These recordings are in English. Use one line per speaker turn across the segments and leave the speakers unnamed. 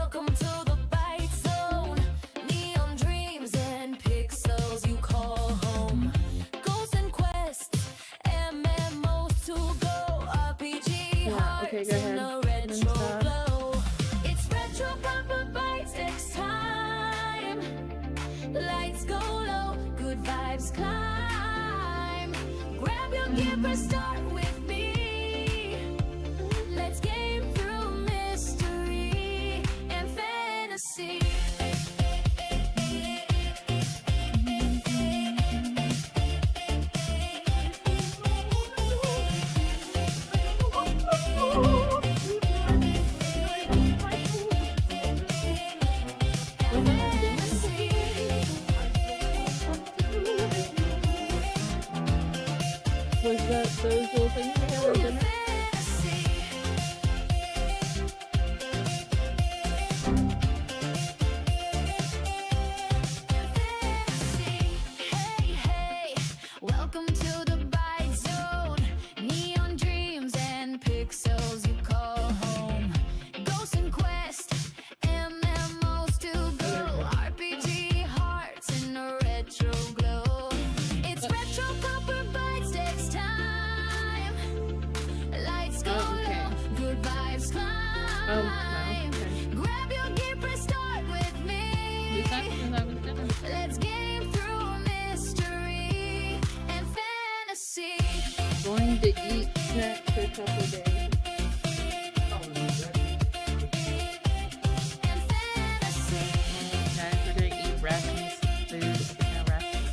Welcome to the Bite Zone. Neon dreams and pixels you call home. Ghosts and quests, MMOs to go. RPG hearts in a retro glow. It's RetroPupperBytesx time. Lights go low, good vibes climb. Grab your gear and start with me. Let's game through mystery and fantasy.
Was that those little things we had for dinner?
Hey, hey, welcome to the Bite Zone. Neon dreams and pixels you call home. Ghosts and quests, MMOs to go. RPG hearts in a retro glow. It's RetroPupperBytesx time. Lights go low, good vibes climb. Grab your gear and start with me. Let's game through mystery and fantasy.
Going to eat snacks for a couple of days.
And fantasy.
Guys, we're gonna eat rations, food, rations.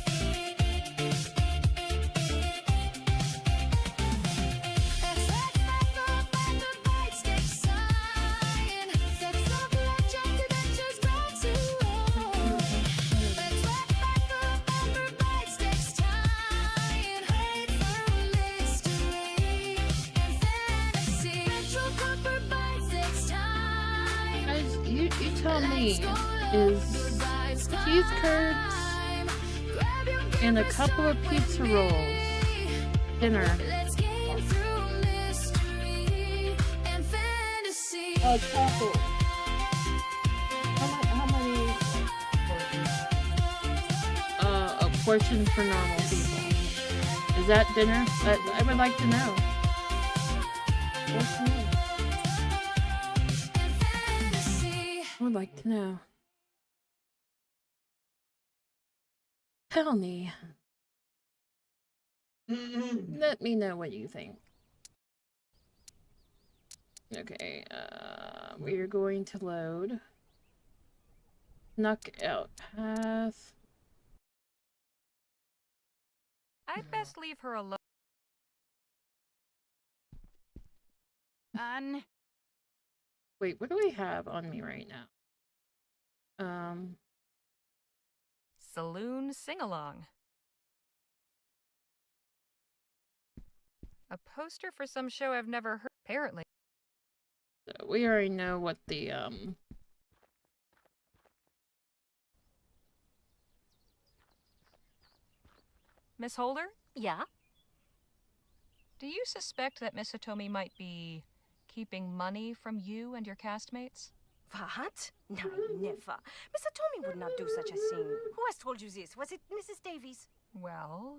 RetroPupperBytesx sign. Sex of legend adventures brought to all. RetroPupperBytesx time. Hide from mystery and fantasy. RetroPupperBytesx time.
Guys, you tell me, is cheese curds and a couple of pizza rolls dinner?
Let's game through mystery and fantasy.
Chocolate. How many? A portion for normal people. Is that dinner? I would like to know. What's new? I would like to know. Tell me. Let me know what you think. Okay, we're going to load. Knockout path.
I'd best leave her alone.
Wait, what do we have on me right now?
Saloon sing-along. A poster for some show I've never heard, apparently.
So we already know what the,
Miss Holder,
Yeah?
do you suspect that Miss Hitomi might be keeping money from you and your castmates?
What? No, never. Mr. Tommy would not do such a thing. Who has told you this? Was it Mrs. Davies?
Well,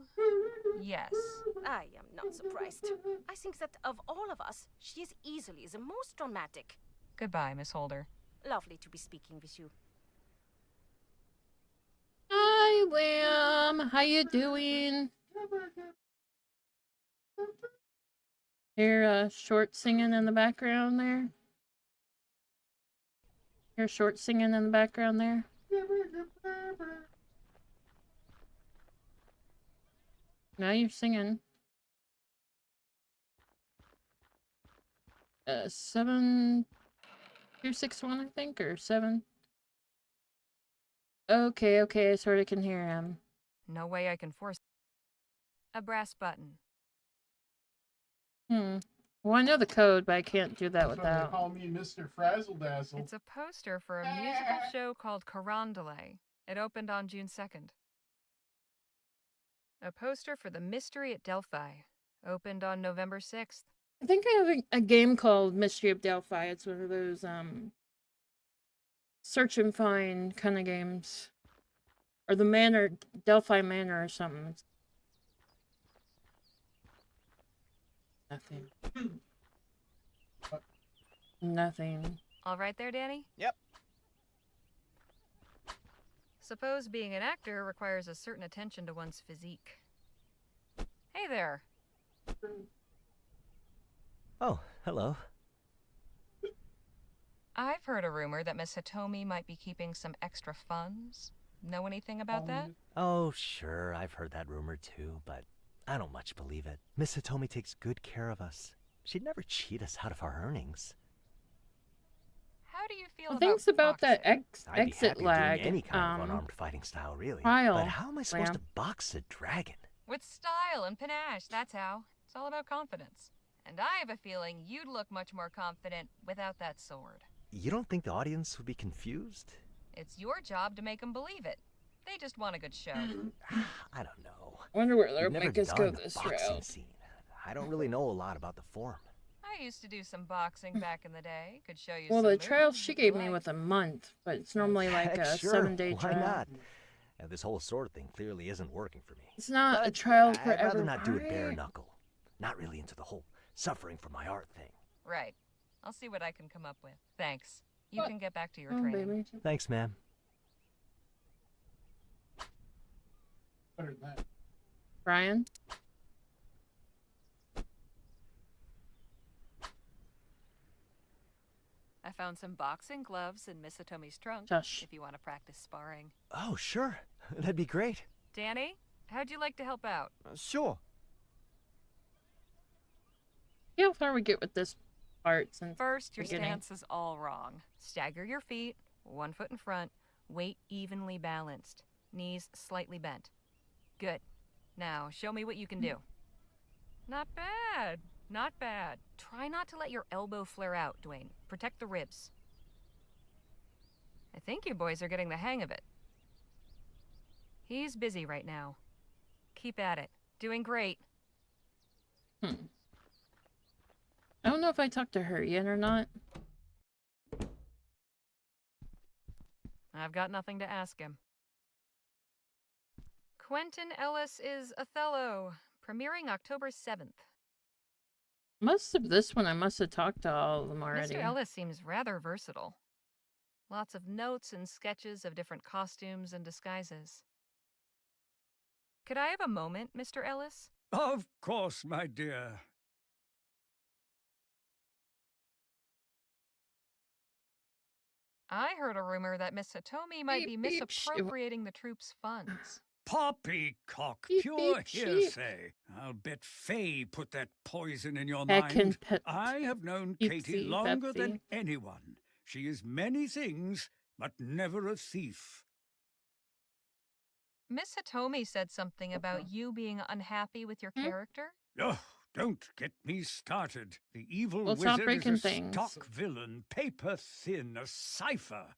yes.
I am not surprised. I think that of all of us, she is easily the most dramatic.
Goodbye, Miss Holder.
Lovely to be speaking with you.
Hi, Lamb. How you doing? Hear Short singing in the background there? Hear Short singing in the background there? Now you're singing. 7261, I think, or 7. Okay, I sort of can hear him.
No way I can force a brass button.
Well, I know the code, but I can't do that
That's why
without.
they call me Mr. Frazzle-Dazzle.
It's a poster for a musical show called Carondelet. It opened on June 2nd. A poster for The Mystery at Delphi. Opened on November 6th.
I think I have a game called Mystery of Delphi. It's one of those search and find kind of games. Or the Manor, Delphi Manor or something. Nothing. Nothing.
All right there, Danny?
Yep.
Suppose being an actor requires a certain attention to one's physique. Hey there.
Oh, hello.
I've heard a rumor that Miss Hitomi might be keeping some extra funds. Know anything about that?
Oh, sure, I've heard that rumor too, but I don't much believe it. Miss Hitomi takes good care of us. She'd never cheat us out of our earnings.
How do you feel
Well,
about
thanks about that
boxing?
I'd be happy
ExitLag
doing any kind of unarmed fighting style, really.
trial.
But how am I supposed to box a dragon?
With style and panache, that's how. It's all about confidence. And I have a feeling you'd look much more confident without that sword.
You don't think the audience would be confused?
It's your job to make them believe it. They just want a good show.
I don't know.
Wonder where they'll
I've never
make us go
done the
this
boxing
route.
scene. I don't really know a lot about the form.
I used to do some boxing back in the day. Could show you
Well,
some
the trial
moves
she
if you
gave me
like.
was a month, but it's normally like
Heck,
a
sure,
7-day
why
trial.
not? And this whole sword thing clearly isn't working for me.
It's not a
But
trial
I'd
forever.
rather not do it bare
right?
knuckle. Not really into the whole suffering for my art thing.
Right. I'll see what I can come up with. Thanks. You
What?
can get back to your
Oh,
training.
baby.
Thanks, ma'am.
Better than that.
Brian?
I found some boxing gloves in Miss Hitomi's trunk.
Shush.
If you want to practice sparring.
Oh, sure. That'd be great.
Danny, how'd you like to help out?
Sure.
See how far we get with this part since
First, your
beginning.
stance is all wrong. Stagger your feet, 1 foot in front, weight evenly balanced, knees slightly bent. Good. Now, show me what you can do. Not bad. Not bad. Try not to let your elbow flare out, Dwayne. Protect the ribs. I think you boys are getting the hang of it. He's busy right now. Keep at it. Doing great.
I don't know if I talked to her yet or not.
I've got nothing to ask him. Quentin Ellis is Othello, premiering October 7th.
Most of this one I must have talked to all of them already.
Mr. Ellis seems rather versatile. Lots of notes and sketches of different costumes and disguises. Could I have a moment, Mr. Ellis?
Of course, my dear.
I heard a rumor that Miss Hitomi might be
Beep, beep, sh-
misappropriating the troops' funds.
Poppycock,
Beep,
pure
beep, sheep.
hearsay. I'll bet Faye put that poison in your
Heck and
mind.
pet.
I have known Katie
Oopsie,
longer than
Pepsi.
anyone. She is many things, but never a thief.
Miss Hitomi said something about you being unhappy with your character.
Oh, don't get me started. The evil
Well, stop
wizard is
breaking
a
things.
stock villain, paper thin, a cipher.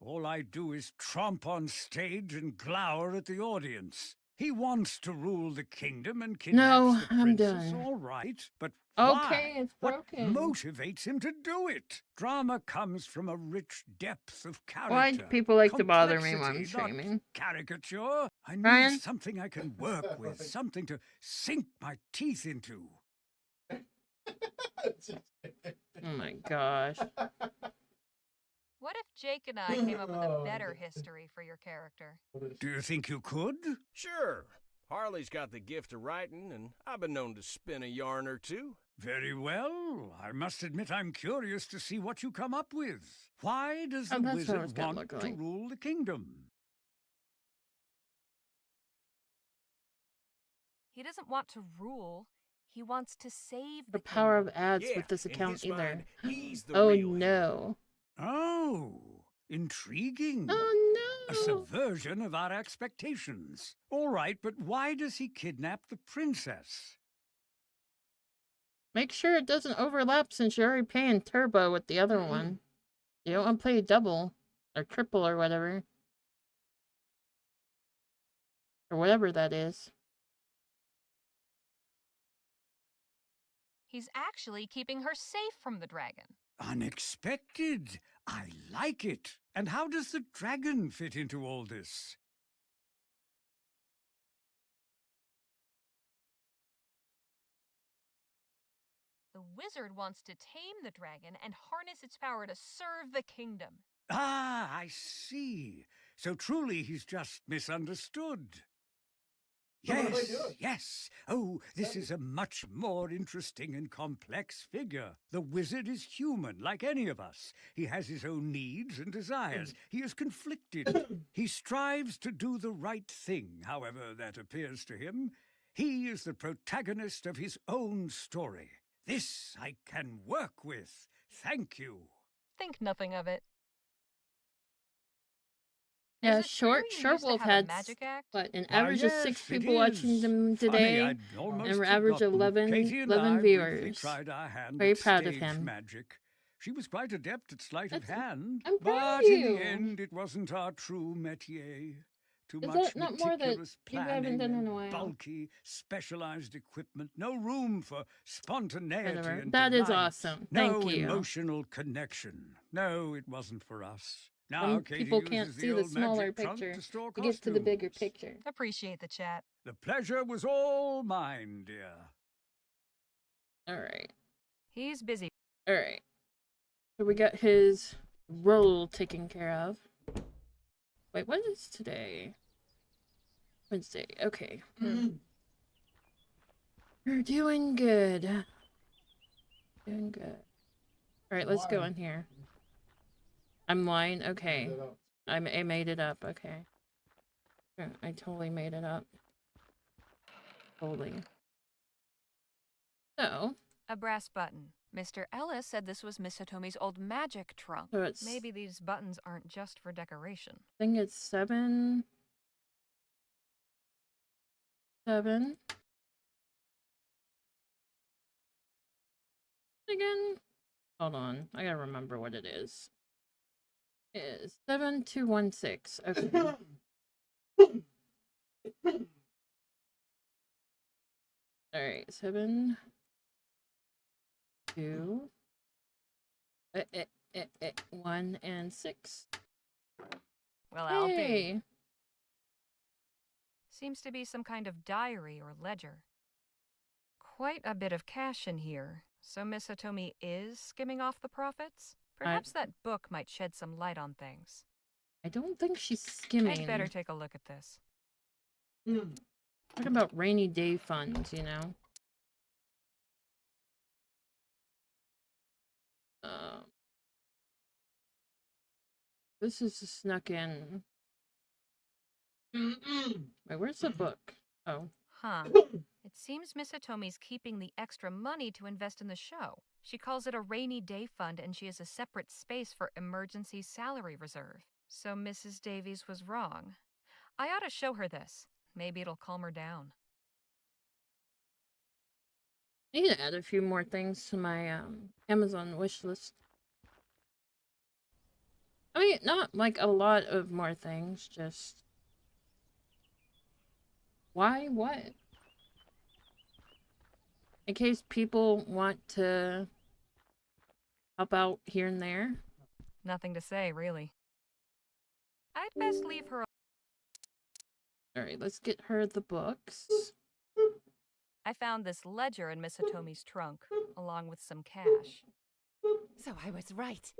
All I do is tromp on stage and glower at the audience. He wants to rule the kingdom and kidnaps
No,
the
I'm
princess,
done.
all right, but
Okay,
why?
it's
What
broken.
motivates him to do it? Drama comes from a rich depth of character.
Why do people like to bother me when I'm
Complexity, not
streaming?
Caricature. I need
Ryan?
something I can work with, something to sink my teeth into.
Oh my gosh.
What if Jake and I came up with a better history for your character?
Do you think you could?
Sure. Harley's got the gift of writing, and I've been known to spin a yarn or two.
Very well. I must admit I'm curious to see what you come up with. Why does
Oh,
the
that's what it was
wizard
gonna
want
look
to
like.
rule the kingdom?
He doesn't want to rule. He wants to save
The
the
power of
kingdom.
ads
Yeah,
with this
in
account
his
either.
mind, he's the
Oh
real hero.
no.
Oh, intriguing. A
Oh no.
subversion of our expectations. All right, but why does he kidnap the princess?
Make sure it doesn't overlap since you're already paying turbo with the other one. You don't want to play double or triple or whatever. Or whatever that is.
He's actually keeping her safe from the dragon.
unexpected. I like it. And how does the dragon fit into all this?
The wizard wants to tame the dragon and harness its power to serve the kingdom.
Ah, I see. So truly he's just misunderstood.
So what do
Yes,
they do?
yes. Oh, this is a much more interesting and complex figure. The wizard is human, like any of us. He has his own needs and desires. He is conflicted. He strives to do the right thing, however that appears to him. He is the protagonist of his own story. This I can work with. Thank you.
Think nothing of it.
Yeah,
Is it true you
Short
used to
Wolf
have a
had
magic act?
what an
Why,
average of 6
yes, it
people watching
is.
them
Funny,
today,
I'd almost
and an average of
forgotten.
11
Katie and I briefly
viewers.
tried our hand
Very
at
proud of
stage
him.
magic. She was quite adept at sleight of
That's-
hand,
I'm proud
but
of
in
you.
the end, it wasn't our true métier. Too
Is
much
that not more that
meticulous
you haven't
planning
done in
and
a while?
bulky, specialized equipment. No room for spontaneity
Whatever.
and
That is
delight.
awesome.
No
Thank you.
emotional connection. No, it wasn't for us. Now,
Some
Katie
people
uses
can't see
the
the
old
smaller
magic trunk
picture
to store
to get to the bigger
costumes.
picture.
Appreciate the chat.
The pleasure was all mine, dear.
Alright.
He's busy.
Alright. So we got his role taken care of. Wait, what is today? Wednesday. Okay. We're doing good. Doing good. Alright, let's go in here. I'm lying? Okay. I made it up. Okay. I totally made it up. Totally. So.
A brass button. Mr. Ellis said this was Miss Hitomi's old magic trunk.
So it's,
Maybe these buttons aren't just for decoration.
I think it's 7. Again. Hold on. I gotta remember what it is. It is 7216. Okay. Alright, 7 2 1 and 6.
Well, I'll be.
Hey.
Seems to be some kind of diary or ledger. Quite a bit of cash in here. So Miss Hitomi is skimming off the profits? Perhaps that book might shed some light on things.
I don't think she's skimming.
I'd better take a look at this.
Talking about rainy day funds, you know? This is snuck in. Wait, where's the book? Oh.
Huh. It seems Miss Hitomi's keeping the extra money to invest in the show. She calls it a rainy day fund, and she has a separate space for emergency salary reserve. So Mrs. Davies was wrong. I ought to show her this. Maybe it'll calm her down.
I need to add a few more things to my Amazon wish list. I mean, not like a lot of more things, just... Why? What? In case people want to help out here and there.
Nothing to say, really. I'd best leave her.
Alright, let's get her the books.
I found this ledger in Miss Hitomi's trunk, along with some cash.
So I was right.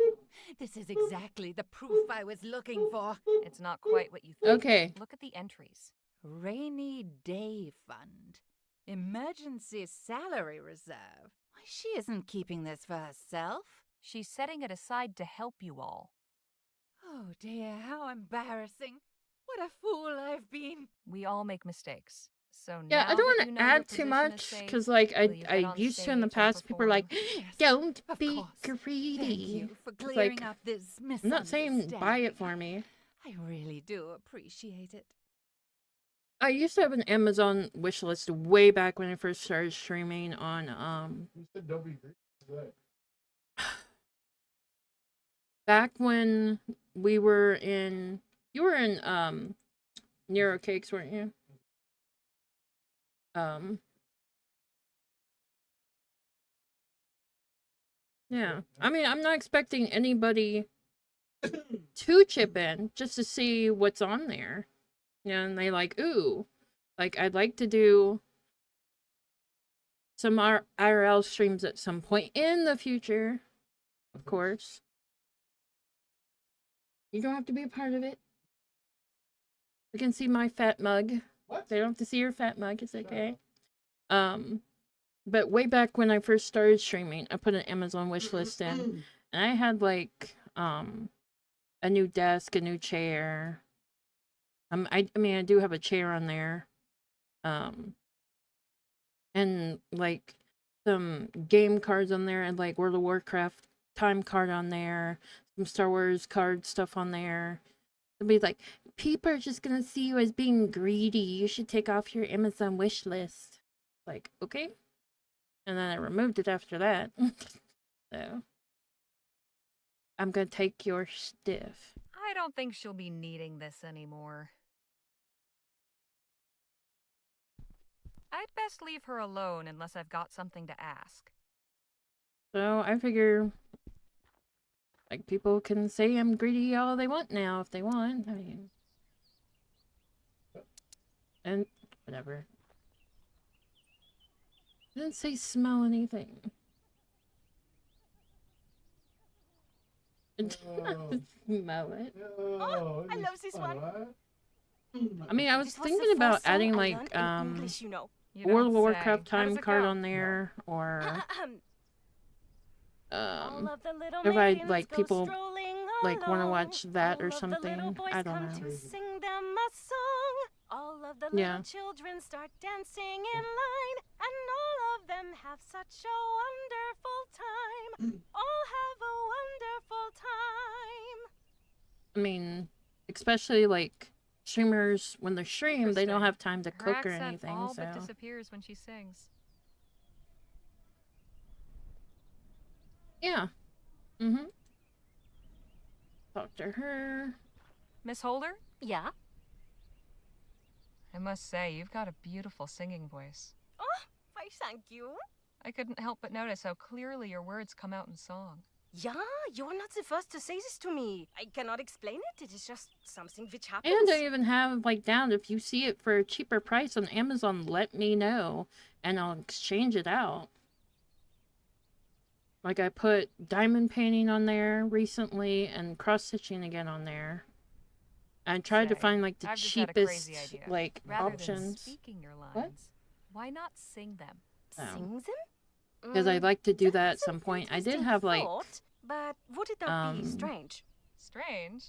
This is exactly the proof I was looking for.
It's not quite what you think.
Okay.
Look at the entries.
Rainy Day Fund. Emergency Salary Reserve. Why, she isn't keeping this for herself.
She's setting it aside to help you all.
Oh dear, how embarrassing. What a fool I've been.
We all make mistakes. So
Yeah,
now
I don't
that
want
you
to
know your
add too
position is
much,
safe,
because, like,
will you
I
get on
used to in the
stage and
past, people are like,
Yes,
don't
of
be
course.
greedy.
Thank you for
It's
clearing
like,
up this
I'm not saying buy it
misunderstanding.
for me.
I really do appreciate it.
I used to have an Amazon wish list way back when I first started streaming on,
You said don't be greedy.
back when we were in, you were in, Nero Cakes, weren't you? Yeah. I mean, I'm not expecting anybody to chip in just to see what's on there. You know, and they like, ooh, like I'd like to do some IRL streams at some point in the future, of course. You don't have to be a part of it. You can see my fat mug.
What?
They don't have to see your fat mug, it's okay. But way back when I first started streaming, I put an Amazon wish list in, and I had like a new desk, a new chair. I mean I do have a chair on there. And like some game cards on there, and like World of Warcraft time card on there, some Star Wars card stuff on there. It'll be like, people are just gonna see you as being greedy. You should take off your Amazon wish list. Like, okay. And then I removed it after that. So I'm gonna take your stiff.
I don't think she'll be needing this anymore. I'd best leave her alone unless I've got something to ask.
So I figure, like, people can say I'm greedy all they want now if they want. I mean, and whatever. Didn't say smell anything. Smell it.
Oh, I love this one.
I mean, I was
This was
thinking
the
about
first song
adding
I
like
learned in English, you know.
You
World of
don't
Warcraft
say. How does
time
it
card
go?
on there, or
All of the little
if I
maidens
like
go
people
strolling
like want to
along.
watch that
All
or
of the little
something.
boys
I don't
come
know.
to sing them a song. All of the
Yeah.
little children start dancing in line, and all of them have such a wonderful time. All have a wonderful time.
I mean, especially like streamers when they're stream, they don't
Interesting.
have time to
Her
cook or
accent
anything.
all
So
but disappears when she sings.
yeah. Talk to her.
Miss Holder?
Yeah?
I must say, you've got a beautiful singing voice.
Oh, why thank you.
I couldn't help but notice how clearly your words come out in song.
Yeah, you're not the first to say this to me. I cannot explain it. It is just something which happens.
And I even have like down, if you see it for a cheaper price on Amazon, let me know and I'll exchange it out. Like I put diamond painting on there recently and cross stitching again on there. I tried to
Say,
find like the
I've just had a
cheapest
crazy idea.
like
Rather than
options
speaking your lines,
What?
why not sing them?
Sing them?
because I'd like to do that at
That's an
some point. I did
interesting
have like
thought, but would it not be strange?
Strange.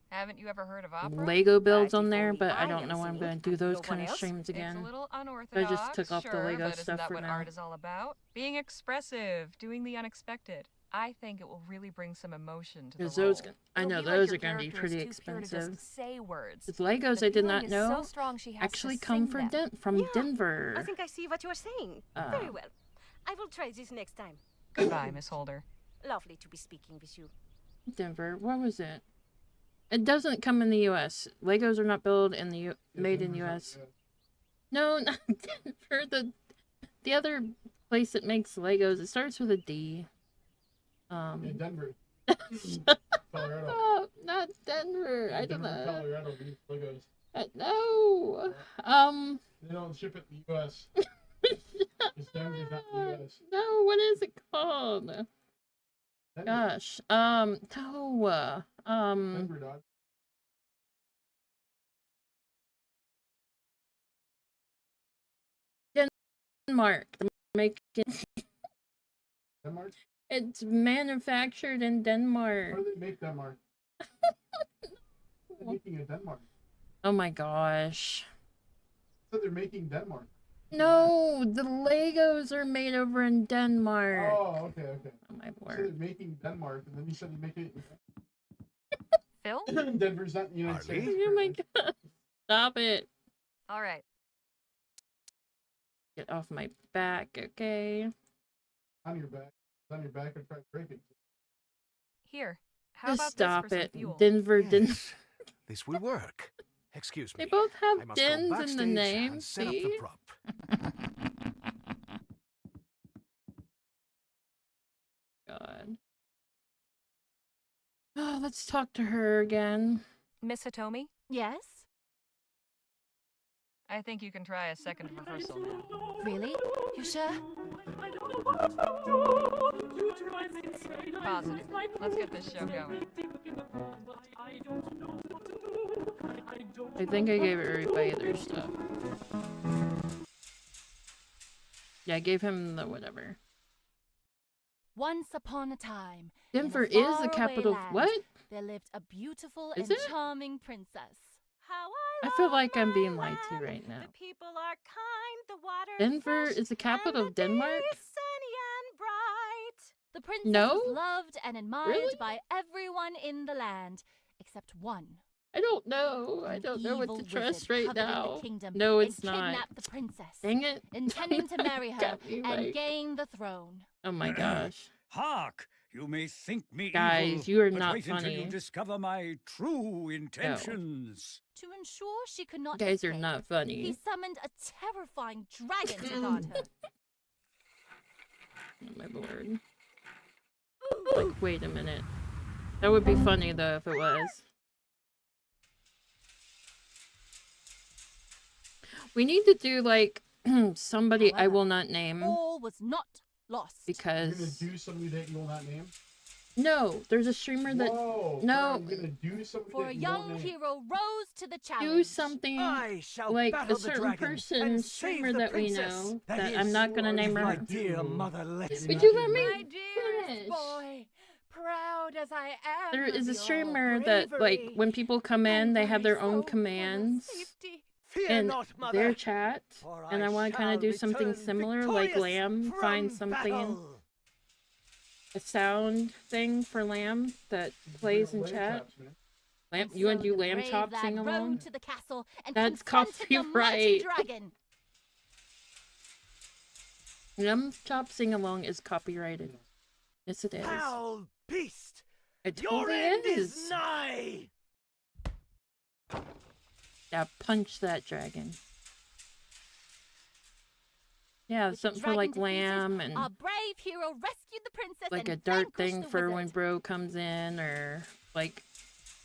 Haven't you ever heard of opera?
Lego builds
But
on
if
there,
only
but I
I
don't
am
know when I'm
singing
going to do
and
those
no
kind
one
of
else?
streams
It's
again.
a little unorthodox,
I just took off the
sure,
Lego
but isn't
stuff
that
for
what
now.
art is all about? Being expressive, doing the unexpected. I think it will really bring some emotion to the
Because
role.
those, I
It'll
know
be like
those
your
are going to be
character is
pretty
too pure to
expensive.
just say words.
With Legos,
The
I did
feeling
not
is
know
so strong she has
actually
to
come
sing them.
from
Yeah,
Denver.
I think I see what you are saying. Very well. I will try this next time.
Goodbye, Miss Holder.
Lovely to be speaking with you.
Denver, what was it? It doesn't come in the U.S. Legos are not built in the made in U.S. No, not Denver. The other place that makes Legos. It starts with a D.
In Denver. Colorado.
Oh, not Denver. I don't
Denver,
know.
Colorado makes Legos.
No.
They don't ship it in the U.S. It's Denver's not in the U.S.
No. What is it called?
Denver.
Gosh. No.
Denver, dog.
Denmark. Make it.
Denmark?
It's manufactured in Denmark.
Where do they make Denmark? They're making it Denmark.
Oh my gosh.
So they're making Denmark.
No, the Legos are made over in Denmark.
Oh, okay, okay.
Oh my
So they're
word.
making Denmark, and then you said you make it
Phil?
in Denver's not in the United
Harley?
States.
Oh my god. Stop it.
All right.
Get off my back, okay?
On your back. It's on your back and try to break it.
Here. How
Just
about
stop
this for
it.
some fuel?
Denver, Denver.
Yes, this will work. Excuse me.
They both
I
have
must go
dens in the
backstage
name,
and set up
see?
the prop.
God. Oh, let's talk to her again.
Miss Hitomi,
Yes?
I think you can try a second rehearsal now.
Really? You sure?
Positive. Let's get this show going.
I think I gave everybody their stuff. Yeah, I gave him the whatever.
Once upon a time,
Denver
in a
is the capital.
faraway land,
What?
there lived a beautiful
Is
and
it?
charming princess.
How
I feel
love
like I'm
my
being lied to
land.
right now.
The people are kind, the water
Denver
fresh,
is the capital
and
of Denmark?
The day is sunny and bright.
The princess
No?
was loved and admired
Really?
by everyone in the land, except one.
I don't know. I
An
don't know what
evil
to trust
wizard
right
coveted
now.
The kingdom
No,
and
it's not.
kidnapped the princess,
Dang it.
intending to marry her
Got me
and
right.
gain the throne.
Oh my gosh.
Hark! You may think me
Guys,
evil,
you are
but
not
wait until
funny.
you discover my true intentions.
To ensure she could not
You guys are
escape,
not
he
funny.
summoned a terrifying dragon to guard her.
Oh my lord. Like, wait a minute. That would be funny though if it was. We need to do like somebody I
However,
will not name
All was not lost.
You're gonna
because
do something that you will not name?
no, there's a streamer that
Whoa,
no.
I'm gonna do something
For
that
a
you won't
young
name.
hero rose to the challenge.
do something
I shall
like
battle
a
the
certain
dragon
person
and
streamer
save the
that we
princess.
know
That
that
is,
I'm not gonna name
my
her.
dear mother Lexi.
Would you let me
My dearest
finish?
boy, proud as I am
There
of
is a
your
streamer that like
bravery,
when people come in, they have their
I'm
own
very sorry for your
commands
safety.
Fear
in
not, mother,
their chat,
for
and I want to kind
shall
of do something
return
similar, like
victorious
Lamb,
from
find something,
battle.
a sound thing for Lamb that plays in
Lamb
chat.
chops, man.
Lamb,
And
you want
so
to do
the
Lamb
brave
chop
lad
sing along?
rode to the castle and
That's
confronted the mighty
copyright.
dragon.
Lamb chop sing along is copyrighted. Yes, it is.
Foul beast!
It
Your
totally
end
is.
is nigh!
Yeah, punch that dragon. Yeah,
With the
something for like
dragon defeated,
Lamb and
Our brave hero rescued the princess
like
and
a dart
vanquished
thing
the
for when
wizard.
Bro comes in, or like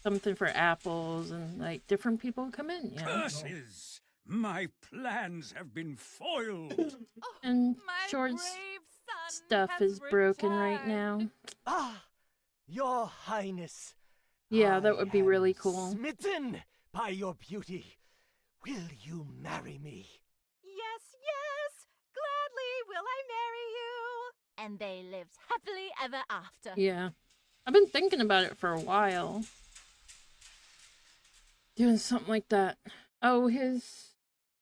something for apples, and like different people come in, yeah.
Curses! My plans have been foiled.
And
My
Short's
brave son
stuff
has
is broken right
returned.
now.
Ah, your highness.
Yeah, that
I
would be
am
really cool.
Smitten by your beauty. Will you marry me?
Yes, yes, gladly will I marry you.
And they lived happily ever after.
Yeah. I've been thinking about it for a while. Doing something like that. Oh, his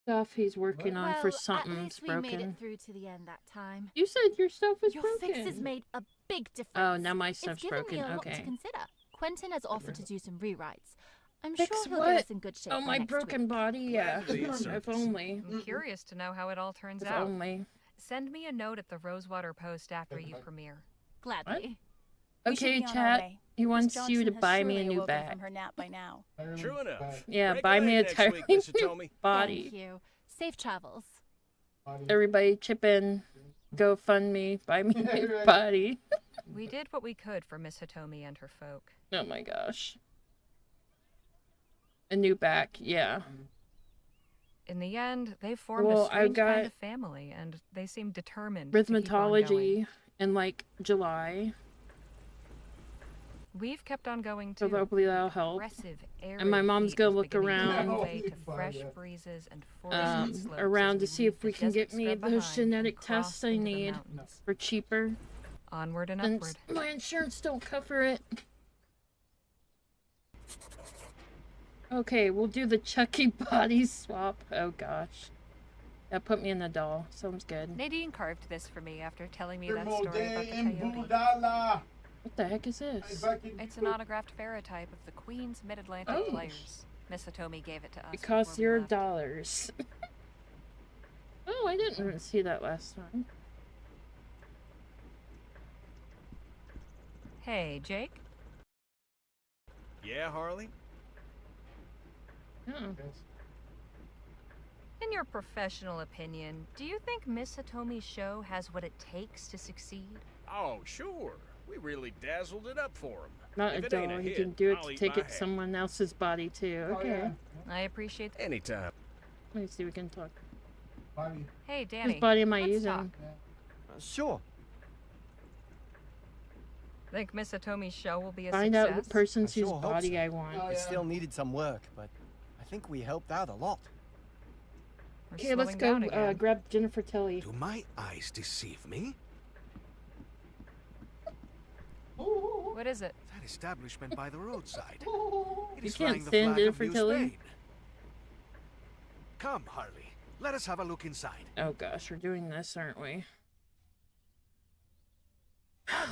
stuff he's working on for
Well, at
something's
least we made
broken.
it through to the end that time.
You said your stuff was
Your
broken.
fix has made a big difference.
Oh, now my
It's
stuff's
given
broken.
me a lot to
Okay.
consider. Quentin has offered to do some rewrites. I'm
Fix
sure he'll
what?
get us in good shape.
Oh,
by
my
next
broken
week.
body. Yeah.
Gladly, it's
If
service.
only.
I'm curious to know how it all turns
If
out.
only.
Send me a note at the RoseWater post after you premiere.
Gladly.
We should
Okay,
be on our
chat.
way.
He
Miss
wants you to
Johnson has
buy me a
surely
new
awoken
bag.
from her nap by now.
Ireland's
True enough.
bad.
Yeah,
Break
buy
a
me a
leg next
tiny
week, Miss Hitomi.
body.
Thank you. Safe travels.
Body.
Everybody chip in. GoFundMe. Buy me a
Right.
body.
We did what we could for Miss Hitomi and her folk.
Oh my gosh. A new back. Yeah.
In the end, they formed
Well,
a strange kind
got
of family, and they seem determined to keep on going.
Rhythmatology in like July.
We've kept on going
So
too.
hopefully that'll help.
Aggressive,
And my
arid
mom's
heat
gonna
is
look
beginning to
around,
give way to
Oh,
fresh
yeah.
breezes and forested slopes as
around to
we
see
leave
if we
the
can get
desert
me
scrub
those
behind and
genetic
cross
tests I
into the
need
mountains.
for cheaper.
Onward and
Since
upward.
my insurance don't cover it. Okay, we'll do the Chucky body swap. Oh gosh. That put me in the doll. Sounds good.
Nadine carved this for me after telling me that story about the coyote.
Budala.
What the heck is this?
It's an autographed ferrotype of the Queen's Mid-Atlantic
Oh.
Players. Miss Hitomi gave it to us.
It costs
before we left.
$0. Oh, I didn't even see that last time.
Hey, Jake.
Yeah, Harley?
Oh.
In your professional opinion, do you think Miss Hitomi's show has what it takes to succeed?
Oh, sure. We really dazzled it up for him.
Not
If
a
it ain't
doll. He
hit,
can do it
I'll
to
eat
take
my
it
hat.
someone else's body too.
Oh,
Okay.
yeah.
I appreciate that.
Anytime.
Let me see if we can talk.
Body.
Hey, Danny.
Whose body am I
let's
using?
talk.
Sure.
Think Miss Atomi's show will be a
Find out
success?
the person's
I
whose
sure hope
body
so.
I want.
Oh,
It
yeah.
still needed some work, but I think we helped out a lot.
We're
Okay, let's
slowing
go
down again.
grab Jennifer Tilly.
Do my eyes deceive me?
What is it?
That establishment by the roadside. It
You
is
can't
flying the
stand
flag
it
of
for
New
Tilly?
Spain. Come, Harley. Let us have a look inside.
Oh gosh, we're doing this, aren't we?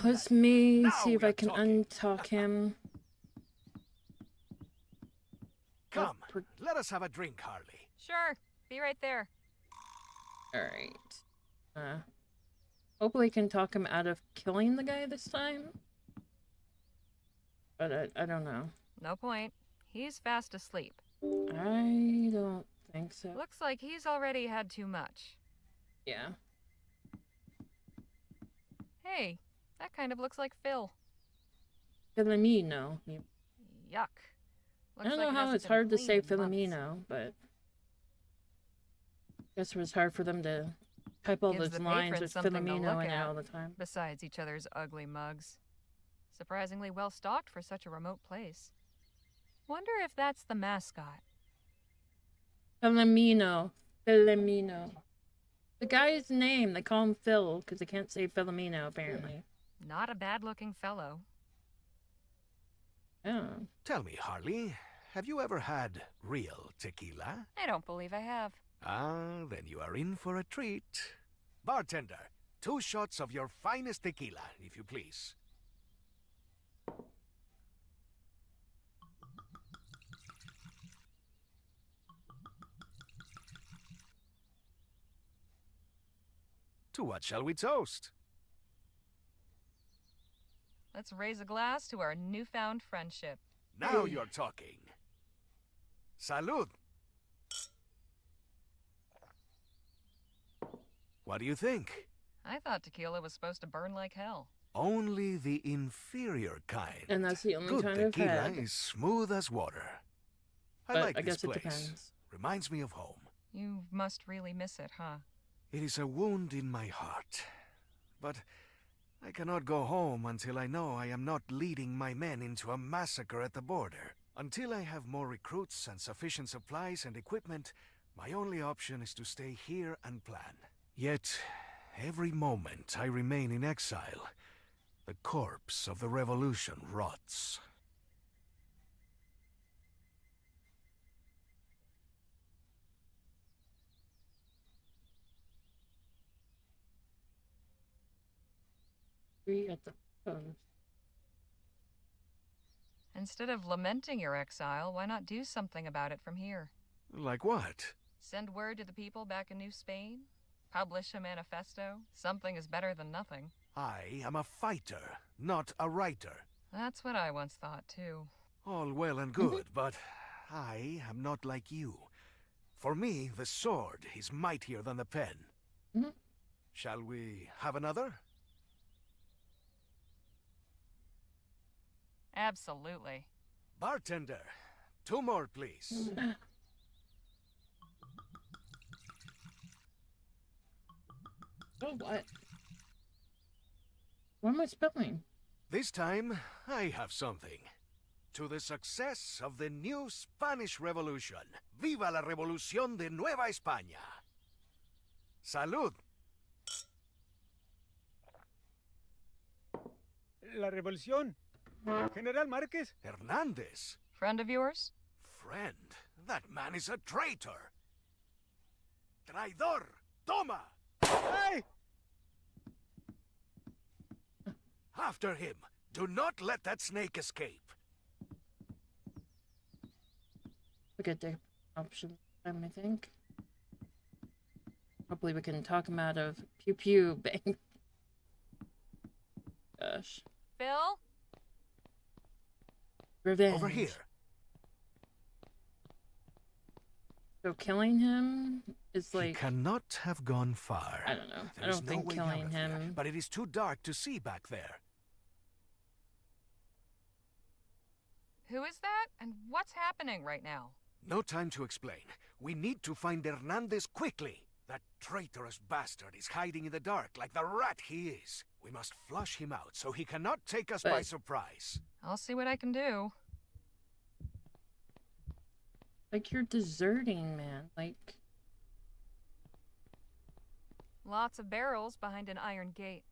Let's me
Now
see if
we're
I can
talking.
untalk him.
Come, let us have a drink, Harley.
Sure. Be right there.
Alright. Hopefully I can talk him out of killing the guy this time. But I don't know.
No point. He's fast asleep.
I don't think so.
Looks like he's already had too much.
Yeah.
Hey, that kind of looks like Phil.
Filomeno.
Yuck.
I don't know how it's hard to say Filomeno, but I guess it was hard for them to type all
Gives
those
the
lines
patrons
with
something to
Filomeno
look
in it
at.
all the time.
Besides each other's ugly mugs. Surprisingly well stocked for such a remote place. Wonder if that's the mascot.
Filomeno. Filomeno. The guy's name, they call him Phil because they can't say Filomeno apparently.
Not a bad-looking fellow.
Yeah.
Tell me, Harley, have you ever had real tequila?
I don't believe I have.
Ah, then you are in for a treat. Bartender, 2 shots of your finest tequila, if you please. To what shall we toast?
Let's raise a glass to our newfound friendship.
Now you're talking. Salud. What do you think?
I thought tequila was supposed to burn like hell.
Only the inferior kind.
And that's the only
Good
kind I've
tequila
had.
is smooth as water. I
But
like
I
this
guess it
place.
depends.
Reminds me of home.
You must really miss it, huh?
It is a wound in my heart. But I cannot go home until I know I am not leading my men into a massacre at the border. Until I have more recruits and sufficient supplies and equipment, my only option is to stay here and plan. Yet, every moment I remain in exile, the corpse of the revolution rots.
At the post.
Instead of lamenting your exile, why not do something about it from here?
Like what?
Send word to the people back in New Spain? Publish a manifesto? Something is better than nothing.
I am a fighter, not a writer.
That's what I once thought, too.
All well and good, but I am not like you. For me, the sword is mightier than the pen.
Mhm.
Shall we have another?
Absolutely.
Bartender, 2 more, please.
Oh, what? What am I spelling?
This time, I have something. To the success of the new Spanish Revolution. ¡Viva la Revolución de Nueva España! Salud!
La revolución. General Márquez.
Hernández.
Friend of yours?
Friend, that man is a traitor. Traidor! Toma!
Hey!
After him. Do not let that snake escape.
We get the option time, I think. Hopefully we can talk him out of pew pew bang. Gosh.
Phil?
Revenge.
Over here.
So killing him is
He
like,
cannot have gone far.
I don't know. I
There is
don't
no
think
way out
killing
of here,
him.
but it is too dark to see back there.
Who is that? And what's happening right now?
No time to explain. We need to find Hernandez quickly. That traitorous bastard is hiding in the dark like the rat he is. We must flush him out so he cannot take us by surprise.
I'll see what I can do.
Like, you're deserting, man. Like...
Lots of barrels behind an iron gate.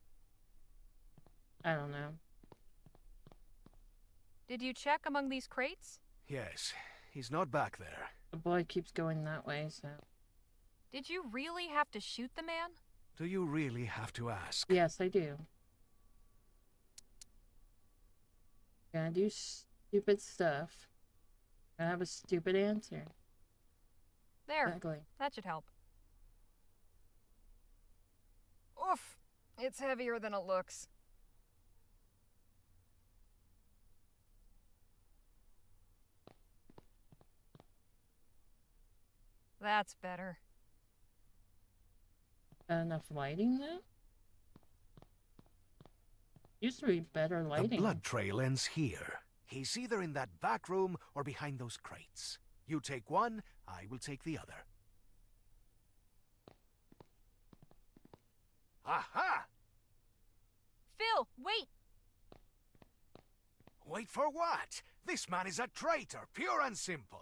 I don't know.
Did you check among these crates?
Yes, he's not back there.
The boy keeps going that way, so...
Did you really have to shoot the man?
Do you really have to ask?
Yes, I do. Gonna do stupid stuff. Gonna have a stupid answer.
There.
Exactly.
That should help. Oof! It's heavier than it looks. That's better.
Enough lighting there? Used to be better lighting.
The blood trail ends here. He's either in that back room or behind those crates. You take one, I will take the other. Aha!
Phil, wait!
Wait for what? This man is a traitor, pure and simple.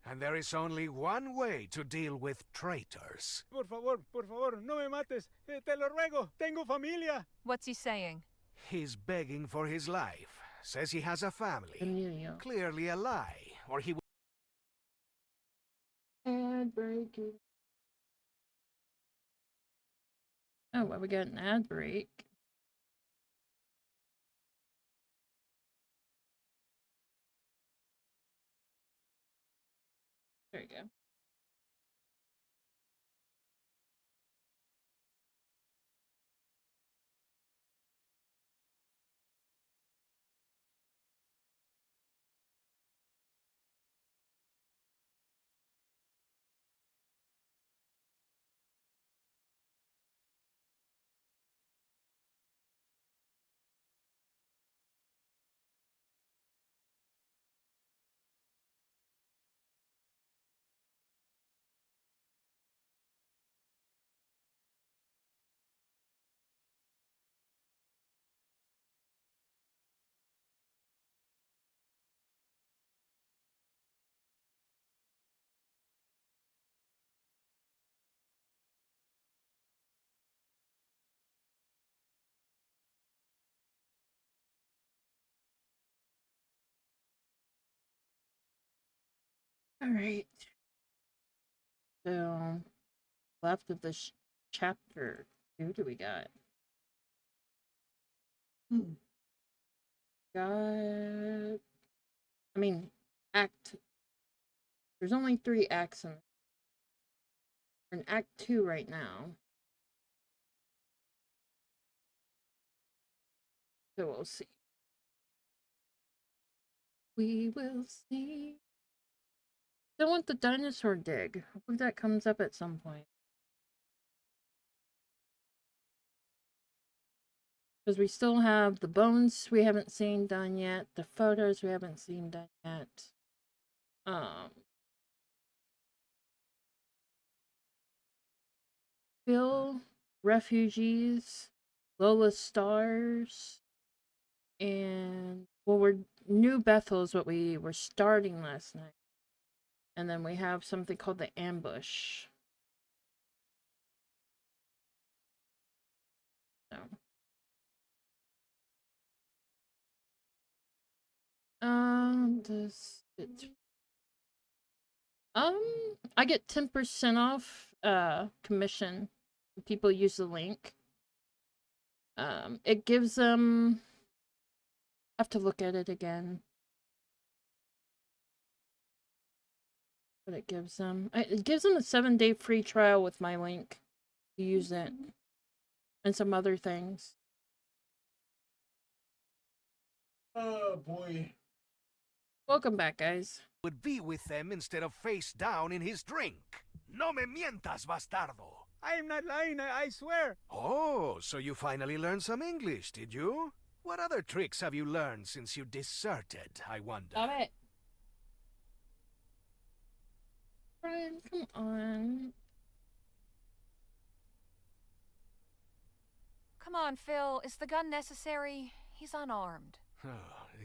And there is only one way to deal with traitors.
Por favor, no me mates. Te lo ruego, tengo familia.
What's he saying?
He's begging for his life. Says he has a family.
Emilio.
Clearly a lie, or he would...
Ad breaking. Oh, well, we got an ad break. There you go. All right. So, left of this chapter, who do we got? Got... I mean, act... There's only 3 acts in... We're in Act 2 right now. So we'll see. We will see. I want the dinosaur dig. Hopefully that comes up at some point. Because we still have the bones we haven't seen done yet. The photos we haven't seen done yet. Phil, refugees, Lola Stars, and well, we're New Bethel is what we were starting last night. And then we have something called the ambush. So. I get 10% off commission if people use the link. It gives them, I have to look at it again. But it gives them a 7-day free trial with my link to use it, and some other things.
Oh boy.
Welcome back, guys.
Would be with them instead of face down in his drink. No me mientas, bastardo.
I'm not lying, I swear.
Oh, so you finally learned some English, did you? What other tricks have you learned since you deserted, I wonder?
Stop it. Brian, come on.
Come on, Phil. Is the gun necessary? He's unarmed.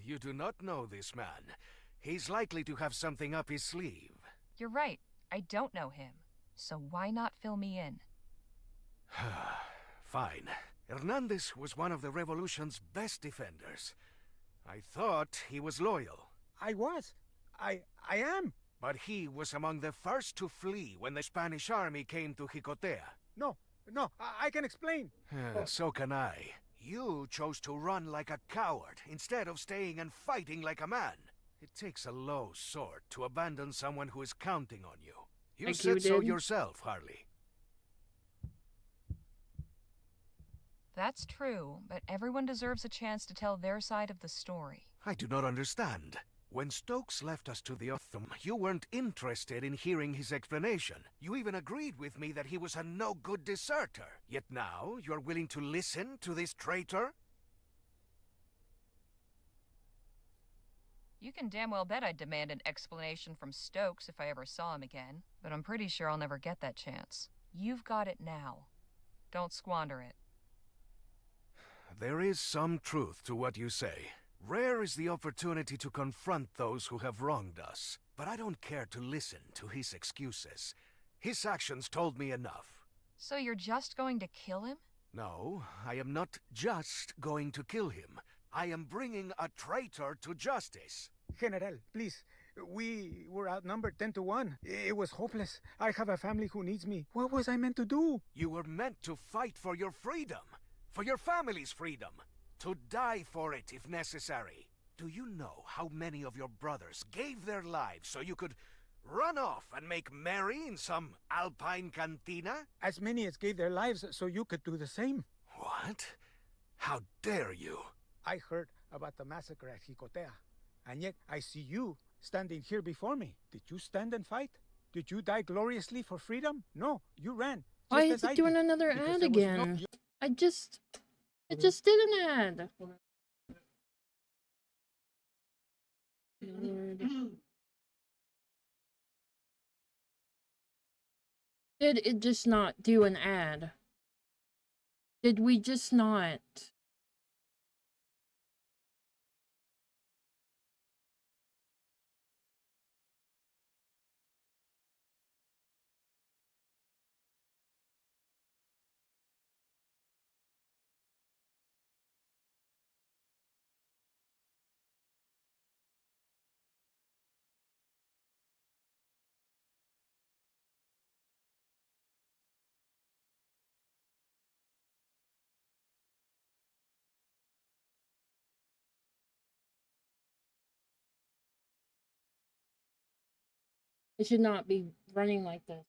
You do not know this man. He's likely to have something up his sleeve.
You're right. I don't know him. So why not fill me in?
Fine. Hernandez was one of the revolution's best defenders. I thought he was loyal.
I was. I am.
But he was among the first to flee when the Spanish army came to Jicotea.
No, I can explain.
So can I. You chose to run like a coward instead of staying and fighting like a man. It takes a low sword to abandon someone who is counting on you. You
Like
said
you
so
did?
yourself, Harley.
That's true, but everyone deserves a chance to tell their side of the story.
I do not understand. When Stokes left us to the Otham, you weren't interested in hearing his explanation. You even agreed with me that he was a no-good deserter. Yet now, you're willing to listen to this traitor?
You can damn well bet I'd demand an explanation from Stokes if I ever saw him again, but I'm pretty sure I'll never get that chance. You've got it now. Don't squander it.
There is some truth to what you say. Rare is the opportunity to confront those who have wronged us. But I don't care to listen to his excuses. His actions told me enough.
So you're just going to kill him?
No, I am not just going to kill him. I am bringing a traitor to justice.
General, please. We were outnumbered 10-1. It was hopeless. I have a family who needs me. What was I meant to do?
You were meant to fight for your freedom. For your family's freedom. To die for it if necessary. Do you know how many of your brothers gave their lives so you could run off and make merry in some alpine cantina?
As many as gave their lives so you could do the same.
What? How dare you?
I heard about the massacre at Jicotea. And yet I see you standing here before me. Did you stand and fight? Did you die gloriously for freedom? No, you ran.
Why
just
is
as I
it doing
did,
another
because
ad
there was no-
again? It just did an ad. Lord. Did it just not do an ad? Did we just not? It should not be running like this.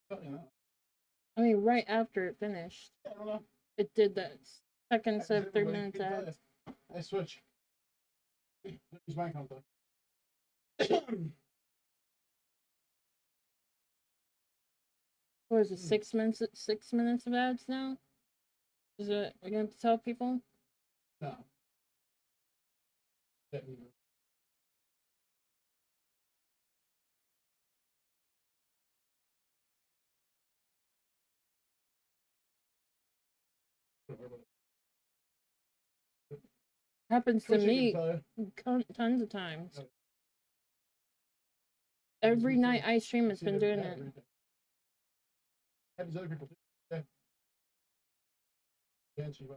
I mean, right after it finished, it did that second set of 3 minutes ad.
I switch. Use my contact.
What is it, 6 minutes? 6 minutes of ads now? Is it? We're gonna have to tell people?
No.
Happens to
Switching
me
info.
tons of times. Every night I stream, it's been doing it.
Happens to other people too. Yeah. Answer you. I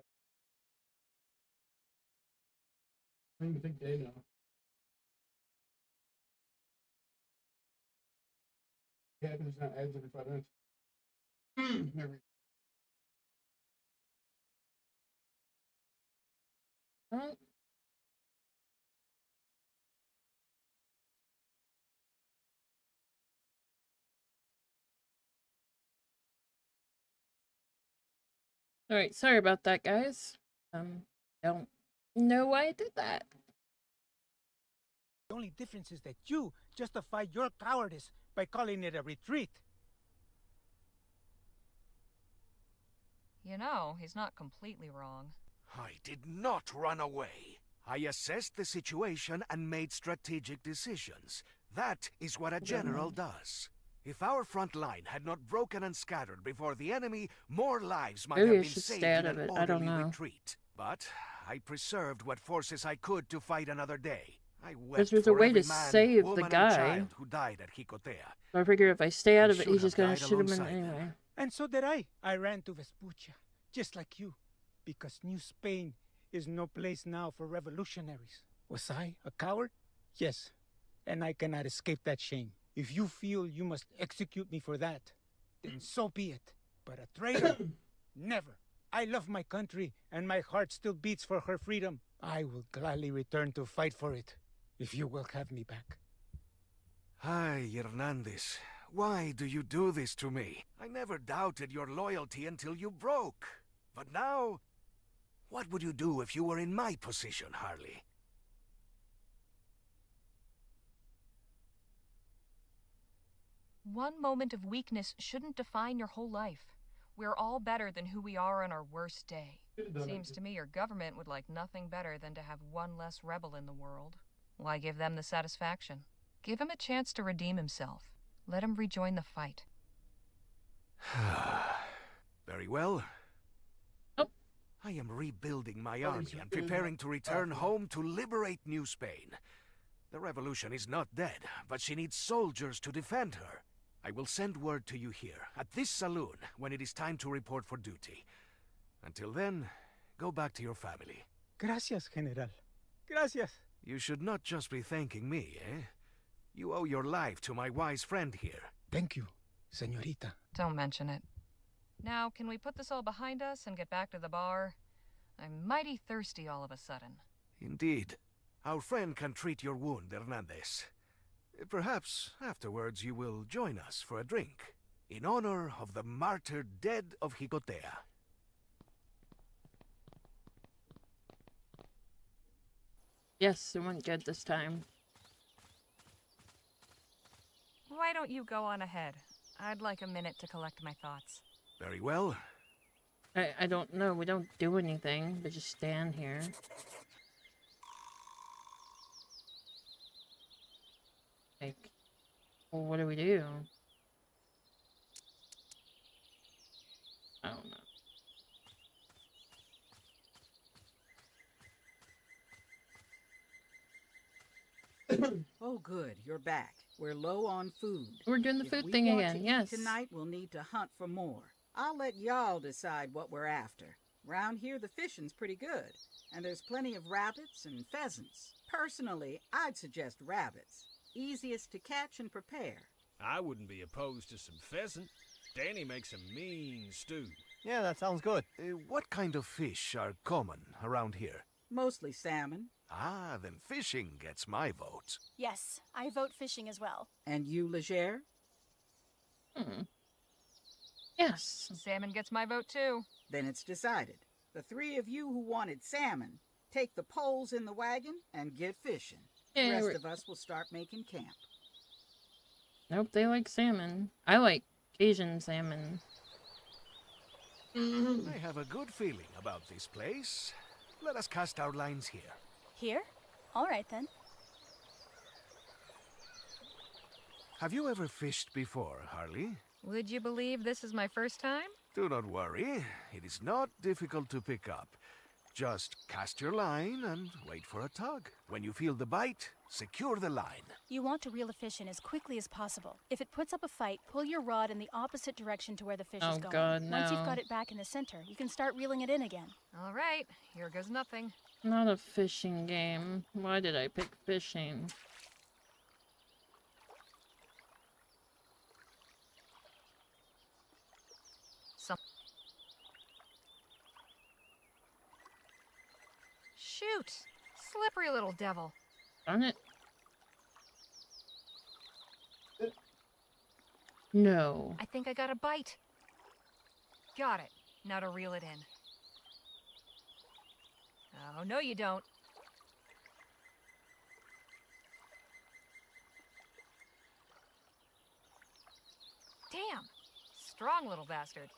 don't even think they know. Yeah, because there's not ads every 5 minutes.
Well, Alright, sorry about that, guys. Don't know why I did that.
The only difference is that you justify your cowardice by calling it a retreat.
You know, he's not completely wrong.
I did not run away. I assessed the situation and made strategic decisions. That is what a general does. If our front line had not broken and scattered before the enemy, more lives might
Maybe
have
I
been
should
saved
stay out
in
of
an
it. I don't
orderly
know.
retreat. But I preserved what forces I could to fight another day. I wept
Because there's a
for
way
every
to
man,
save the
woman, and
guy.
child who died at Jicotea.
So I figure if I stay out
I
of it,
should
he's just
have
gonna
died
shoot him in
alongside them.
anyway.
And so did I. I ran to Vespuccia, just like you. Because New Spain is no place now for revolutionaries. Was I a coward? Yes. And I cannot escape that shame. If you feel you must execute me for that, then so be it. But a traitor? Never. I love my country, and my heart still beats for her freedom. I will gladly return to fight for it, if you will have me back.
Ay, Hernandez, why do you do this to me? I never doubted your loyalty until you broke. But now, what would you do if you were in my position, Harley?
One moment of weakness shouldn't define your whole life. We're all better than who we are on our worst day. Seems to me your government would like nothing better than to have one less rebel in the world. Why give them the satisfaction? Give him a chance to redeem himself. Let him rejoin the fight.
Very well.
Oh.
I am rebuilding my army and preparing to return home to liberate New Spain. The revolution is not dead, but she needs soldiers to defend her. I will send word to you here, at this saloon, when it is time to report for duty. Until then, go back to your family.
Gracias, General. Gracias.
You should not just be thanking me, eh? You owe your life to my wise friend here.
Thank you, señorita.
Don't mention it. Now, can we put this all behind us and get back to the bar? I'm mighty thirsty all of a sudden.
Indeed. Our friend can treat your wound, Hernandez. Perhaps afterwards you will join us for a drink, in honor of the martyred dead of Jicotea.
Yes, it went good this time.
Why don't you go on ahead? I'd like a minute to collect my thoughts.
Very well.
I don't know. We don't do anything, but just stand here. Like, well, what do we do? I don't know.
Oh, good. You're back. We're low on food.
We're doing the
If
food
we
thing
want
again,
to eat
yes.
Tonight, we'll need to hunt for more. I'll let y'all decide what we're after. Round here, the fishing's pretty good, and there's plenty of rabbits and pheasants. Personally, I'd suggest rabbits. Easiest to catch and prepare.
I wouldn't be opposed to some pheasant. Danny makes a mean stew.
Yeah, that sounds good.
What kind of fish are common around here?
Mostly salmon.
Ah, then fishing gets my vote.
Yes, I vote fishing as well.
And you, Legere?
Yes.
Salmon gets my vote too.
Then it's decided. The three of you who wanted salmon, take the poles in the wagon and get fishing. The
Yeah,
rest
we're-
of us will start making camp.
Nope, they like salmon. I like Asian salmon.
I have a good feeling about this place. Let us cast our lines here.
Here? All right then.
Have you ever fished before, Harley?
Would you believe this is my first time?
Do not worry. It is not difficult to pick up. Just cast your line and wait for a tug. When you feel the bite, secure the line.
You want to reel the fish in as quickly as possible. If it puts up a fight, pull your rod in the opposite direction to where the fish is
Oh,
going.
God,
Once you've
no.
got it back in the center, you can start reeling it in again.
All right, here goes nothing.
Not a fishing game. Why did I pick fishing?
Shoot! Slippery little devil.
Darn it. No.
I think I got a bite. Got it. Now to reel it in. Oh, no you don't. Damn! Strong little bastard.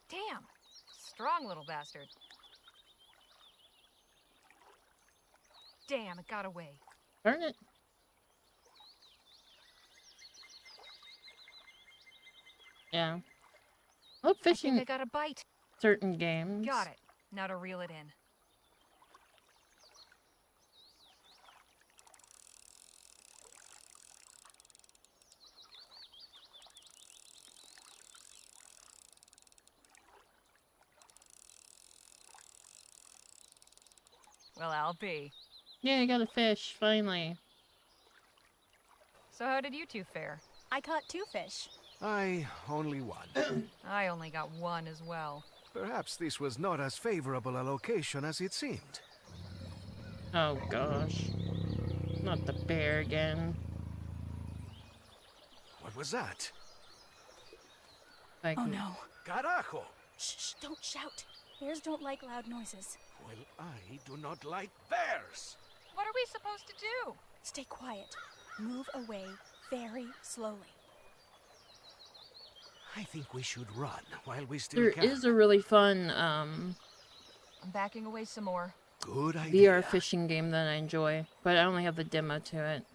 Damn! Strong little bastard. Damn, it got away.
Darn it. Yeah. I love
I think
fishing
I got a bite.
certain games.
Got it. Now to reel it in. Well, I'll be.
Yeah, I got a fish, finally.
So how did you two fare?
I caught 2 fish.
I only one.
I only got 1 as well.
Perhaps this was not as favorable a location as it seemed.
Oh gosh. Not the bear again.
What was that?
Like,
Oh no.
Carajo!
Shh, don't shout. Bears don't like loud noises.
Well, I do not like bears.
What are we supposed to do?
Stay quiet. Move away very slowly.
I think we should run while we still
there
can.
is a really fun
I'm backing away some more.
Good idea.
VR fishing game that I enjoy, but I only have the demo to it.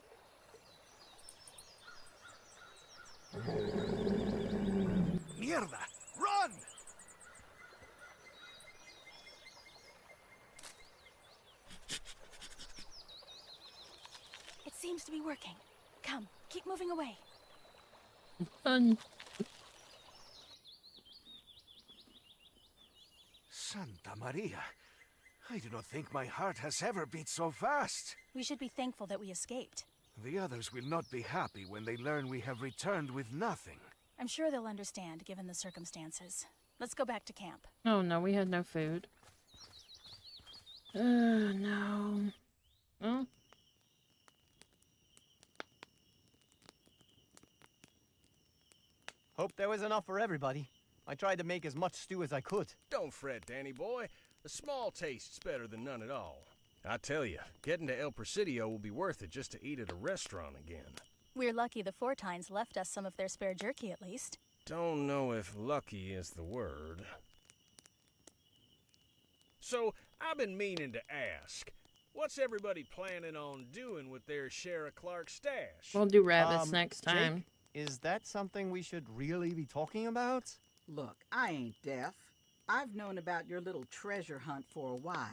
Mierda! Run!
It seems to be working. Come, keep moving away.
Fun.
Santa Maria. I do not think my heart has ever beat so fast.
We should be thankful that we escaped.
The others will not be happy when they learn we have returned with nothing.
I'm sure they'll understand, given the circumstances. Let's go back to camp.
Oh no, we had no food. No. Well,
Hope there was enough for everybody. I tried to make as much stew as I could.
Don't fret, Danny boy. A small taste's better than none at all. I tell you, getting to El Presidio will be worth it just to eat at a restaurant again.
We're lucky the Fortines left us some of their spare jerky at least.
Don't know if lucky is the word. So, I've been meaning to ask, what's everybody planning on doing with their share of Clark's stash?
we'll do rabbits next
Jake,
time.
is that something we should really be talking about?
Look, I ain't deaf. I've known about your little treasure hunt for a while.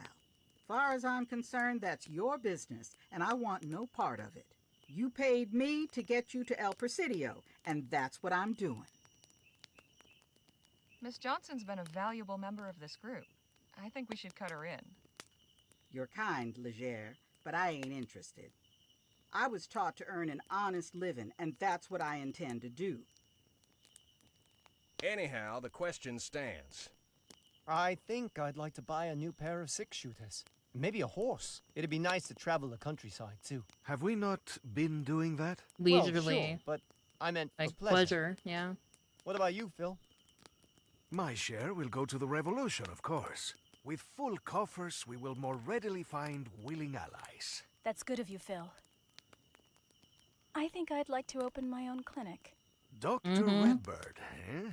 Far as I'm concerned, that's your business, and I want no part of it. You paid me to get you to El Presidio, and that's what I'm doing.
Miss Johnson's been a valuable member of this group. I think we should cut her in.
You're kind, Legere, but I ain't interested. I was taught to earn an honest living, and that's what I intend to do.
Anyhow, the question stands.
I think I'd like to buy a new pair of six-shooters. Maybe a horse. It'd be nice to travel the countryside, too.
Have we not been doing that?
Leisurely.
Well, sure, but I meant
Like
for pleasure.
yeah.
What about you, Phil?
My share will go to the revolution, of course. With full coffers, we will more readily find willing allies.
That's good of you, Phil. I think I'd like to open my own clinic.
Dr. Redbird, eh?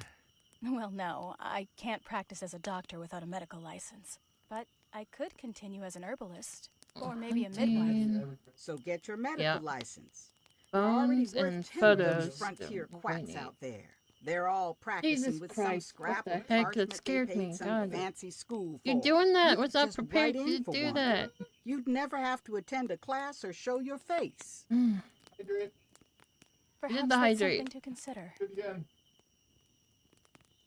Well, no, I can't practice as a doctor without a medical license. But I could continue as an herbalist. Or maybe a midwife.
So get your medical
Yep.
license. You're already
Bones
worth
and
10 of those
photos.
frontier
we
quacks
need.
out there. They're all practicing
Jesus
with
Christ,
some scrap
what the
of
heck?
parchment
That scared
they paid
me,
some
God.
fancy school
You're
for.
doing that?
You
Was
could
I
just
prepared
write in
to
for
do
one.
that?
You'd never have to attend a class or show your face.
Perhaps
the
that's
hydrate.
something to consider.
Good again.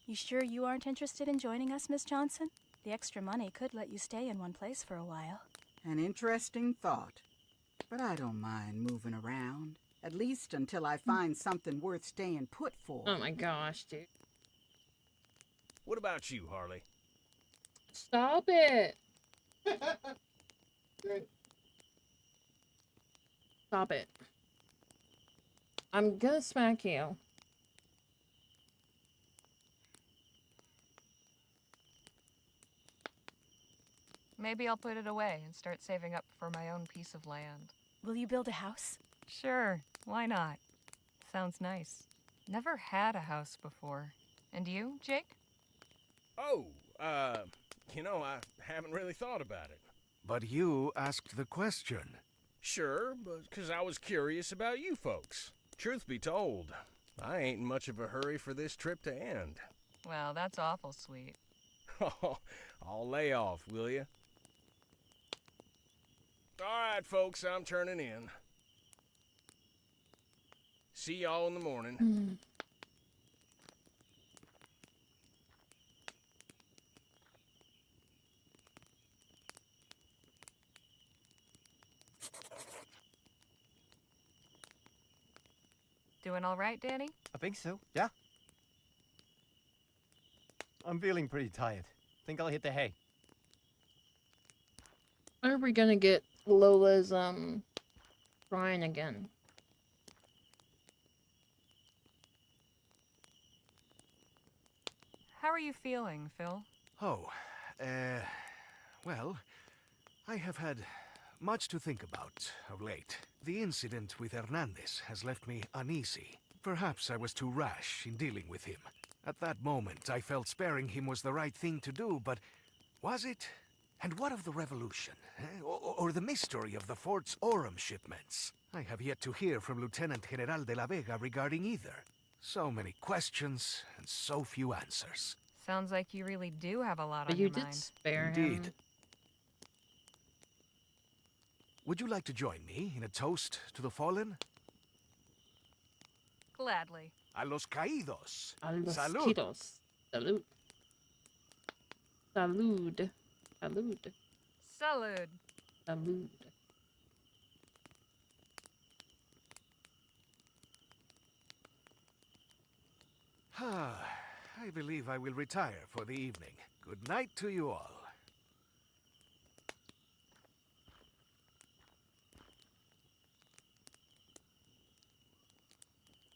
You sure you aren't interested in joining us, Miss Johnson? The extra money could let you stay in one place for a while.
An interesting thought. But I don't mind moving around. At least until I find something worth staying put for.
Oh my gosh, dude.
What about you, Harley?
Stop it. Stop it. I'm gonna smack you.
Maybe I'll put it away and start saving up for my own piece of land.
Will you build a house?
Sure, why not? Sounds nice. Never had a house before. And you, Jake?
Oh, you know, I haven't really thought about it.
But you asked the question.
Sure, but 'cause I was curious about you folks. Truth be told, I ain't in much of a hurry for this trip to end.
Well, that's awful sweet.
I'll lay off, will ya? Alright, folks, I'm turning in. See y'all in the morning.
Doing all right, Danny?
I think so, yeah. I'm feeling pretty tired. Think I'll hit the hay.
When are we gonna get Lola's, shrine again?
How are you feeling, Phil?
Oh, well, I have had much to think about of late. The incident with Hernandez has left me uneasy. Perhaps I was too rash in dealing with him. At that moment, I felt sparing him was the right thing to do, but was it? And what of the revolution? Or the mystery of the fort's Aurum shipments? I have yet to hear from Lieutenant General de la Vega regarding either. So many questions and so few answers.
Sounds like you really do have a lot
But
on
you
your
did
mind.
spare
Indeed.
him.
Would you like to join me in a toast to the fallen?
Gladly.
A los caídos.
A los
Salud.
quitos. Salud. Salud. Salud.
Salud.
Salud.
I believe I will retire for the evening. Good night to you all.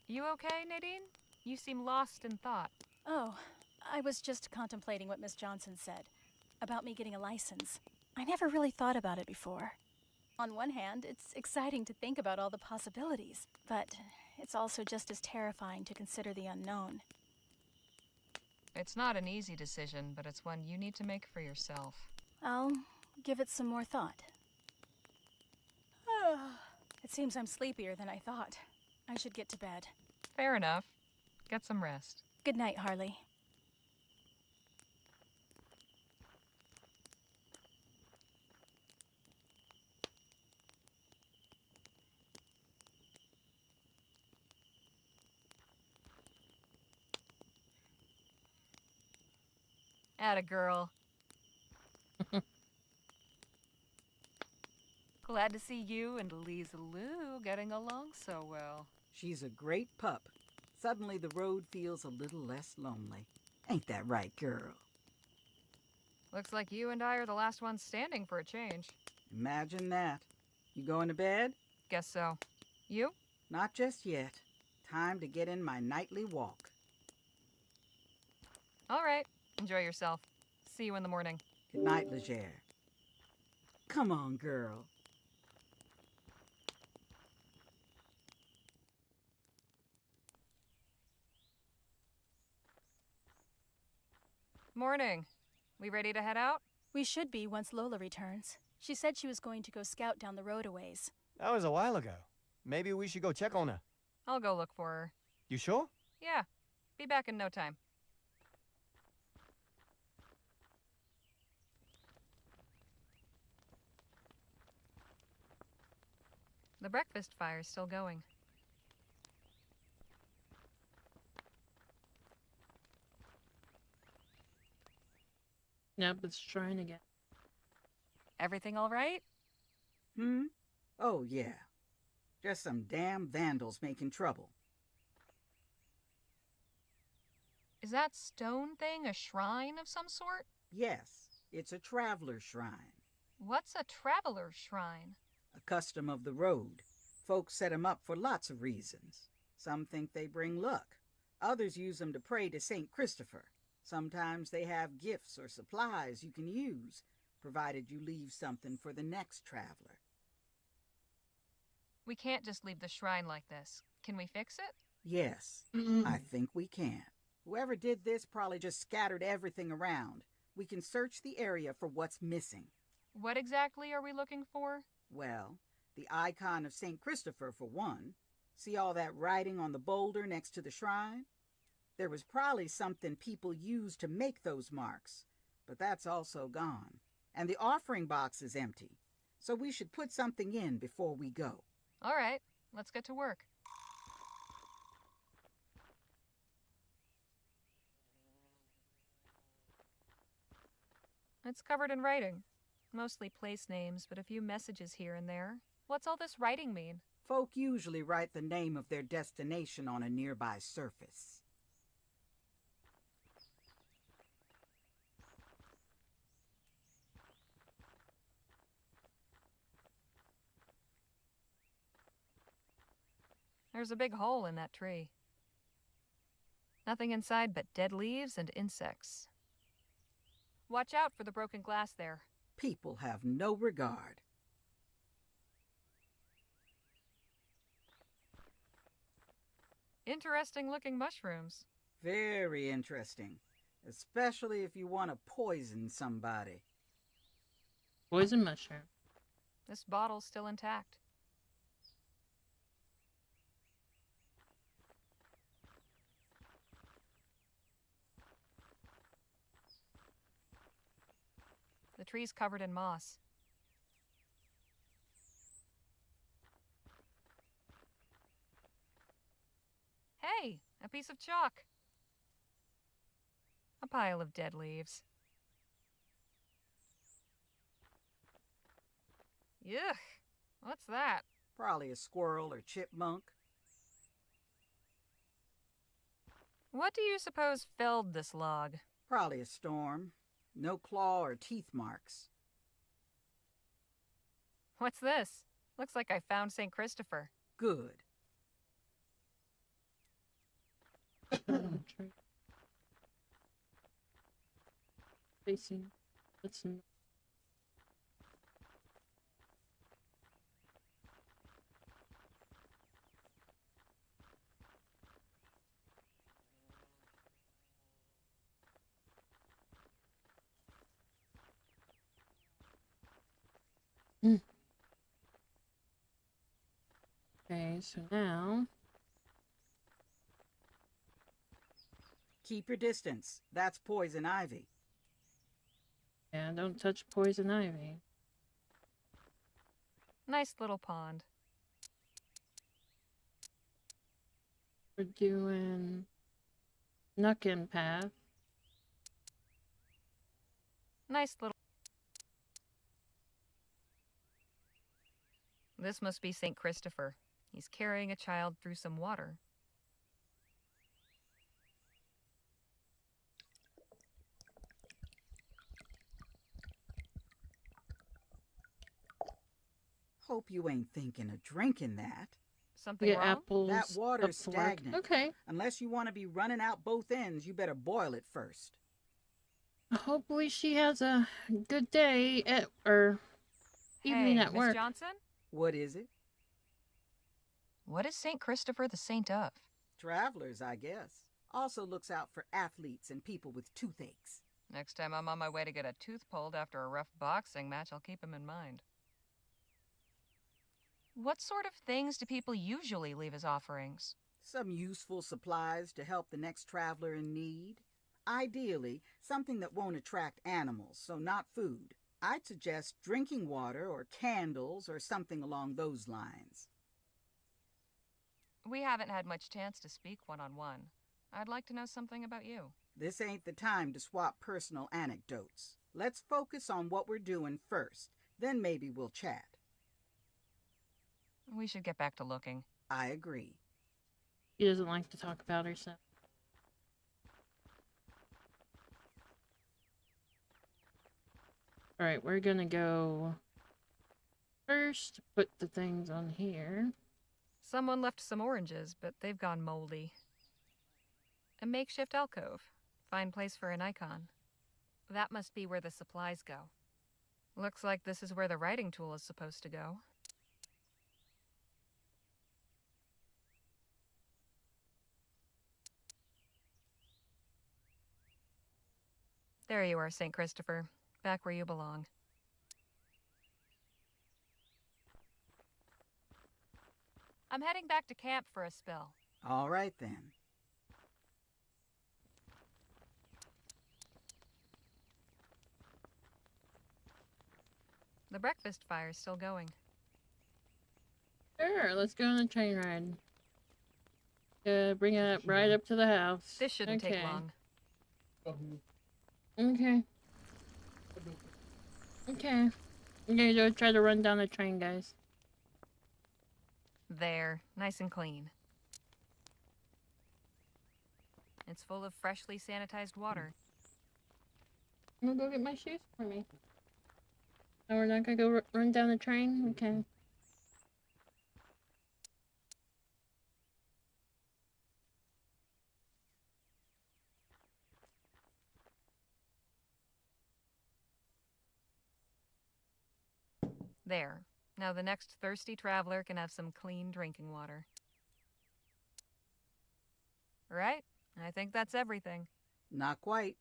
You okay, Nadine? You seem lost in thought.
Oh, I was just contemplating what Miss Johnson said about me getting a license. I never really thought about it before. On one hand, it's exciting to think about all the possibilities, but it's also just as terrifying to consider the unknown.
It's not an easy decision, but it's one you need to make for yourself.
I'll give it some more thought. It seems I'm sleepier than I thought. I should get to bed.
Fair enough. Get some rest.
Good night, Harley.
Atta girl. Glad to see you and Lisa Lou getting along so well.
She's a great pup. Suddenly the road feels a little less lonely. Ain't that right, girl?
Looks like you and I are the last ones standing for a change.
Imagine that. You going to bed?
Guess so. You?
Not just yet. Time to get in my nightly walk.
All right. Enjoy yourself. See you in the morning.
Good night, Legere. Come on, girl.
Morning. We ready to head out?
We should be once Lola returns. She said she was going to go scout down the road a ways.
That was a while ago. Maybe we should go check on her.
I'll go look for her.
You sure?
Yeah. Be back in no time. The breakfast fire's still going.
Yep, it's trying again.
Everything all right?
Oh, yeah. Just some damn vandals making trouble.
Is that stone thing a shrine of some sort?
Yes, it's a traveler shrine.
What's a traveler's shrine?
A custom of the road. Folks set 'em up for lots of reasons. Some think they bring luck. Others use them to pray to St. Christopher. Sometimes they have gifts or supplies you can use. provided you leave something for the next traveler.
We can't just leave the shrine like this. Can we fix it?
Yes, I think we can. Whoever did this probably just scattered everything around. We can search the area for what's missing.
What exactly are we looking for?
Well, the icon of St. Christopher for one. See all that writing on the boulder next to the shrine? There was probably something people used to make those marks, but that's also gone. And the offering box is empty, so we should put something in before we go.
All right, let's get to work. It's covered in writing. Mostly place names, but a few messages here and there. What's all this writing mean?
Folk usually write the name of their destination on a nearby surface.
There's a big hole in that tree. Nothing inside but dead leaves and insects. Watch out for the broken glass there.
People have no regard.
Interesting looking mushrooms.
Very interesting. Especially if you want to poison somebody.
Poison mushroom.
This bottle's still intact. The tree's covered in moss. Hey, a piece of chalk. A pile of dead leaves. Yuck, what's that?
Probably a squirrel or chipmunk.
What do you suppose felled this log?
Probably a storm. No claw or teeth marks.
What's this? Looks like I found St. Christopher.
Good.
Facing. Let's. Okay, so now.
Keep your distance. That's poison ivy.
Yeah, don't touch poison ivy.
Nice little pond.
We're doing Nuckin Path.
Nice little... This must be St. Christopher. He's carrying a child through some water.
Hope you ain't thinking of drinking that.
Something wrong?
Apples.
That water's
up forward.
stagnant.
Okay.
Unless you want to be running out both ends, you better boil it first.
Hopefully she has a good day at, or evening
Hey,
at
Miss
work.
Johnson?
What is it?
What is St. Christopher the saint of?
Travelers, I guess. Also looks out for athletes and people with toothaches.
Next time I'm on my way to get a tooth pulled after a rough boxing match, I'll keep him in mind. What sort of things do people usually leave as offerings?
Some useful supplies to help the next traveler in need. Ideally, something that won't attract animals, so not food. I'd suggest drinking water or candles or something along those lines.
We haven't had much chance to speak one-on-one. I'd like to know something about you.
This ain't the time to swap personal anecdotes. Let's focus on what we're doing first, then maybe we'll chat.
We should get back to looking.
I agree.
She doesn't like to talk about herself. Alright, we're gonna go first, put the things on here.
Someone left some oranges, but they've gone moldy. A makeshift alcove. Fine place for an icon. That must be where the supplies go. Looks like this is where the writing tool is supposed to go. There you are, St. Christopher. Back where you belong. I'm heading back to camp for a spill.
All right, then.
The breakfast fire's still going.
Sure, let's go on a train ride. Bring it up right up to the house.
This shouldn't take long.
Okay. Okay. I'm gonna go try to run down the train, guys.
There, nice and clean. It's full of freshly sanitized water.
I'm gonna go get my shoes for me. Oh, we're not gonna go run down the train? Okay.
There. Now the next thirsty traveler can have some clean drinking water. Right? I think that's everything.
Not quite.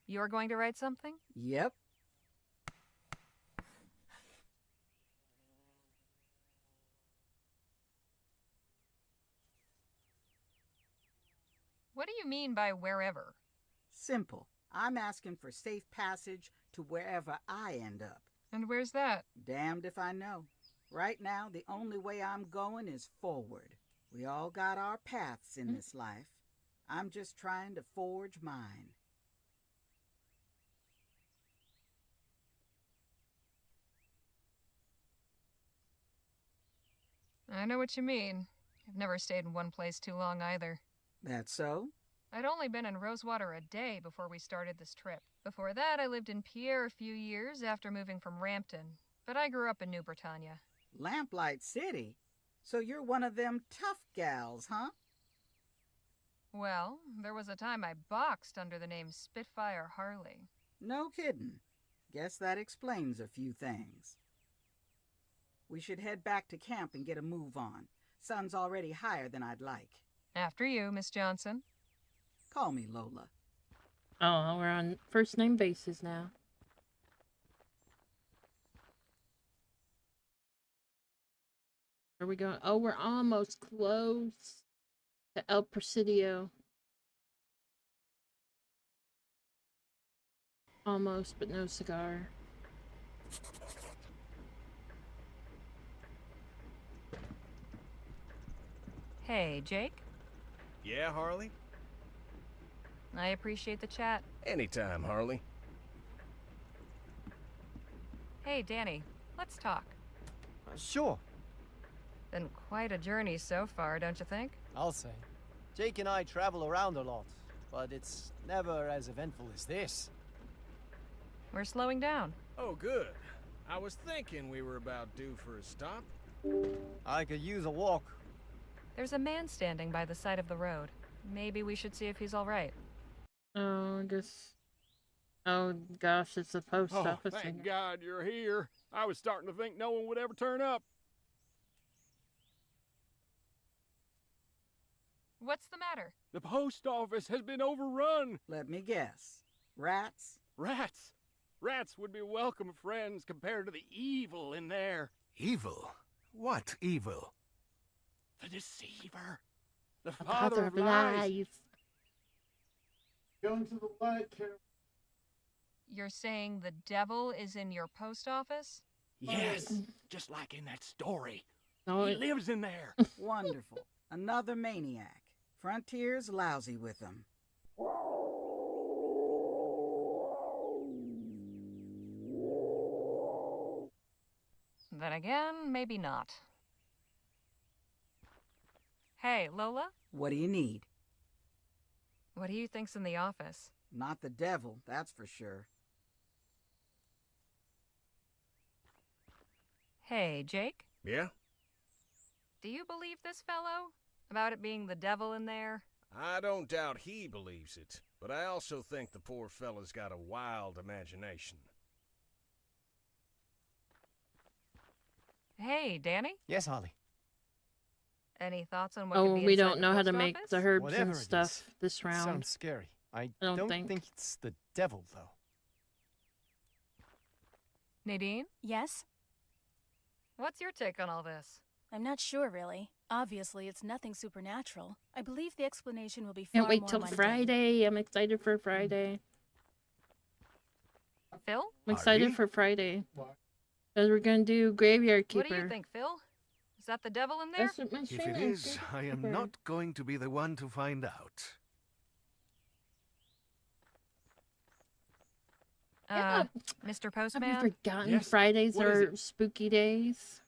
You're going to write something?
Yep.
What do you mean by wherever?
Simple. I'm asking for safe passage to wherever I end up.
And where's that?
Damned if I know. Right now, the only way I'm going is forward. We all got our paths in this life. I'm just trying to forge mine.
I know what you mean. I've never stayed in one place too long either.
That's so?
I'd only been in RoseWater a day before we started this trip. Before that, I lived in Pierre a few years after moving from Rampton. But I grew up in New Britannia.
Lamplight City? So you're one of them tough gals, huh?
Well, there was a time I boxed under the name Spitfire Harley.
No kidding. Guess that explains a few things. We should head back to camp and get a move on. Sun's already higher than I'd like.
After you, Miss Johnson.
Call me Lola.
Oh, we're on first name basis now. Where are we going? Oh, we're almost close to El Presidio. Almost, but no cigar.
Hey, Jake.
Yeah, Harley?
I appreciate the chat.
Anytime, Harley.
Hey, Danny. Let's talk.
Sure.
Been quite a journey so far, don't you think?
I'll say. Jake and I travel around a lot, but it's never as eventful as this.
We're slowing down.
Oh, good. I was thinking we were about due for a stop.
I could use a walk.
There's a man standing by the side of the road. Maybe we should see if he's all right.
Oh, I guess. Oh gosh, it's the post office.
Thank God you're here. I was starting to think no one would ever turn up.
What's the matter?
The post office has been overrun.
Let me guess. Rats?
Rats. Rats would be welcome friends compared to the evil in there.
Evil? What evil?
The deceiver. The father of lies.
Go into the light, Carol.
You're saying the devil is in your post office?
Yes, just like in that story.
No,
He lives in there.
Wonderful. Another maniac. Frontier's lousy with them.
Then again, maybe not. Hey, Lola?
What do you need?
What do you think's in the office?
Not the devil, that's for sure.
Hey, Jake?
Yeah?
Do you believe this fellow? About it being the devil in there?
I don't doubt he believes it, but I also think the poor fella's got a wild imagination.
Hey, Danny?
Yes, Holly.
Any thoughts on what
Oh,
could be
we
inside
don't
the
know how to
post
make
office?
the herbs
Whatever
and
it
stuff
is,
this
it
round.
sounds scary. I
don't
don't
think.
it's the devil, though.
Nadine?
Yes?
What's your take on all this?
I'm not sure, really. Obviously, it's nothing supernatural. I believe the explanation will be
Can't
far
wait
more
till
mundane.
Friday. I'm excited for Friday.
Phil?
I'm excited
Harvey?
for Friday. Because we're going to do Graveyard Keeper.
What do you think, Phil? Is that the devil in there?
That's what my
If
stream
it is, I am
Keeper.
not going to be the one to find out.
Yeah.
Mr.
Have
Postman?
you forgotten
Yes?
Fridays
What is
are
it?
spooky days?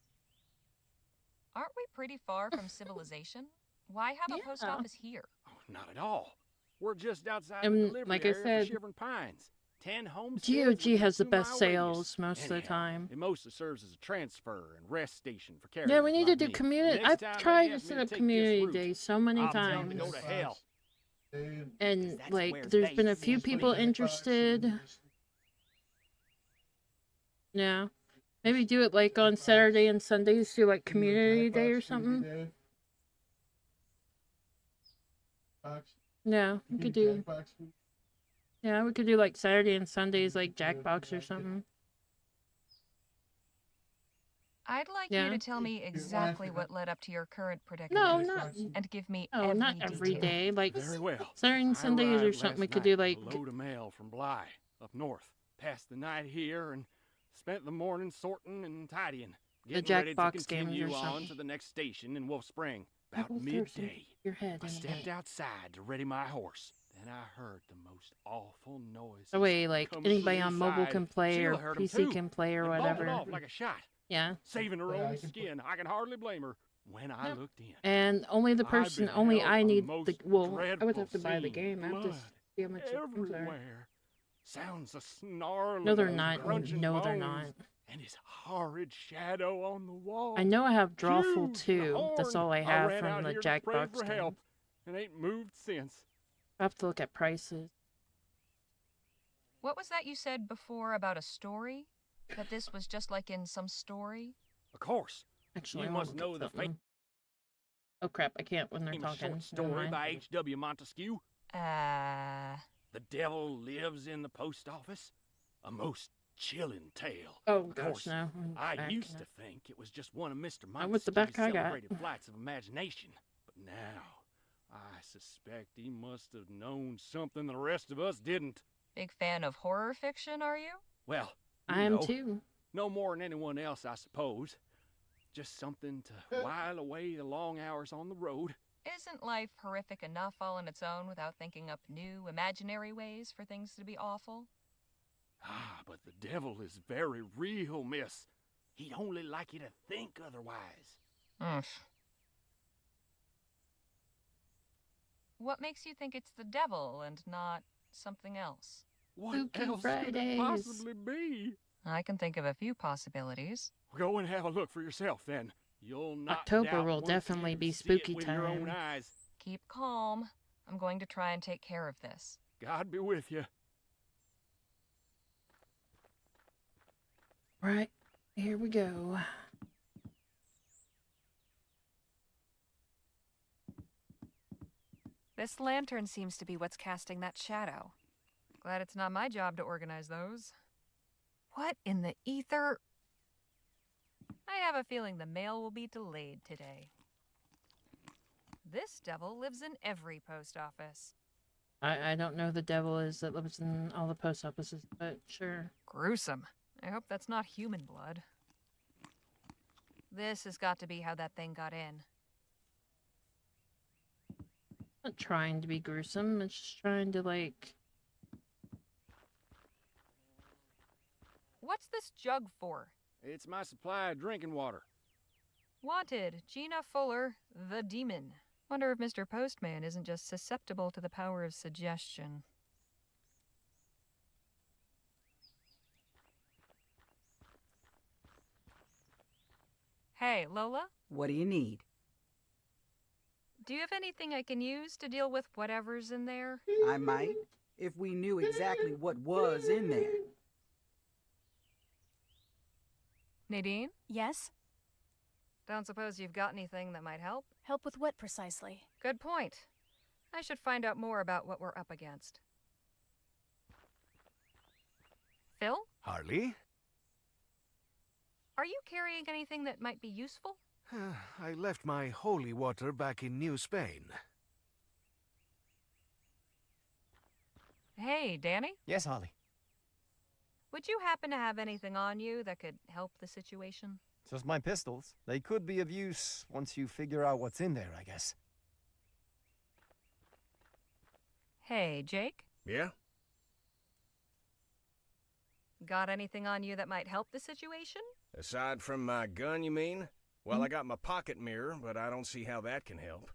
Aren't we pretty far from civilization? Why have a post
Yeah.
office here?
Oh, not at all. We're just outside
And
the delivery
like I
area
said,
for Shivering Pines. 10 homesteads
GOG
within
has the
2
best
mile
sales
radius.
most of the
Anyhow,
time.
It mostly serves as a transfer and rest station for carriers
Yeah, we need to
like
do
me.
community.
Next
I've
time they
tried to
ask me
set
to
up
take this
community
route,
days so many
I'll tell them to
times.
go to hell.
And
that's
like,
where
there's
they
been a few
simply
people
live.
interested. Yeah. Maybe do it like on Saturday and Sundays, do like community day or something. Yeah, we could do. Yeah, we could do like Saturday and Sundays, like Jackbox or something.
I'd like
Yeah.
you to tell me exactly what led up to your current predicament.
No, not.
And give me
No,
every
not every
detail.
day. Like
Very well.
Saturday and
I
Sundays or
arrived
something. We
last
could
night
do
with
like.
a load of mail from Bly up north. Passed the night here and spent the morning sorting and tidying. Getting ready to
Jackbox games or
continue on
something.
to the next station in Wolf Spring. About
Apple
midday.
Thursday, your head.
I
in
stepped
it.
outside to ready my horse. Then I heard the most awful noise.
That way, like anybody on mobile can play or
Sheila heard 'em
PC
too,
can play or
and
whatever.
bolted off like a shot.
Yeah.
Saving her own skin. I can hardly blame her. When I looked in,
And only the person,
beheld
only I
a
need the.
most
Well, I would
dreadful
have to buy the
scene.
game. I have to
Blood
see how much the games are.
everywhere. Sounds of snarling.
No, they're
and
not.
crunching
No, they're
bones,
not.
And his horrid shadow on the wall.
I know I have Drawful
Huge
too.
and
That's
horned.
all I
I
have
ran
from
out
the
here to pray
Jackbox
for
game.
help, and ain't moved since.
I have to look at prices.
What was that you said before about a story? That this was just like in some story?
Of course.
Actually,
You
I
must
wanna
know
get
the
something. Oh crap! I can't when they're
famous
talking.
short story by H.W. Montesquieu. The devil lives in the post office. A most chilling tale.
Oh
Of
gosh,
course,
no.
I
Back
used
now.
to think it was just one of Mr.
Not with the back
Montesquieu's
I got.
celebrated flights of imagination. But now, I suspect he must have known something the rest of us didn't.
Big fan of horror fiction, are you?
Well,
I
you
am
know,
too.
no more than anyone else, I suppose. Just something to while away the long hours on the road.
Isn't life horrific enough all on its own without thinking up new, imaginary ways for things to be awful?
Ah, but the devil is very real, miss. He'd only like you to think otherwise.
What makes you think it's the devil and not something else?
What
Spooky
else could it
Fridays.
possibly be?
I can think of a few possibilities.
Go and have a look for yourself, then. You'll not
October
doubt
will
once
definitely
you
be
see it
spooky
with your own
time.
eyes.
Keep calm. I'm going to try and take care of this.
God be with you.
Right, here we go.
This lantern seems to be what's casting that shadow. Glad it's not my job to organize those. What in the ether? I have a feeling the mail will be delayed today. This devil lives in every post office.
I don't know who the devil is that lives in all the post offices, but sure.
Gruesome. I hope that's not human blood. This has got to be how that thing got in.
Not trying to be gruesome, it's just trying to like.
What's this jug for?
It's my supply of drinking water.
Wanted, Gina Fuller, the demon. Wonder if Mr. Postman isn't just susceptible to the power of suggestion. Hey, Lola?
What do you need?
Do you have anything I can use to deal with whatever's in there?
I might, if we knew exactly what was in there.
Nadine?
Yes?
Don't suppose you've got anything that might help?
Help with what precisely?
Good point. I should find out more about what we're up against. Phil?
Harley?
Are you carrying anything that might be useful?
I left my holy water back in New Spain.
Hey, Danny?
Yes, Holly.
Would you happen to have anything on you that could help the situation?
Just my pistols. They could be of use once you figure out what's in there, I guess.
Hey, Jake?
Yeah?
Got anything on you that might help the situation?
Aside from my gun, you mean? Well, I got my pocket mirror, but I don't see how that can help.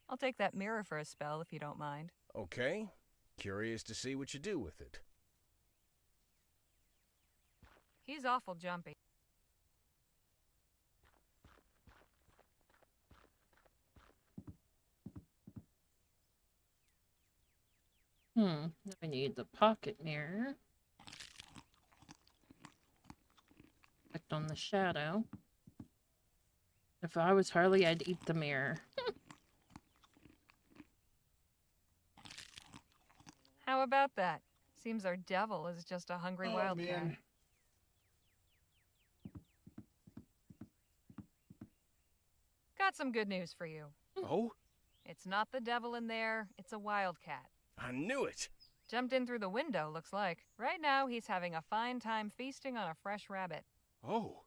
I'll take that mirror for a spell if you don't mind.
Okay. Curious to see what you do with it.
He's awful jumpy.
Now I need the pocket mirror. Clicked on the shadow. If I was Harley, I'd eat the mirror.
How about that? Seems our devil is just a hungry wildcat.
Man.
Got some good news for you.
Oh?
It's not the devil in there, it's a wildcat.
I knew it!
Jumped in through the window, looks like. Right now, he's having a fine time feasting on a fresh rabbit.
Oh.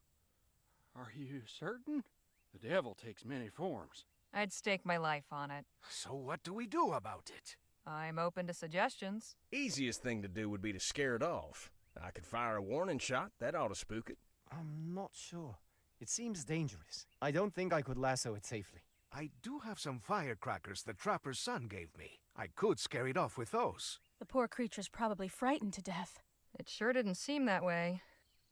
Are you certain? The devil takes many forms.
I'd stake my life on it.
So what do we do about it?
I'm open to suggestions.
Easiest thing to do would be to scare it off. I could fire a warning shot, that ought to spook it.
I'm not sure. It seems dangerous. I don't think I could lasso it safely.
I do have some firecrackers the trapper's son gave me. I could scare it off with those.
The poor creature's probably frightened to death.
It sure didn't seem that way.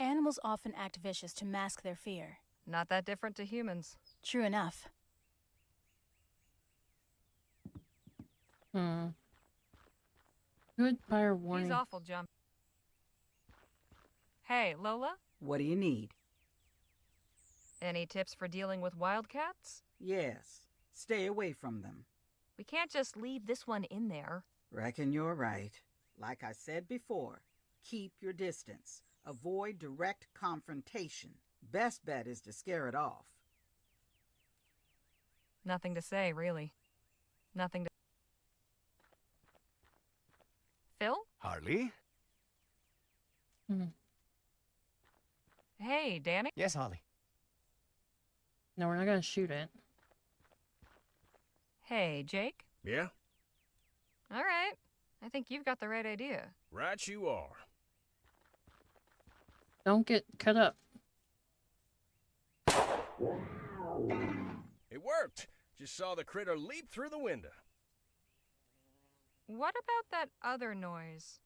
Animals often act vicious to mask their fear.
Not that different to humans.
True enough.
Good fire warning.
He's awful jumpy. Hey, Lola?
What do you need?
Any tips for dealing with wildcats?
Yes. Stay away from them.
We can't just leave this one in there.
Reckon you're right. Like I said before, keep your distance. Avoid direct confrontation. Best bet is to scare it off.
Nothing to say, really. Nothing to... Phil?
Harley?
Hey, Danny?
Yes, Holly.
No, we're not gonna shoot it.
Hey, Jake?
Yeah?
All right. I think you've got the right idea.
Right you are.
Don't get cut up.
It worked! Just saw the critter leap through the window.
What about that other noise?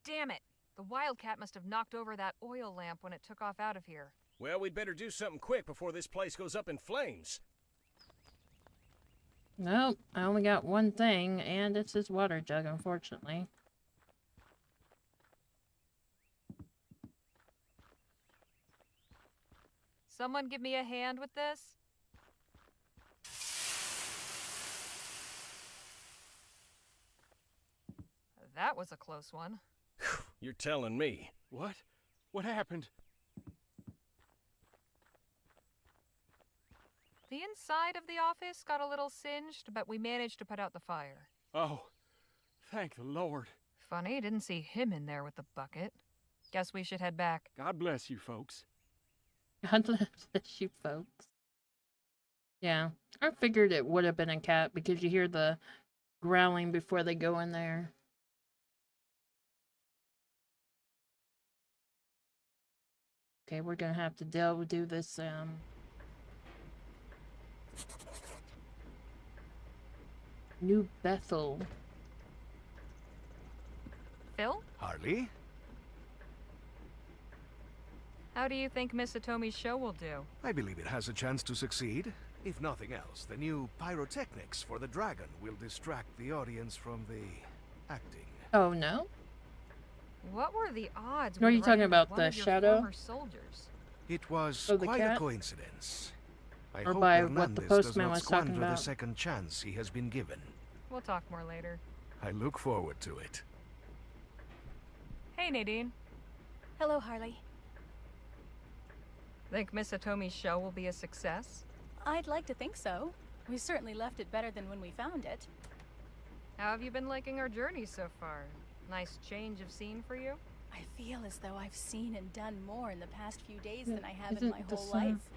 Damn it! The wildcat must have knocked over that oil lamp when it took off out of here.
Well, we'd better do something quick before this place goes up in flames.
Nope, I only got one thing, and it's his water jug, unfortunately.
Someone give me a hand with this? That was a close one.
You're telling me.
What? What happened?
The inside of the office got a little singed, but we managed to put out the fire.
Oh, thank the Lord.
Funny, didn't see him in there with the bucket. Guess we should head back.
God bless you, folks.
God bless you, folks. Yeah, I figured it would have been a cat because you hear the growling before they go in there. Okay, we're gonna have to do this, New Bethel.
Phil?
Harley?
How do you think Miss Atomi's show will do?
I believe it has a chance to succeed. If nothing else, the new pyrotechnics for the dragon will distract the audience from the acting.
Oh no?
What were the odds?
What are
we
you
ran
talking
into
about,
one
the
of your
shadow?
former soldiers?
It was
Oh, the
quite
cat?
a coincidence. I
Or
hope
by what
Hernandez
the
does
postman
not
was talking
squander the
about.
second chance he has been given.
We'll talk more later.
I look forward to it.
Hey, Nadine.
Hello, Harley.
Think Miss Atomi's show will be a success?
I'd like to think so. We certainly left it better than when we found it.
How have you been liking our journey so far? Nice change of scene for you?
I feel as though I've seen and done more in the past few days than I have in
Isn't
my
the
whole
sun-
life.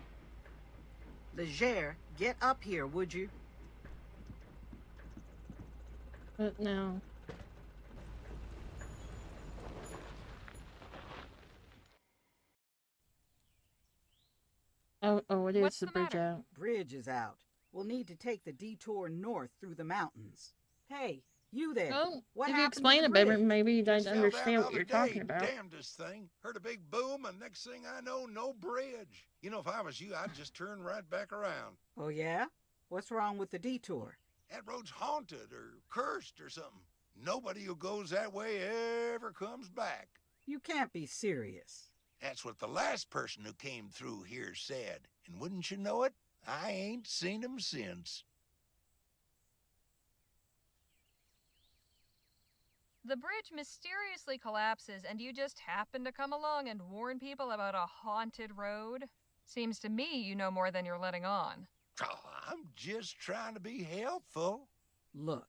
Leger, get up here, would you?
But no. Oh, it is
What's
the
the
bridge
matter?
out.
Bridge is out. We'll need to take the detour north through the mountains. Hey, you there.
Oh,
What
if you
happened to
explain
the
it better,
bridge?
maybe you'd
Just fell down
understand
the
what you're
other
talking
day.
about.
Damnedest thing. Heard a big boom, and next thing I know, no bridge. You know, if I was you, I'd just turn right back around.
Oh, yeah? What's wrong with the detour?
That road's haunted or cursed or something. Nobody who goes that way ever comes back.
You can't be serious.
That's what the last person who came through here said. And wouldn't you know it, I ain't seen him since.
The bridge mysteriously collapses and you just happen to come along and warn people about a haunted road? Seems to me you know more than you're letting on.
Oh, I'm just trying to be helpful.
Look,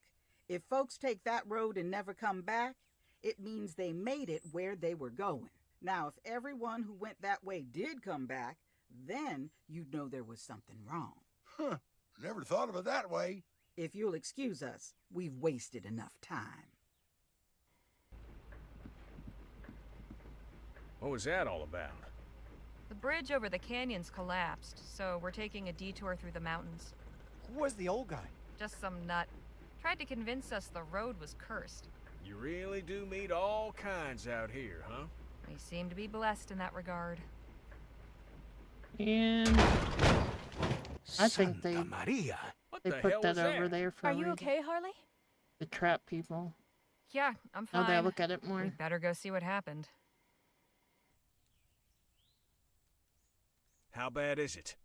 if folks take that road and never come back, it means they made it where they were going. Now, if everyone who went that way did come back, then you'd know there was something wrong.
Huh, never thought of it that way.
If you'll excuse us, we've wasted enough time.
What was that all about?
The bridge over the canyon's collapsed, so we're taking a detour through the mountains.
Who was the old guy?
Just some nut. Tried to convince us the road was cursed.
You really do meet all kinds out here, huh?
We seem to be blessed in that regard.
And I think
Santa Maria.
What
they
the
put
hell
that
was
over
that?
there for
Are
a
you
reason.
okay, Harley?
To trap people.
Yeah, I'm
Now
fine.
that I look at it more.
We better go see what happened.
How bad is it?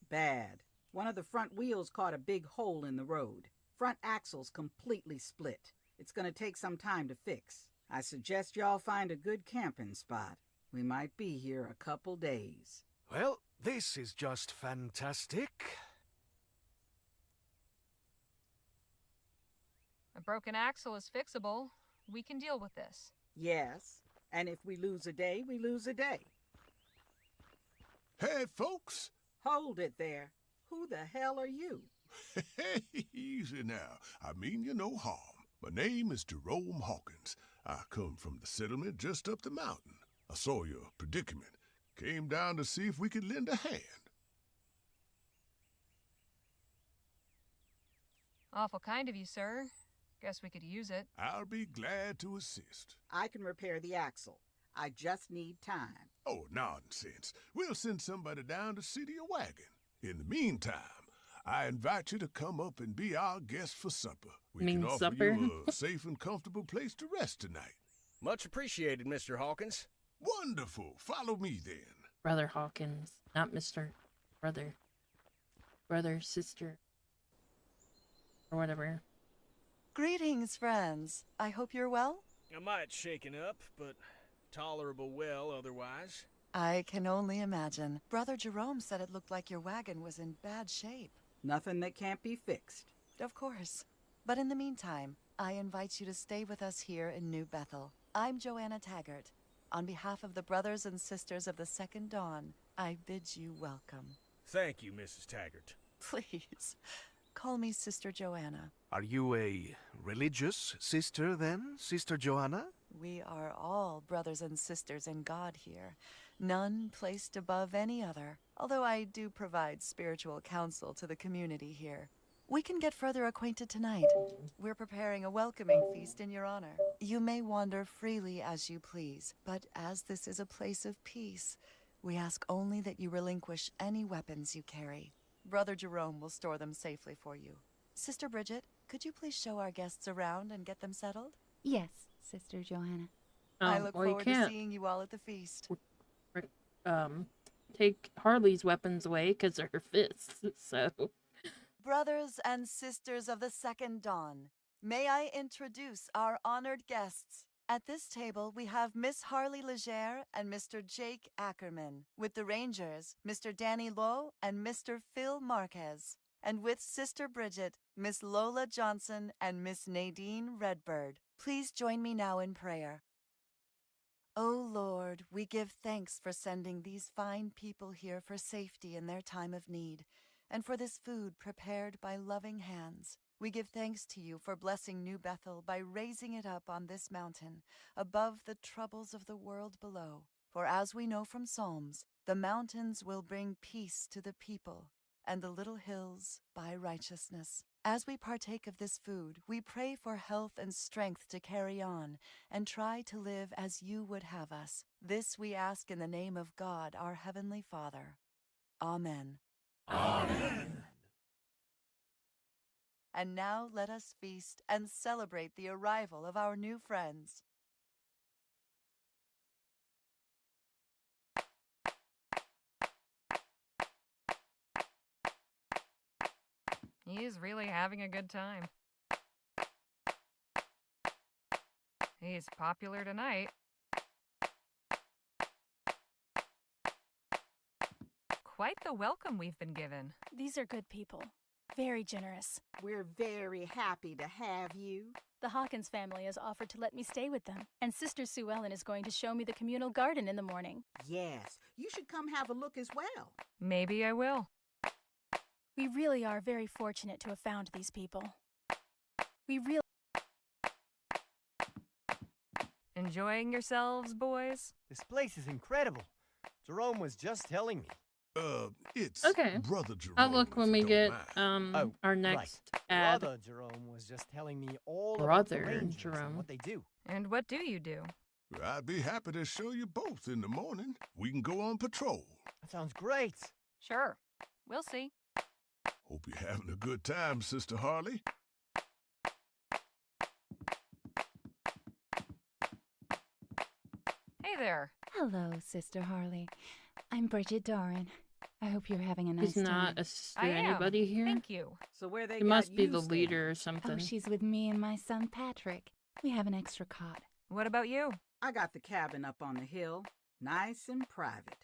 Bad. One of the front wheels caught a big hole in the road. Front axle's completely split. It's gonna take some time to fix. I suggest y'all find a good camping spot. We might be here a couple days.
Well, this is just fantastic.
A broken axle is fixable. We can deal with this.
Yes, and if we lose a day, we lose a day.
Hey, folks.
Hold it there. Who the hell are you?
Hey, easy now. I mean you no harm. My name is Jerome Hawkins. I come from the settlement just up the mountain. I saw your predicament. Came down to see if we could lend a hand.
Awful kind of you, sir. Guess we could use it.
I'll be glad to assist.
I can repair the axle. I just need time.
Oh, nonsense. We'll send somebody down to see to your wagon. In the meantime, I invite you to come up and be our guest for supper. We
Mean
can offer
supper?
you a safe and comfortable place to rest tonight.
Much appreciated, Mr. Hawkins.
Wonderful. Follow me then.
Brother Hawkins, not Mr. Brother. Brother, sister. Or whatever.
Greetings, friends. I hope you're well.
I might shaken up, but tolerable well otherwise.
I can only imagine. Brother Jerome said it looked like your wagon was in bad shape.
Nothing that can't be fixed.
Of course. But in the meantime, I invite you to stay with us here in New Bethel. I'm Joanna Taggart. On behalf of the brothers and sisters of the Second Dawn, I bid you welcome.
Thank you, Mrs. Taggart.
Please, call me Sister Joanna.
Are you a religious sister then, Sister Joanna?
We are all brothers and sisters in God here, none placed above any other, although I do provide spiritual counsel to the community here. We can get further acquainted tonight. We're preparing a welcoming feast in your honor. You may wander freely as you please, but as this is a place of peace, we ask only that you relinquish any weapons you carry. Brother Jerome will store them safely for you. Sister Bridget, could you please show our guests around and get them settled?
Yes, Sister Joanna.
I look
Well, you
forward to
can't
seeing you all at the feast.
take Harley's weapons away because they're her fists. So,
Brothers and sisters of the Second Dawn, may I introduce our honored guests. At this table, we have Miss Harley Legere and Mr. Jake Ackerman. With the Rangers, Mr. Danny Lowe and Mr. Phil Marquez. And with Sister Bridget, Miss Lola Johnson and Miss Nadine Redbird. Please join me now in prayer. O Lord, we give thanks for sending these fine people here for safety in their time of need, and for this food prepared by loving hands. We give thanks to you for blessing New Bethel by raising it up on this mountain, above the troubles of the world below. For as we know from Psalms, the mountains will bring peace to the people, and the little hills by righteousness. As we partake of this food, we pray for health and strength to carry on and try to live as you would have us. This we ask in the name of God, our Heavenly Father. Amen.
Amen.
And now let us feast and celebrate the arrival of our new friends.
He's really having a good time. He's popular tonight. Quite the welcome we've been given.
These are good people. Very generous.
We're very happy to have you.
The Hawkins family has offered to let me stay with them, and Sister Sue Ellen is going to show me the communal garden in the morning.
Yes, you should come have a look as well.
Maybe I will.
We really are very fortunate to have found these people. We really...
Enjoying yourselves, boys?
This place is incredible. Jerome was just telling me.
It's
okay.
Brother Jerome.
I'll look when we get
Oh,
our next ad.
Brother Jerome was just telling me all
Brother
about the Rangers
Jerome.
and what they do.
And what do you do?
I'd be happy to show you both in the morning. We can go on patrol.
That sounds great.
Sure. We'll see.
Hope you're having a good time, Sister Harley.
Hey there.
Hello, Sister Harley. I'm Bridget Doran. I hope you're having a nice
He's
time.
not a sister anybody here?
Thank you.
So where they
He must be the
staying?
leader or something.
Oh, she's with me and my son Patrick. We have an extra cot.
What about you?
I got the cabin up on the hill, nice and private.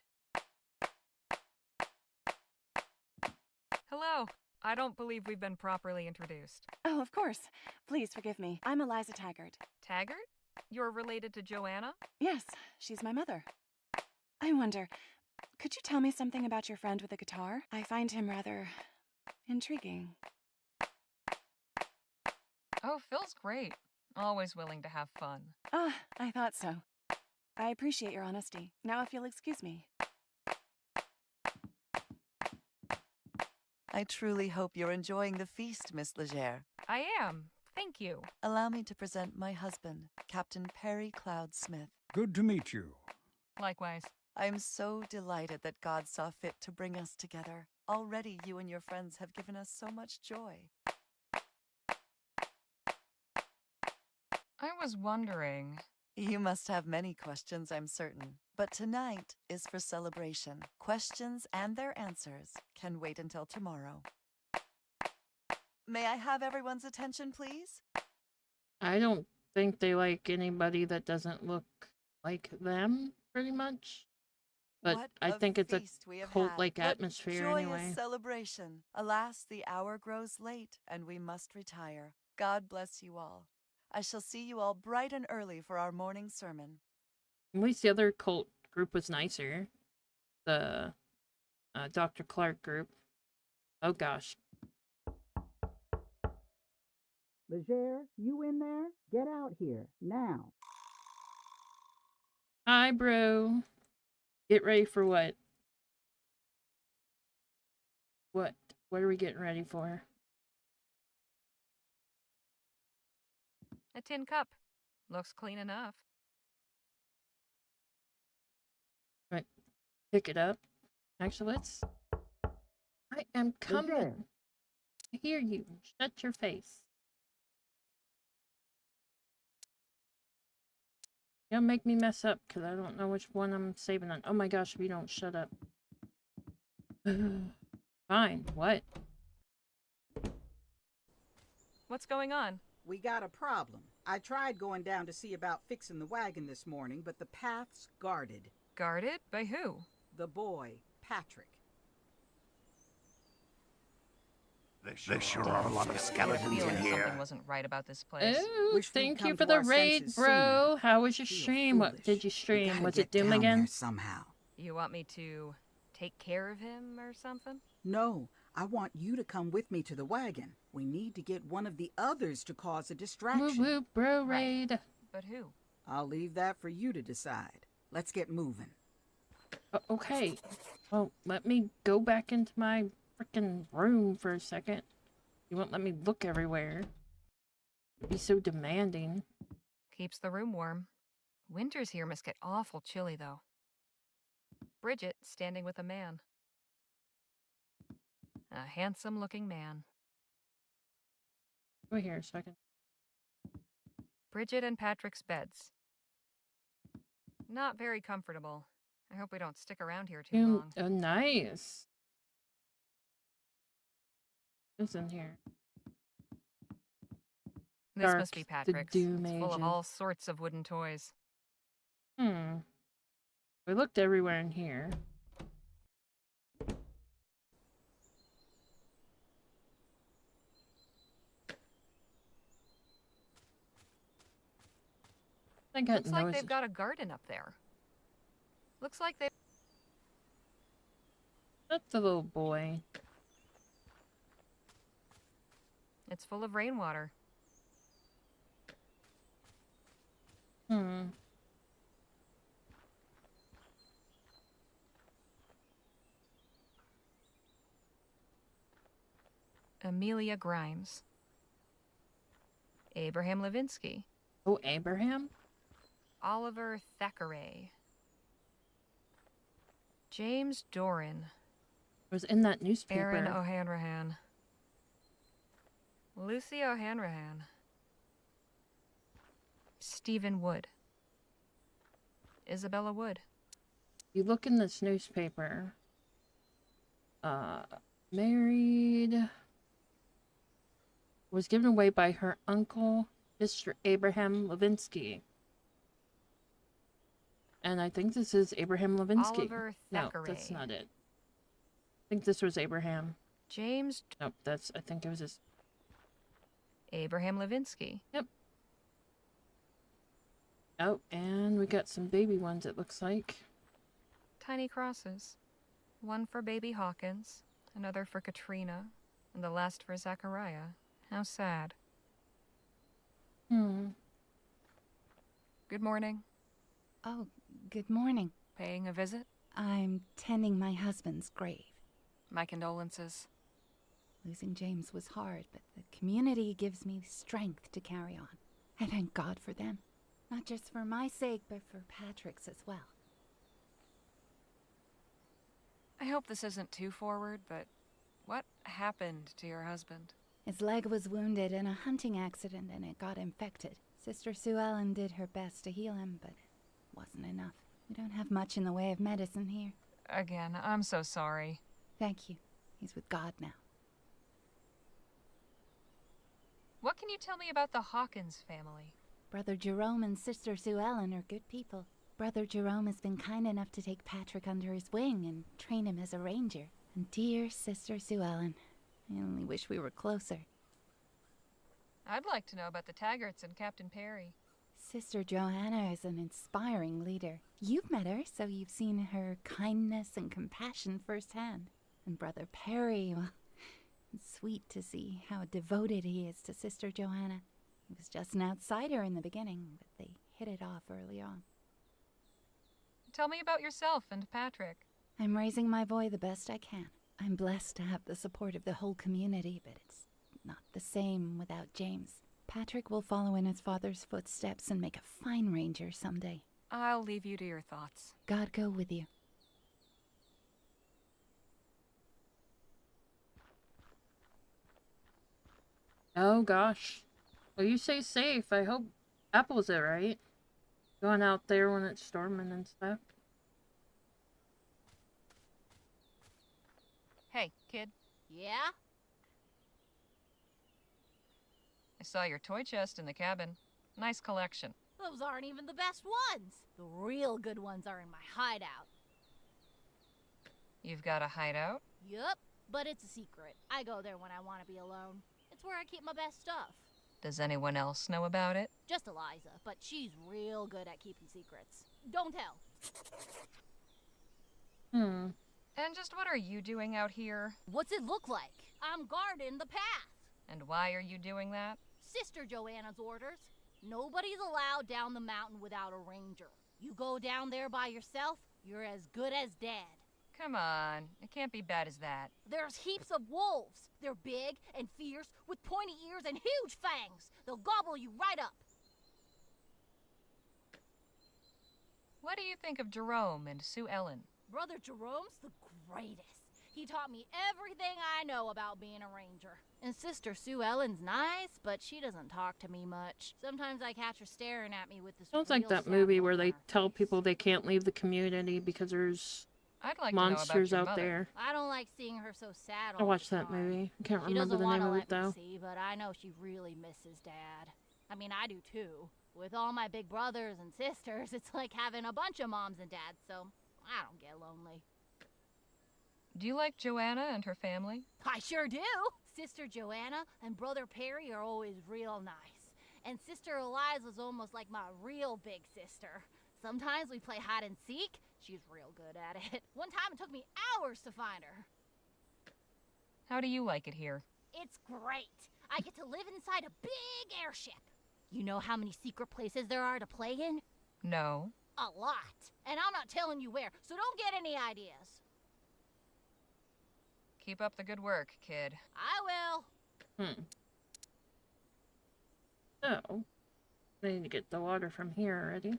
Hello. I don't believe we've been properly introduced.
Oh, of course. Please forgive me. I'm Eliza Taggart.
Taggart? You're related to Joanna?
Yes, she's my mother. I wonder, could you tell me something about your friend with the guitar? I find him rather intriguing.
Oh, Phil's great. Always willing to have fun.
Ah, I thought so. I appreciate your honesty. Now if you'll excuse me.
I truly hope you're enjoying the feast, Miss Legere.
I am. Thank you.
Allow me to present my husband, Captain Perry Cloud Smith.
Good to meet you.
Likewise.
I am so delighted that God saw fit to bring us together. Already you and your friends have given us so much joy.
I was wondering...
You must have many questions, I'm certain. But tonight is for celebration. Questions and their answers can wait until tomorrow. May I have everyone's attention, please?
I don't think they like anybody that doesn't look like them, pretty much. But
What
I think it's a
feast we have
cult-like
had. What
atmosphere
joyous
anyway.
celebration. Alas, the hour grows late, and we must retire. God bless you all. I shall see you all bright and early for our morning sermon.
At least the other cult group was nicer. The Dr. Clark group. Oh gosh.
Legere, you in there? Get out here, now.
Hi, bro. Get ready for what? What? What are we getting ready for?
A tin cup. Looks clean enough.
Right. Pick it up. Actually, let's... I am coming. I hear you. Shut your face. Don't make me mess up, because I don't know which one I'm saving on. Oh my gosh, if you don't shut up. Fine. What?
What's going on?
We got a problem. I tried going down to see about fixing the wagon this morning, but the path's guarded.
Guarded? By who?
The boy, Patrick.
There sure are a lot of skeletons in here.
Something wasn't right about this place.
Oh, thank you for the raid, bro. How was your stream? What did you stream? Was it Doom again?
Somehow.
You want me to take care of him or something?
No, I want you to come with me to the wagon. We need to get one of the others to cause a distraction.
Woo woo, bro raid.
Right. But who?
I'll leave that for you to decide. Let's get moving.
Okay. Well, let me go back into my freaking room for a second. You won't let me look everywhere. Be so demanding.
Keeps the room warm. Winters here must get awful chilly, though. Bridget standing with a man. A handsome-looking man.
Over here a second.
Bridget and Patrick's beds. Not very comfortable. I hope we don't stick around here too long.
Oh, nice. What's in here?
This
Dark,
must be
the
Patrick's.
Doom
It's full of
Agent.
all sorts of wooden toys.
We looked everywhere in here. I got
Looks like
noises.
they've got a garden up there. Looks like they...
That's the little boy.
It's full of rainwater. Amelia Grimes. Abraham Levinsky.
Oh, Abraham?
Oliver Thackeray. James Doran.
Was in that newspaper.
Aaron O'Hanrahan. Lucy O'Hanrahan. Stephen Wood. Isabella Wood.
You look in this newspaper. Married. Was given away by her uncle, Mr. Abraham Levinsky. And I think this is Abraham Levinsky.
Oliver Thackeray.
No, that's not it. I think this was Abraham.
James.
Nope, I think it was his.
Abraham Levinsky.
Yep. Oh, and we got some baby ones, it looks like.
Tiny crosses. One for baby Hawkins, another for Katrina, and the last for Zachariah. How sad. Good morning.
Oh, good morning.
Paying a visit?
I'm tending my husband's grave.
My condolences.
Losing James was hard, but the community gives me strength to carry on. I thank God for them. Not just for my sake, but for Patrick's as well.
I hope this isn't too forward, but what happened to your husband?
His leg was wounded in a hunting accident and it got infected. Sister Sue Ellen did her best to heal him, but it wasn't enough. We don't have much in the way of medicine here.
Again, I'm so sorry.
Thank you. He's with God now.
What can you tell me about the Hawkins family?
Brother Jerome and Sister Sue Ellen are good people. Brother Jerome has been kind enough to take Patrick under his wing and train him as a ranger. And dear Sister Sue Ellen, I only wish we were closer.
I'd like to know about the Taggarts and Captain Perry.
Sister Joanna is an inspiring leader. You've met her, so you've seen her kindness and compassion firsthand. And Brother Perry, well, it's sweet to see how devoted he is to Sister Joanna. He was just an outsider in the beginning, but they hit it off early on.
Tell me about yourself and Patrick.
I'm raising my boy the best I can. I'm blessed to have the support of the whole community, but it's not the same without James. Patrick will follow in his father's footsteps and make a fine ranger someday.
I'll leave you to your thoughts.
God go with you.
Oh gosh. Well, you say safe. I hope Apple's it, right? Going out there when it's storming and stuff.
Hey, kid.
Yeah?
I saw your toy chest in the cabin. Nice collection.
Those aren't even the best ones. The real good ones are in my hideout.
You've got a hideout?
Yup, but it's a secret. I go there when I want to be alone. It's where I keep my best stuff.
Does anyone else know about it?
Just Eliza, but she's real good at keeping secrets. Don't tell.
And just what are you doing out here?
What's it look like? I'm guarding the path.
And why are you doing that?
Sister Joanna's orders. Nobody's allowed down the mountain without a ranger. You go down there by yourself, you're as good as dead.
Come on, it can't be bad as that.
There's heaps of wolves. They're big and fierce with pointy ears and huge fangs. They'll gobble you right up.
What do you think of Jerome and Sue Ellen?
Brother Jerome's the greatest. He taught me everything I know about being a ranger. And Sister Sue Ellen's nice, but she doesn't talk to me much. Sometimes I catch her staring at me with this
Sounds like
real
that
sad
movie
look
where
on
they
her
tell
face.
people they can't leave the community because there's
I'd like
monsters
to know about
out
your
there.
I don't like seeing her so sad
I
all
watched
the
that
time.
movie. I can't
She
remember
doesn't
the
want
name
to
of
let
it though.
me see, but I know she really misses Dad. I mean, I do too. With all my big brothers and sisters, it's like having a bunch of moms and dads, so I don't get lonely.
Do you like Joanna and her family?
I sure do! Sister Joanna and Brother Perry are always real nice. And Sister Eliza's almost like my real big sister. Sometimes we play hide and seek. She's real good at it. One time it took me hours to find her.
How do you like it here?
It's great. I get to live inside a big airship. You know how many secret places there are to play in?
No.
A lot. And I'm not telling you where, so don't get any ideas.
Keep up the good work, kid.
I will.
So, I need to get the water from here already.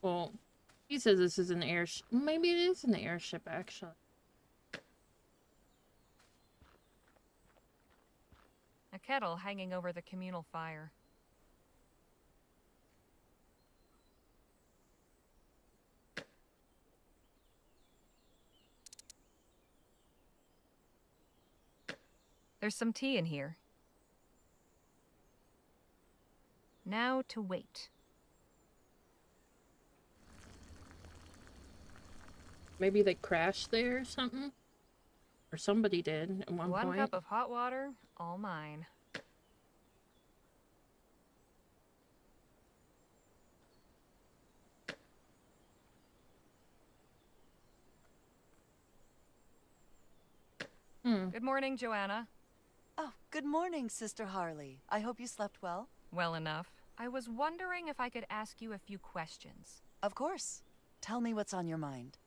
Well, he says this is an airship. Maybe it is an airship, actually.
A kettle hanging over the communal fire. There's some tea in here. Now to wait.
Maybe they crashed there or something? Or somebody did at one point.
One cup of hot water, all mine. Good morning, Joanna.
Oh, good morning, Sister Harley. I hope you slept well.
Well enough. I was wondering if I could ask you a few questions.
Of course. Tell me what's on your mind.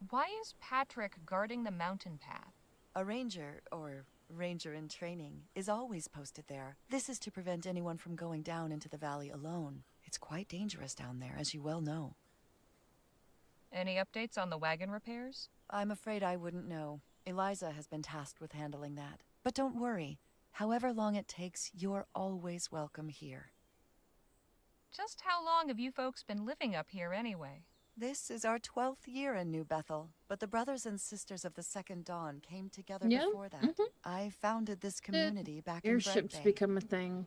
Why is Patrick guarding the mountain path?
A ranger, or ranger in training, is always posted there. This is to prevent anyone from going down into the valley alone. It's quite dangerous down there, as you well know.
Any updates on the wagon repairs?
I'm afraid I wouldn't know. Eliza has been tasked with handling that. But don't worry. However long it takes, you're always welcome here.
Just how long have you folks been living up here anyway?
This is our 12th year in New Bethel, but the brothers and sisters of the Second Dawn came together
Yeah,
before that. I founded this community back in Bright
Airships
Bay.
become a thing.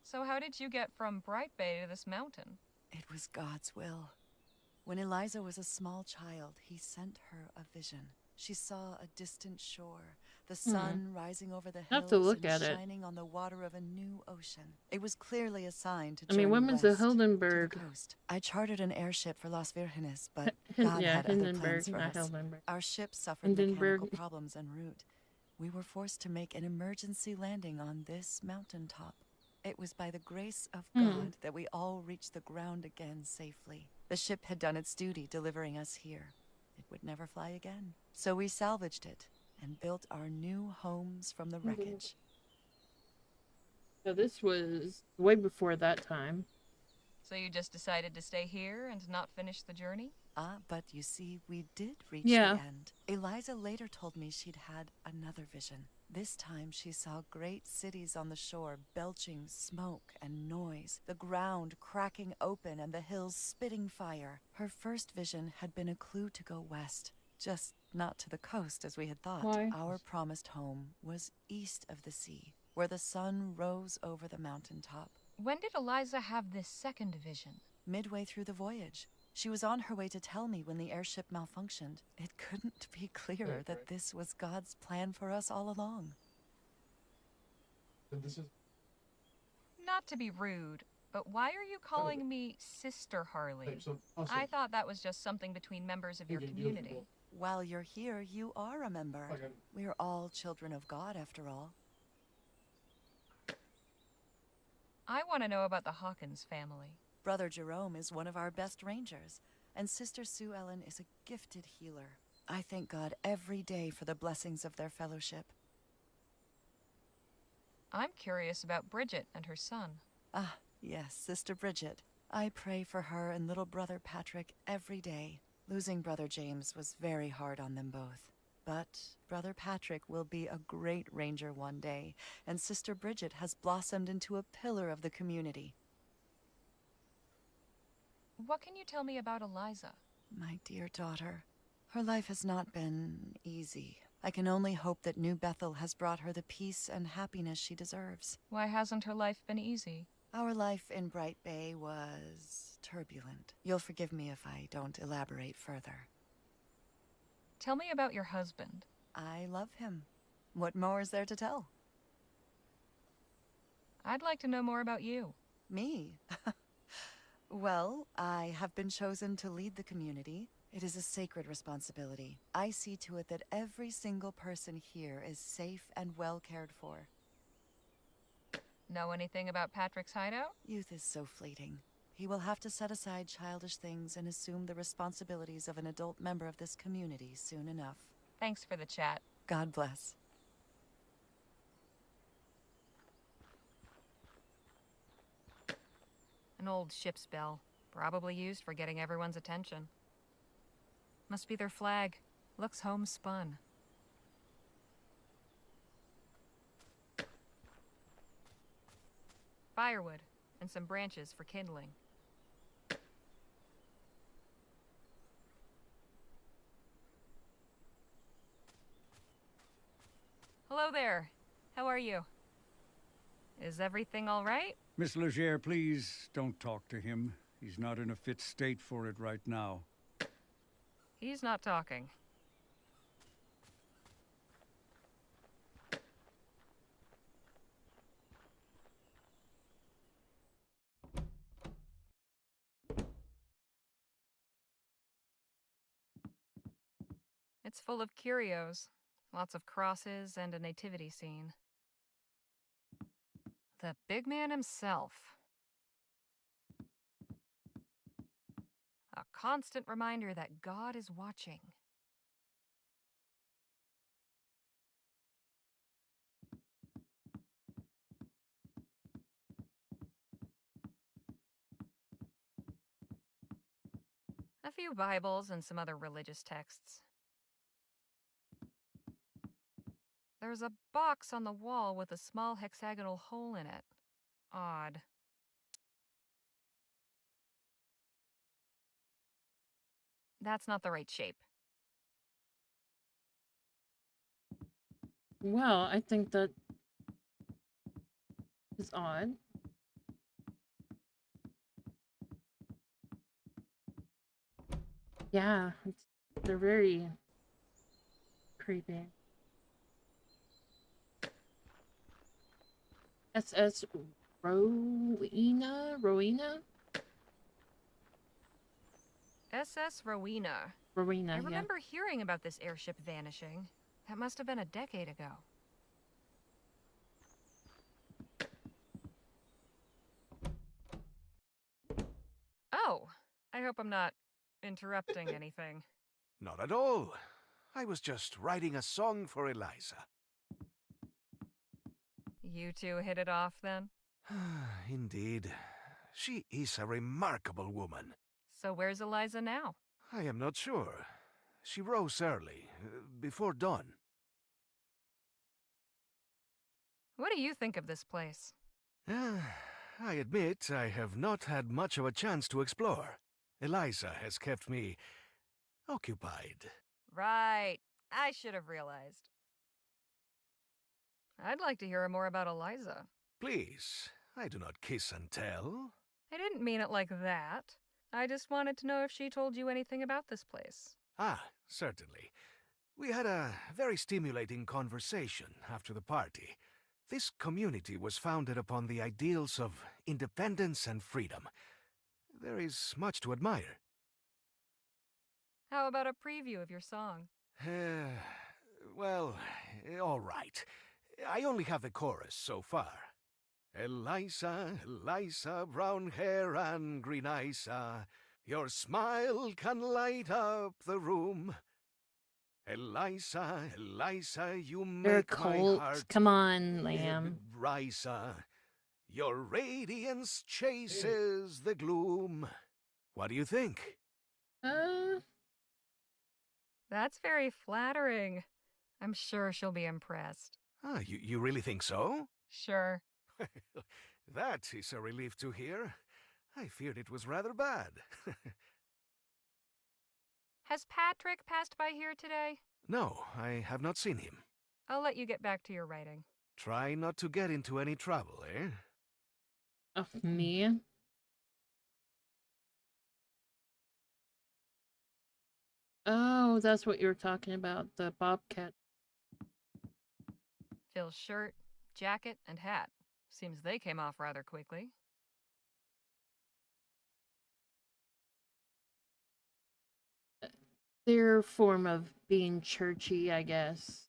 So how did you get from Bright Bay to this mountain?
It was God's will. When Eliza was a small child, he sent her a vision. She saw a distant shore, the sun rising over the
I'll have
hills
to look
and
at it.
shining on the water of a new ocean. It was clearly a sign to
I mean,
journey
when was the
west to
Hildenberg?
coast. I chartered an airship for Las Virgenes, but God
Yeah,
had other plans
Hindenburg,
for
not
us.
Hildenberg.
Our ship suffered mechanical
Hindenburg.
problems en route. We were forced to make an emergency landing on this mountaintop. It was by the grace of God that we all reached the ground again safely. The ship had done its duty delivering us here. It would never fly again. So we salvaged it and built our new homes from the wreckage.
So this was way before that time.
So you just decided to stay here and not finish the journey?
But you see, we did reach
Yeah.
the end. Eliza later told me she'd had another vision. This time she saw great cities on the shore belching smoke and noise, the ground cracking open and the hills spitting fire. Her first vision had been a clue to go west, just not to the coast as we had thought.
Why?
Our promised home was east of the sea, where the sun rose over the mountaintop.
When did Eliza have this second vision?
Midway through the voyage. She was on her way to tell me when the airship malfunctioned. It couldn't be clearer that this was God's plan for us all along.
This is
Not to be rude, but why are you calling me Sister Harley?
awesome.
I thought that was just something between members of your community.
While you're here, you are a member. We're all children of God, after all.
I want to know about the Hawkins family.
Brother Jerome is one of our best rangers, and Sister Sue Ellen is a gifted healer. I thank God every day for the blessings of their fellowship.
I'm curious about Bridget and her son.
Ah, yes, Sister Bridget. I pray for her and little brother Patrick every day. Losing Brother James was very hard on them both. But Brother Patrick will be a great ranger one day, and Sister Bridget has blossomed into a pillar of the community.
What can you tell me about Eliza?
My dear daughter, her life has not been easy. I can only hope that New Bethel has brought her the peace and happiness she deserves.
Why hasn't her life been easy?
Our life in Bright Bay was turbulent. You'll forgive me if I don't elaborate further.
Tell me about your husband.
I love him. What more is there to tell?
I'd like to know more about you.
Me? Well, I have been chosen to lead the community. It is a sacred responsibility. I see to it that every single person here is safe and well cared for.
Know anything about Patrick's hideout?
Youth is so fleeting. He will have to set aside childish things and assume the responsibilities of an adult member of this community soon enough.
Thanks for the chat.
God bless.
An old ship's bell, probably used for getting everyone's attention. Must be their flag. Looks homespun. Firewood and some branches for kindling. Hello there. How are you? Is everything all right?
Miss Legere, please don't talk to him. He's not in a fit state for it right now.
He's not talking. It's full of curios. Lots of crosses and a nativity scene. The big man himself. A constant reminder that God is watching. A few Bibles and some other religious texts. There's a box on the wall with a small hexagonal hole in it. Odd. That's not the right shape.
Well, I think that is odd. Yeah, they're very creepy. SS Rowena?
SS Rowena.
Rowena,
I
yeah.
remember hearing about this airship vanishing. That must have been a decade ago. Oh, I hope I'm not interrupting anything.
Not at all. I was just writing a song for Eliza.
You two hit it off then?
Indeed. She is a remarkable woman.
So where's Eliza now?
I am not sure. She rose early, before dawn.
What do you think of this place?
I admit I have not had much of a chance to explore. Eliza has kept me occupied.
Right. I should have realized. I'd like to hear more about Eliza.
Please, I do not kiss and tell.
I didn't mean it like that. I just wanted to know if she told you anything about this place.
Ah, certainly. We had a very stimulating conversation after the party. This community was founded upon the ideals of independence and freedom. There is much to admire.
How about a preview of your song?
Well, all right. I only have the chorus so far. Eliza, Eliza, brown hair and green eyes, your smile can light up the room. Eliza, Eliza, you
They're a
make my
cult.
heart
Come on, lamb.
rise. Your radiance chases the gloom. What do you think?
That's very flattering. I'm sure she'll be impressed.
Ah, you really think so?
Sure.
That is a relief to hear. I feared it was rather bad.
Has Patrick passed by here today?
No, I have not seen him.
I'll let you get back to your writing.
Try not to get into any trouble, eh?
Of me? Oh, that's what you were talking about, the bobcat.
Phil's shirt, jacket, and hat. Seems they came off rather quickly.
Their form of being churchy, I guess.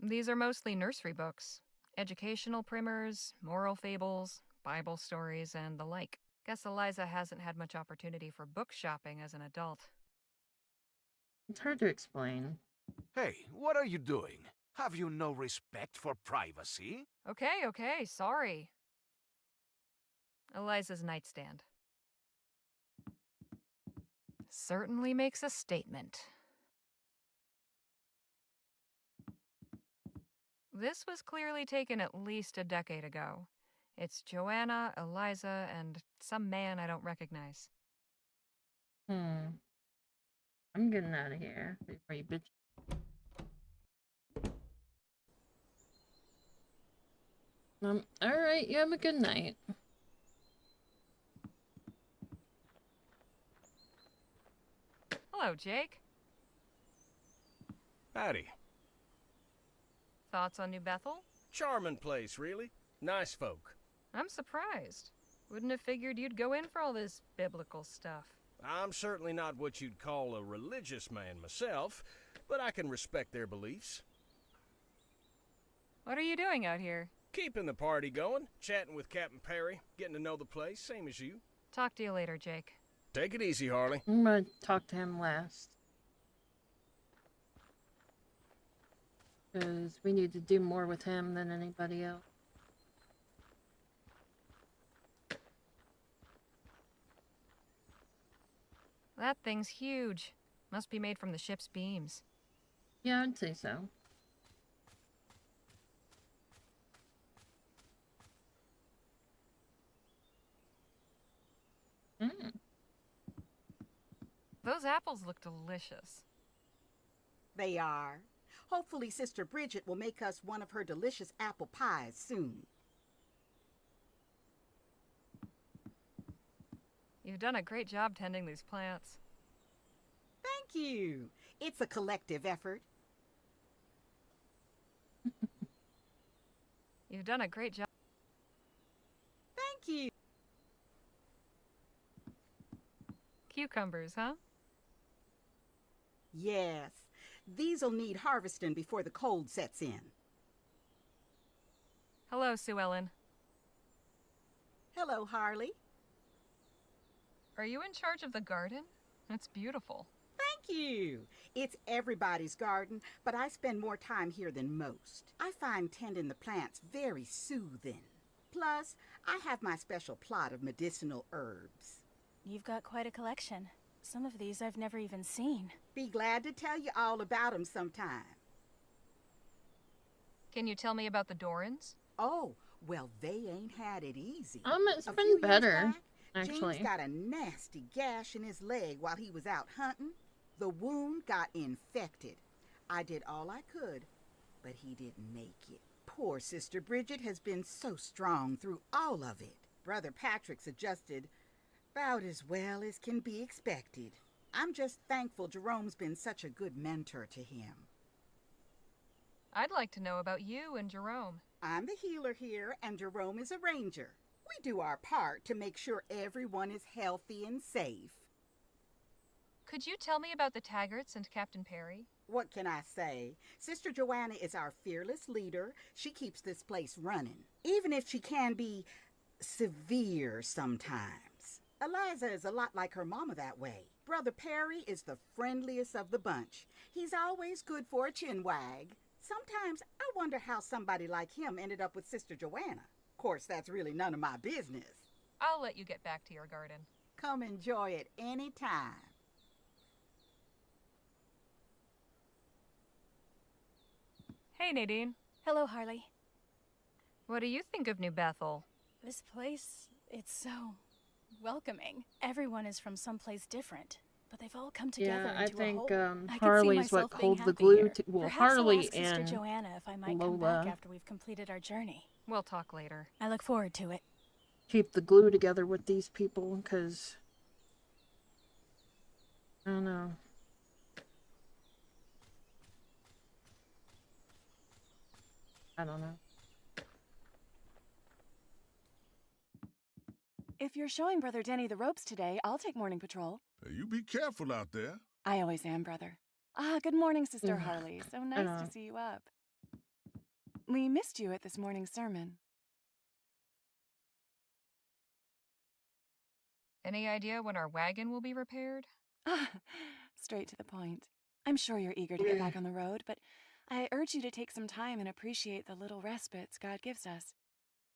These are mostly nursery books. Educational primers, moral fables, Bible stories, and the like. Guess Eliza hasn't had much opportunity for book shopping as an adult.
It's hard to explain.
Hey, what are you doing? Have you no respect for privacy?
Okay, sorry. Eliza's nightstand. Certainly makes a statement. This was clearly taken at least a decade ago. It's Joanna, Eliza, and some man I don't recognize.
I'm getting out of here before you bitch. Alright, you have a good night.
Hello, Jake.
Howdy.
Thoughts on New Bethel?
Charming place, really. Nice folk.
I'm surprised. Wouldn't have figured you'd go in for all this biblical stuff.
I'm certainly not what you'd call a religious man myself, but I can respect their beliefs.
What are you doing out here?
Keeping the party going, chatting with Captain Perry, getting to know the place, same as you.
Talk to you later, Jake.
Take it easy, Harley.
I'm gonna talk to him last. Because we need to do more with him than anybody else.
That thing's huge. Must be made from the ship's beams.
Yeah, I'd say so.
Those apples look delicious.
They are. Hopefully Sister Bridget will make us one of her delicious apple pies soon.
You've done a great job tending these plants.
Thank you. It's a collective effort.
You've done a great job.
Thank you.
Cucumbers, huh?
Yes. These'll need harvesting before the cold sets in.
Hello, Sue Ellen.
Hello, Harley.
Are you in charge of the garden? It's beautiful.
Thank you. It's everybody's garden, but I spend more time here than most. I find tending the plants very soothing. Plus, I have my special plot of medicinal herbs.
You've got quite a collection. Some of these I've never even seen.
Be glad to tell you all about them sometime.
Can you tell me about the Dorans?
Oh, well, they ain't had it easy.
It's
A few
been
years
better,
back,
actually.
James got a nasty gash in his leg while he was out hunting. The wound got infected. I did all I could, but he didn't make it. Poor Sister Bridget has been so strong through all of it. Brother Patrick's adjusted about as well as can be expected. I'm just thankful Jerome's been such a good mentor to him.
I'd like to know about you and Jerome.
I'm the healer here, and Jerome is a ranger. We do our part to make sure everyone is healthy and safe.
Could you tell me about the Taggarts and Captain Perry?
What can I say? Sister Joanna is our fearless leader. She keeps this place running, even if she can be severe sometimes. Eliza is a lot like her mama that way. Brother Perry is the friendliest of the bunch. He's always good for a chin wag. Sometimes I wonder how somebody like him ended up with Sister Joanna. Of course, that's really none of my business.
I'll let you get back to your garden.
Come enjoy it any time.
Hey, Nadine.
Hello, Harley.
What do you think of New Bethel?
This place, it's so welcoming. Everyone is from someplace different, but they've all come together
Yeah, I
into a
think
whole. I could see
Harley's what
myself being
holds the
happy
glue
here.
to. Well,
Perhaps I'll
Harley
ask Sister
and
Joanna if I might come back
Lola
after we've completed our journey.
We'll talk later.
I look forward to it.
keep the glue together with these people, because I don't know. I don't know.
If you're showing Brother Denny the ropes today, I'll take morning patrol.
You be careful out there.
I always am, brother. Ah, good morning, Sister Harley. So nice to see you up. We missed you at this morning's sermon.
Any idea when our wagon will be repaired?
Ah, straight to the point. I'm sure you're eager to get back on the road, but I urge you to take some time and appreciate the little respites God gives us.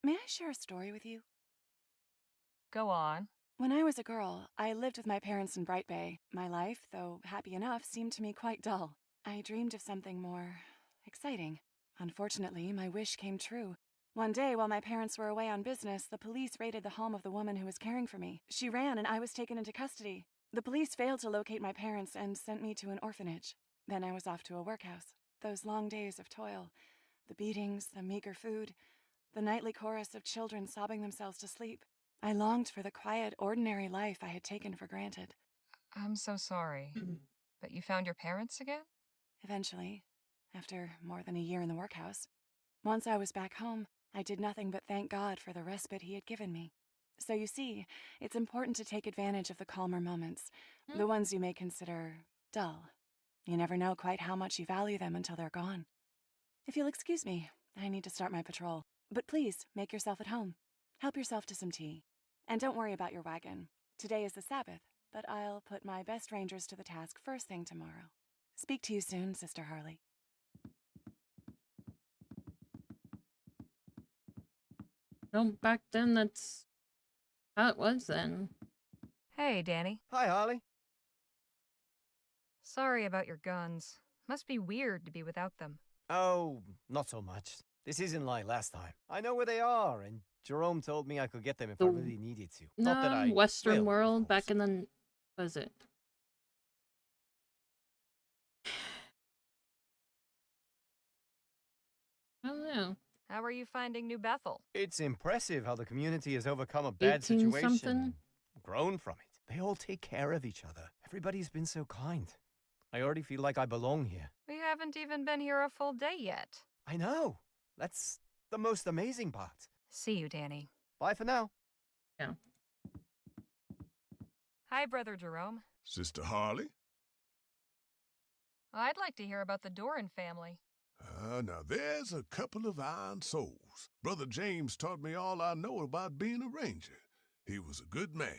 May I share a story with you?
Go on.
When I was a girl, I lived with my parents in Bright Bay. My life, though happy enough, seemed to me quite dull. I dreamed of something more exciting. Unfortunately, my wish came true. One day, while my parents were away on business, the police raided the home of the woman who was caring for me. She ran, and I was taken into custody. The police failed to locate my parents and sent me to an orphanage. Then I was off to a workhouse. Those long days of toil, the beatings, the meager food, the nightly chorus of children sobbing themselves to sleep. I longed for the quiet, ordinary life I had taken for granted.
I'm so sorry. But you found your parents again?
Eventually, after more than a year in the workhouse. Once I was back home, I did nothing but thank God for the respite he had given me. So you see, it's important to take advantage of the calmer moments, the ones you may consider dull. You never know quite how much you value them until they're gone. If you'll excuse me, I need to start my patrol. But please, make yourself at home. Help yourself to some tea. And don't worry about your wagon. Today is the Sabbath, but I'll put my best rangers to the task first thing tomorrow. Speak to you soon, Sister Harley.
No, back then that's how it was then.
Hey, Danny.
Hi, Harley.
Sorry about your guns. Must be weird to be without them.
Oh, not so much. This isn't like last time. I know where they are, and Jerome told me I could get them if I really needed to. Not that I
Western
will,
world back in the was it? I don't know.
How are you finding New Bethel?
It's impressive how the community has overcome a bad
18
situation
something?
and grown from it. They all take care of each other. Everybody's been so kind. I already feel like I belong here.
We haven't even been here a full day yet.
I know. That's the most amazing part.
See you, Danny.
Bye for now.
Yeah.
Hi, Brother Jerome.
Sister Harley?
I'd like to hear about the Doran family.
Now there's a couple of iron souls. Brother James taught me all I know about being a ranger. He was a good man,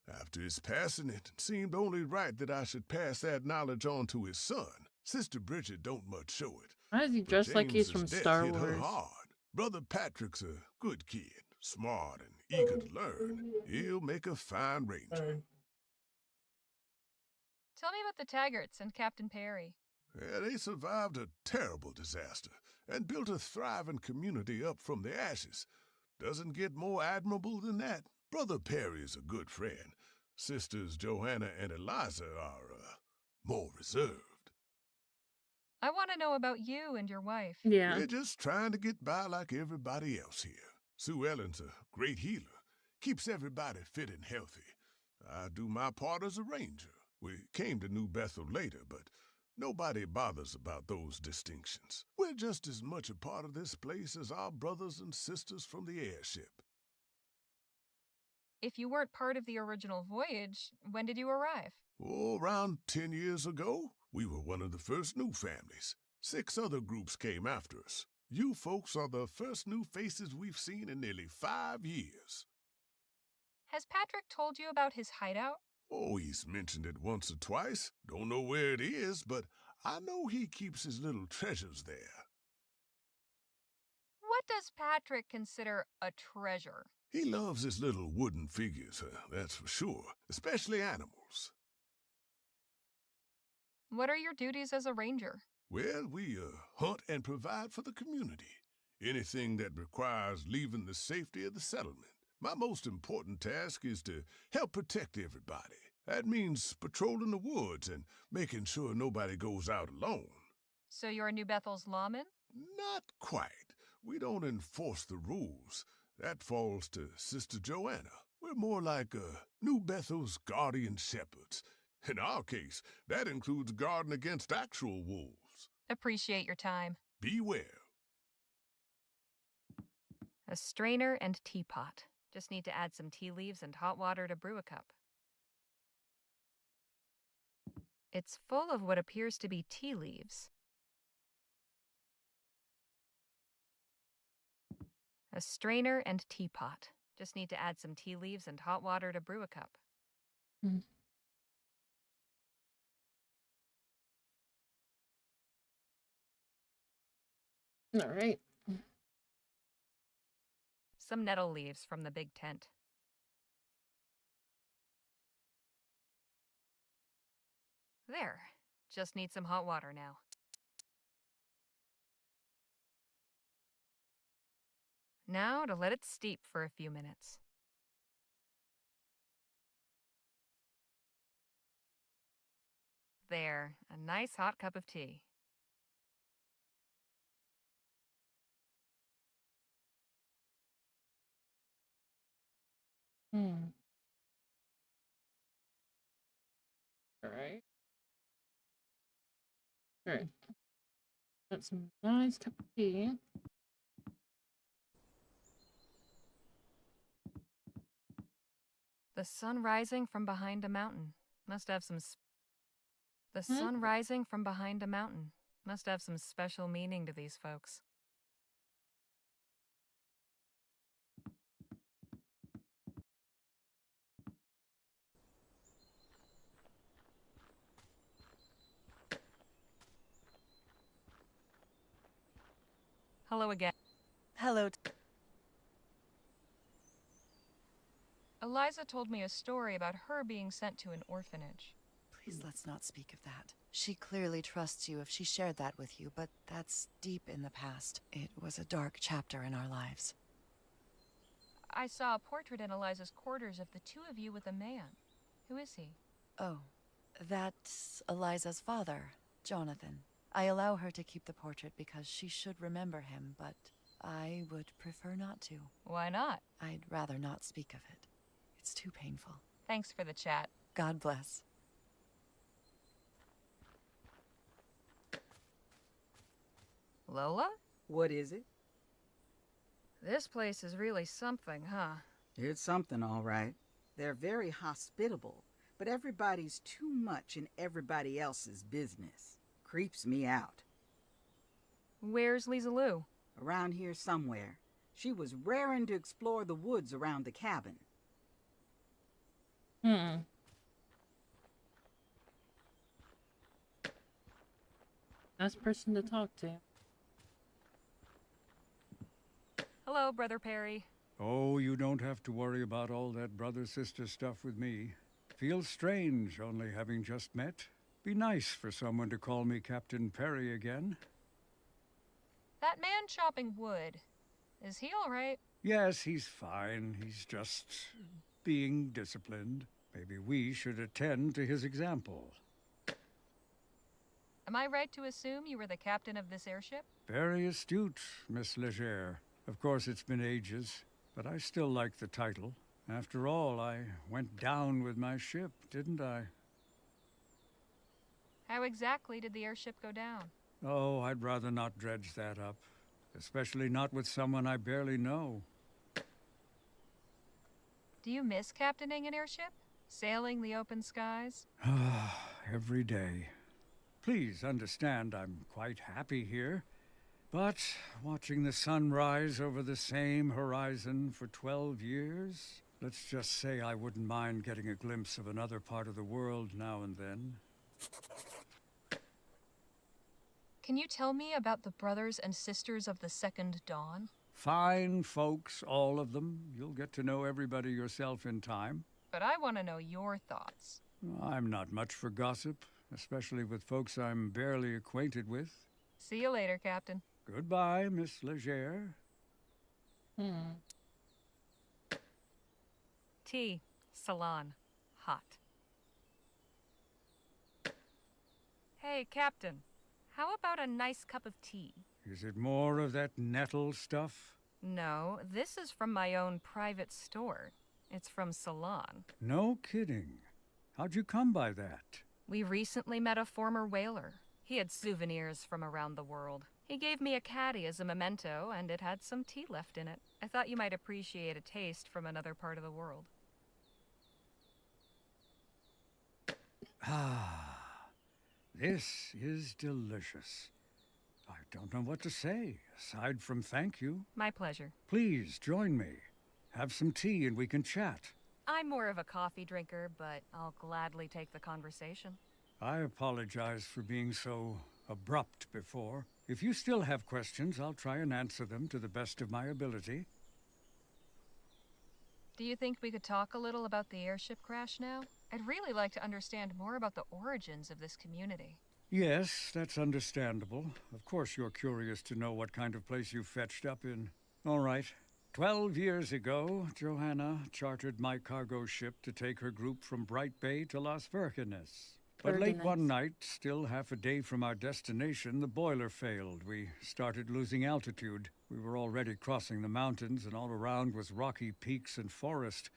After his passing, it seemed only right that I should pass that knowledge on to his son. Sister Bridget don't much show it.
Why is he
but
dressed like he's
James's
from
death
Star
hit her
Wars?
hard. Brother Patrick's a good kid, smart and eager to learn. He'll make a fine ranger.
Tell me about the Taggarts and Captain Perry.
Yeah, they survived a terrible disaster and built a thriving community up from the ashes. Doesn't get more admirable than that. Brother Perry is a good friend. Sisters Joanna and Eliza are, more reserved.
I want to know about you and your wife.
Yeah.
We're just trying to get by like everybody else here. Sue Ellen's a great healer. Keeps everybody fit and healthy. I do my part as a ranger. We came to New Bethel later, but nobody bothers about those distinctions. We're just as much a part of this place as our brothers and sisters from the airship.
If you weren't part of the original voyage, when did you arrive?
Oh, around 10 years ago, we were one of the first new families. 6 other groups came after us. You folks are the first new faces we've seen in nearly 5 years.
Has Patrick told you about his hideout?
Oh, he's mentioned it once or twice. Don't know where it is, but I know he keeps his little treasures there.
What does Patrick consider a treasure?
He loves his little wooden figures, that's for sure, especially animals.
What are your duties as a ranger?
Well, we hunt and provide for the community. Anything that requires leaving the safety of the settlement. My most important task is to help protect everybody. That means patrolling the woods and making sure nobody goes out alone.
So you're New Bethel's lawman?
Not quite. We don't enforce the rules. That falls to Sister Joanna. We're more like New Bethel's guardian shepherds. In our case, that includes guarding against actual wolves.
Appreciate your time.
Beware.
A strainer and teapot. Just need to add some tea leaves and hot water to brew a cup. It's full of what appears to be tea leaves. A strainer and teapot. Just need to add some tea leaves and hot water to brew a cup.
Mm. All right.
Some nettle leaves from the big tent. There. Just need some hot water now. Now to let it steep for a few minutes. There, a nice hot cup of tea.
Hmm. All right. All right. That's some nice cup of tea.
The sun rising from behind a mountain. Must have some sun rising from behind a mountain. Must have some special meaning to these folks. Hello again.
Hello.
Eliza told me a story about her being sent to an orphanage.
Please let's not speak of that. She clearly trusts you if she shared that with you, but that's deep in the past. It was a dark chapter in our lives.
I saw a portrait in Eliza's quarters of the two of you with a man. Who is he?
Oh, that's Eliza's father, Jonathan. I allow her to keep the portrait because she should remember him, but I would prefer not to.
Why not?
I'd rather not speak of it. It's too painful.
Thanks for the chat.
God bless.
Lola?
What is it?
This place is really something, huh?
It's something, all right. They're very hospitable, but everybody's too much in everybody else's business. Creeps me out.
Where's Lisa Lou?
Around here somewhere. She was raring to explore the woods around the cabin.
Hmm. Nice person to talk to.
Hello, Brother Perry.
Oh, you don't have to worry about all that brother-sister stuff with me. Feels strange only having just met. Be nice for someone to call me Captain Perry again.
That man chopping wood. Is he all right?
Yes, he's fine. He's just being disciplined. Maybe we should attend to his example.
Am I right to assume you were the captain of this airship?
Very astute, Miss Leger. Of course, it's been ages, but I still like the title. After all, I went down with my ship, didn't I?
How exactly did the airship go down?
Oh, I'd rather not dredge that up. Especially not with someone I barely know.
Do you miss captaining an airship? Sailing the open skies?
Every day. Please understand I'm quite happy here. But watching the sun rise over the same horizon for 12 years, let's just say I wouldn't mind getting a glimpse of another part of the world now and then.
Can you tell me about the brothers and sisters of the Second Dawn?
Fine folks, all of them. You'll get to know everybody yourself in time.
But I want to know your thoughts.
I'm not much for gossip, especially with folks I'm barely acquainted with.
See you later, Captain.
Goodbye, Miss Leger.
Tea. Salon. Hot. Hey, Captain. How about a nice cup of tea?
Is it more of that nettle stuff?
No, this is from my own private store. It's from Salon.
No kidding. How'd you come by that?
We recently met a former whaler. He had souvenirs from around the world. He gave me a caddy as a memento, and it had some tea left in it. I thought you might appreciate a taste from another part of the world.
Ah, this is delicious. I don't know what to say, aside from thank you.
My pleasure.
Please, join me. Have some tea and we can chat.
I'm more of a coffee drinker, but I'll gladly take the conversation.
I apologize for being so abrupt before. If you still have questions, I'll try and answer them to the best of my ability.
Do you think we could talk a little about the airship crash now? I'd really like to understand more about the origins of this community.
Yes, that's understandable. Of course you're curious to know what kind of place you fetched up in. All right. 12 years ago, Johanna chartered my cargo ship to take her group from Bright Bay to Las Virgenes. But late one night, still half a day from our destination, the boiler failed. We started losing altitude. We were already crossing the mountains, and all around was rocky peaks and forest.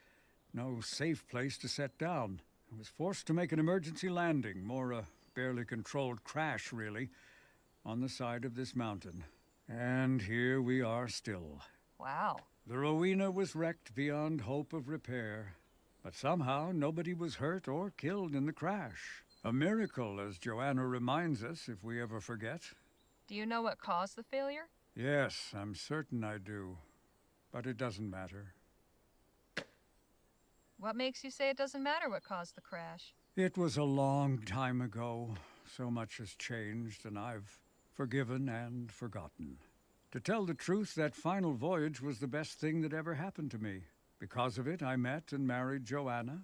No safe place to set down. I was forced to make an emergency landing, more a barely controlled crash, really, on the side of this mountain. And here we are still.
Wow.
The Rowena was wrecked beyond hope of repair. But somehow nobody was hurt or killed in the crash. A miracle, as Joanna reminds us, if we ever forget.
Do you know what caused the failure?
Yes, I'm certain I do. But it doesn't matter.
What makes you say it doesn't matter what caused the crash?
It was a long time ago. So much has changed, and I've forgiven and forgotten. To tell the truth, that final voyage was the best thing that ever happened to me. Because of it, I met and married Joanna.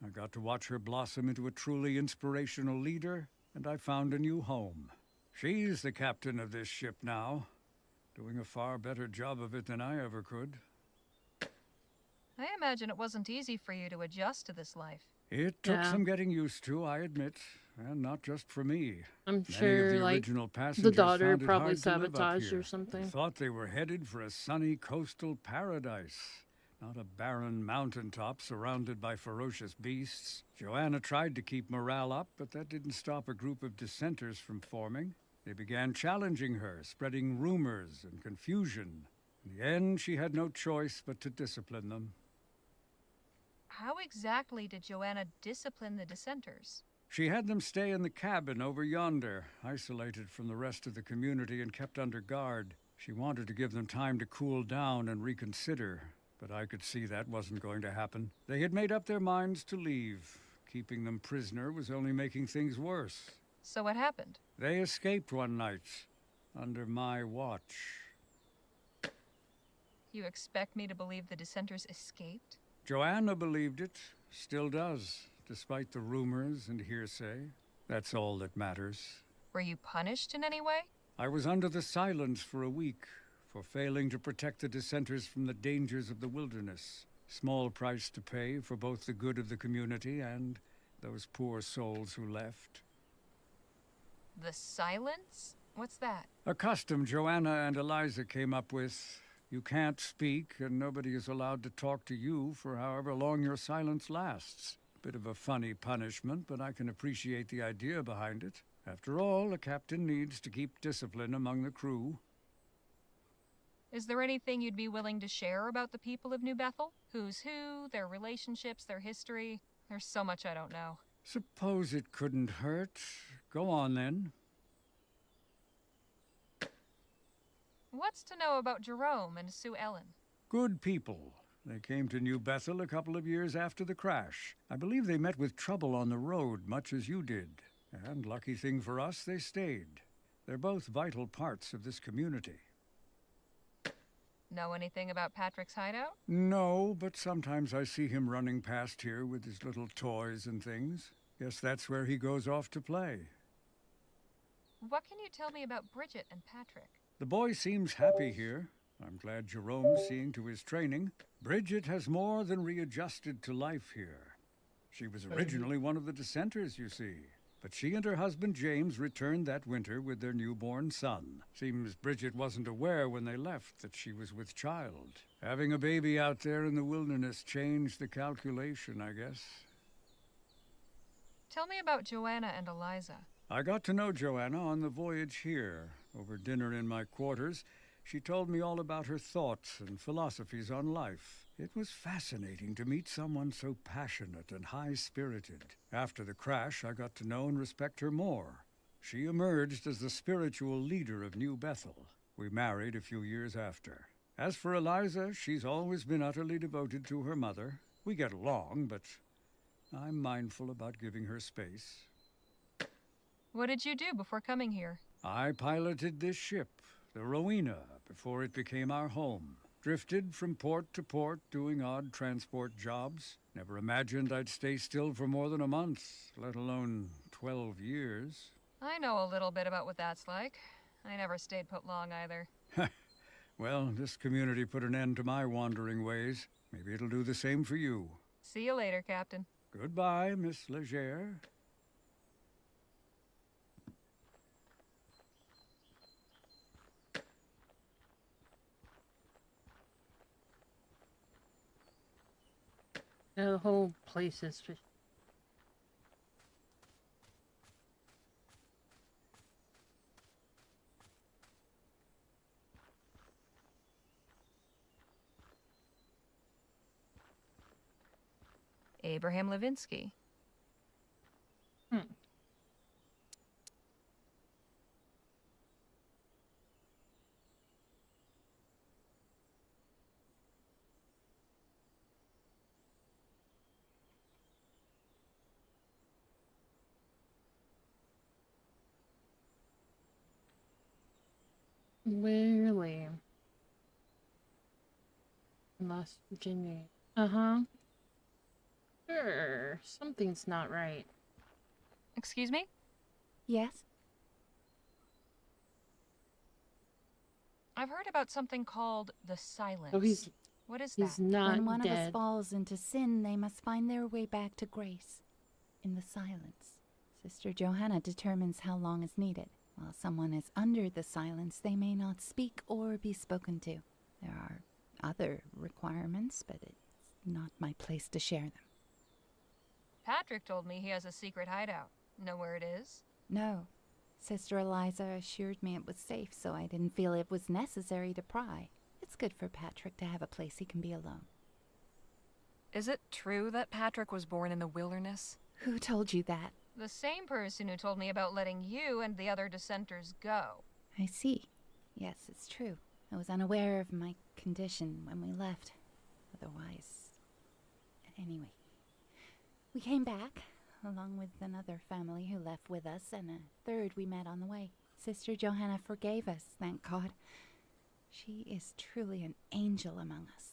I got to watch her blossom into a truly inspirational leader, and I found a new home. She's the captain of this ship now, doing a far better job of it than I ever could.
I imagine it wasn't easy for you to adjust to this life.
It took some getting used to, I admit, and not just for me.
I'm
Many
sure,
of the
like,
original
the
passengers
daughter
found it
probably
hard to live up
sabotaged
here.
or something.
They thought they were headed for a sunny coastal paradise, not a barren mountaintop surrounded by ferocious beasts. Joanna tried to keep morale up, but that didn't stop a group of dissenters from forming. They began challenging her, spreading rumors and confusion. In the end, she had no choice but to discipline them.
How exactly did Joanna discipline the dissenters?
She had them stay in the cabin over yonder, isolated from the rest of the community and kept under guard. She wanted to give them time to cool down and reconsider, but I could see that wasn't going to happen. They had made up their minds to leave. Keeping them prisoner was only making things worse.
So what happened?
They escaped one night, under my watch.
You expect me to believe the dissenters escaped?
Joanna believed it, still does, despite the rumors and hearsay. That's all that matters.
Were you punished in any way?
I was under the silence for a week, for failing to protect the dissenters from the dangers of the wilderness. Small price to pay for both the good of the community and those poor souls who left.
The silence? What's that?
A custom Joanna and Eliza came up with. You can't speak, and nobody is allowed to talk to you for however long your silence lasts. Bit of a funny punishment, but I can appreciate the idea behind it. After all, a captain needs to keep discipline among the crew.
Is there anything you'd be willing to share about the people of New Bethel? Who's who, their relationships, their history? There's so much I don't know.
Suppose it couldn't hurt. Go on, then.
What's to know about Jerome and Sue Ellen?
Good people. They came to New Bethel a couple of years after the crash. I believe they met with trouble on the road, much as you did. And lucky thing for us, they stayed. They're both vital parts of this community.
Know anything about Patrick's hideout?
No, but sometimes I see him running past here with his little toys and things. Guess that's where he goes off to play.
What can you tell me about Bridget and Patrick?
The boy seems happy here. I'm glad Jerome's seeing to his training. Bridget has more than readjusted to life here. She was originally one of the dissenters, you see. But she and her husband James returned that winter with their newborn son. Seems Bridget wasn't aware when they left that she was with child. Having a baby out there in the wilderness changed the calculation, I guess.
Tell me about Joanna and Eliza.
I got to know Joanna on the voyage here. Over dinner in my quarters, she told me all about her thoughts and philosophies on life. It was fascinating to meet someone so passionate and high-spirited. After the crash, I got to know and respect her more. She emerged as the spiritual leader of New Bethel. We married a few years after. As for Eliza, she's always been utterly devoted to her mother. We get along, but I'm mindful about giving her space.
What did you do before coming here?
I piloted this ship, the Rowena, before it became our home. Drifted from port to port, doing odd transport jobs. Never imagined I'd stay still for more than a month, let alone 12 years.
I know a little bit about what that's like. I never stayed put long either.
Well, this community put an end to my wandering ways. Maybe it'll do the same for you.
See you later, Captain.
Goodbye, Miss Legere.
The whole place is fish.
Abraham Levinsky.
Really? West Virginia. Uh-huh. Sure, something's not right.
Excuse me?
Yes?
I've heard about something called the silence.
Oh,
what is
he's
that?
not
When one of us
dead.
falls into sin, they must find their way back to grace. In the silence. Sister Johanna determines how long is needed. While someone is under the silence, they may not speak or be spoken to. There are other requirements, but it's not my place to share them.
Patrick told me he has a secret hideout. Know where it is?
No. Sister Eliza assured me it was safe, so I didn't feel it was necessary to pry. It's good for Patrick to have a place he can be alone.
Is it true that Patrick was born in the wilderness?
Who told you that?
The same person who told me about letting you and the other dissenters go.
I see. Yes, it's true. I was unaware of my condition when we left. Otherwise... Anyway, we came back, along with another family who left with us and a third we met on the way. Sister Johanna forgave us, thank God. She is truly an angel among us.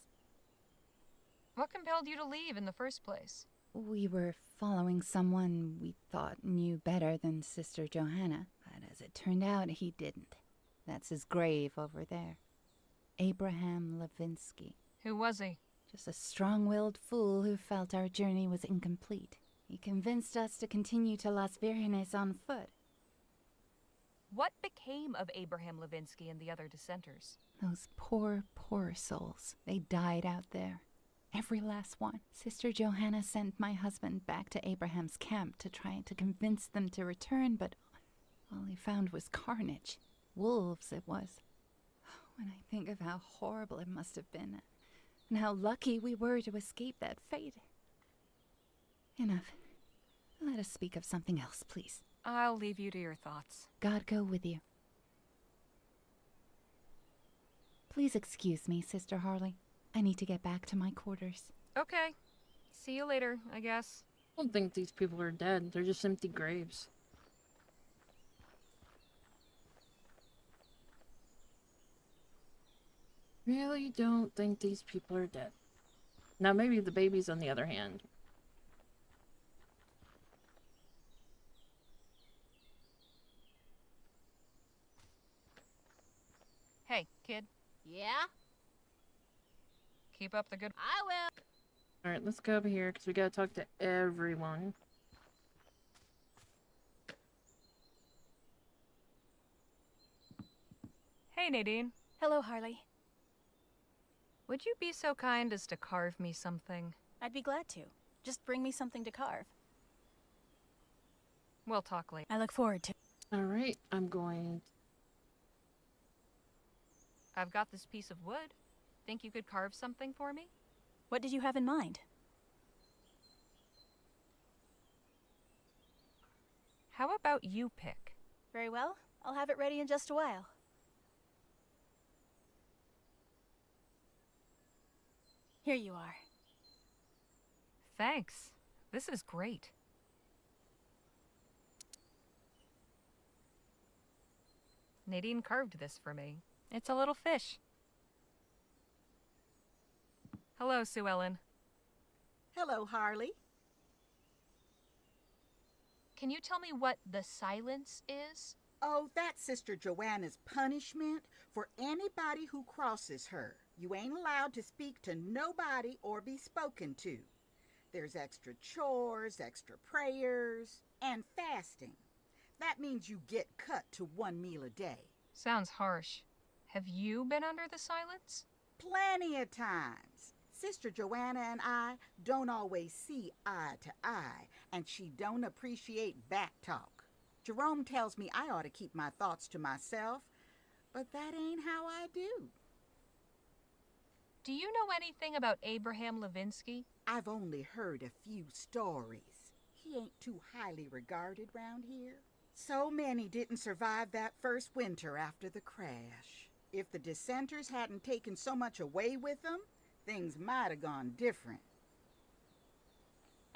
What compelled you to leave in the first place?
We were following someone we thought knew better than Sister Johanna, but as it turned out, he didn't. That's his grave over there. Abraham Levinsky.
Who was he?
Just a strong-willed fool who felt our journey was incomplete. He convinced us to continue to Las Virgenes on foot.
What became of Abraham Levinsky and the other dissenters?
Those poor, poor souls. They died out there. Every last one. Sister Johanna sent my husband back to Abraham's camp to try to convince them to return, but all he found was carnage. Wolves, it was. When I think of how horrible it must have been, and how lucky we were to escape that fate. Enough. Let us speak of something else, please.
I'll leave you to your thoughts.
God go with you. Please excuse me, Sister Harley. I need to get back to my quarters.
Okay. See you later, I guess.
I don't think these people are dead. They're just empty graves. Really don't think these people are dead. Now maybe the babies on the other hand.
Hey, kid.
Yeah?
Keep up the good...
I will.
Alright, let's go over here because we gotta talk to everyone.
Hey, Nadine.
Hello, Harley.
Would you be so kind as to carve me something?
I'd be glad to. Just bring me something to carve.
We'll talk later.
I look forward to...
Alright, I'm going...
I've got this piece of wood. Think you could carve something for me?
What did you have in mind?
How about you pick?
Very well. I'll have it ready in just a while. Here you are.
Thanks. This is great. Nadine carved this for me. It's a little fish. Hello, Sue Ellen.
Hello, Harley.
Can you tell me what the silence is?
Oh, that's Sister Joanna's punishment for anybody who crosses her. You ain't allowed to speak to nobody or be spoken to. There's extra chores, extra prayers, and fasting. That means you get cut to 1 meal a day.
Sounds harsh. Have you been under the silence?
Plenty of times. Sister Joanna and I don't always see eye to eye, and she don't appreciate back talk. Jerome tells me I ought to keep my thoughts to myself, but that ain't how I do.
Do you know anything about Abraham Levinsky?
I've only heard a few stories. He ain't too highly regarded round here. So many didn't survive that first winter after the crash. If the dissenters hadn't taken so much away with them, things might have gone different.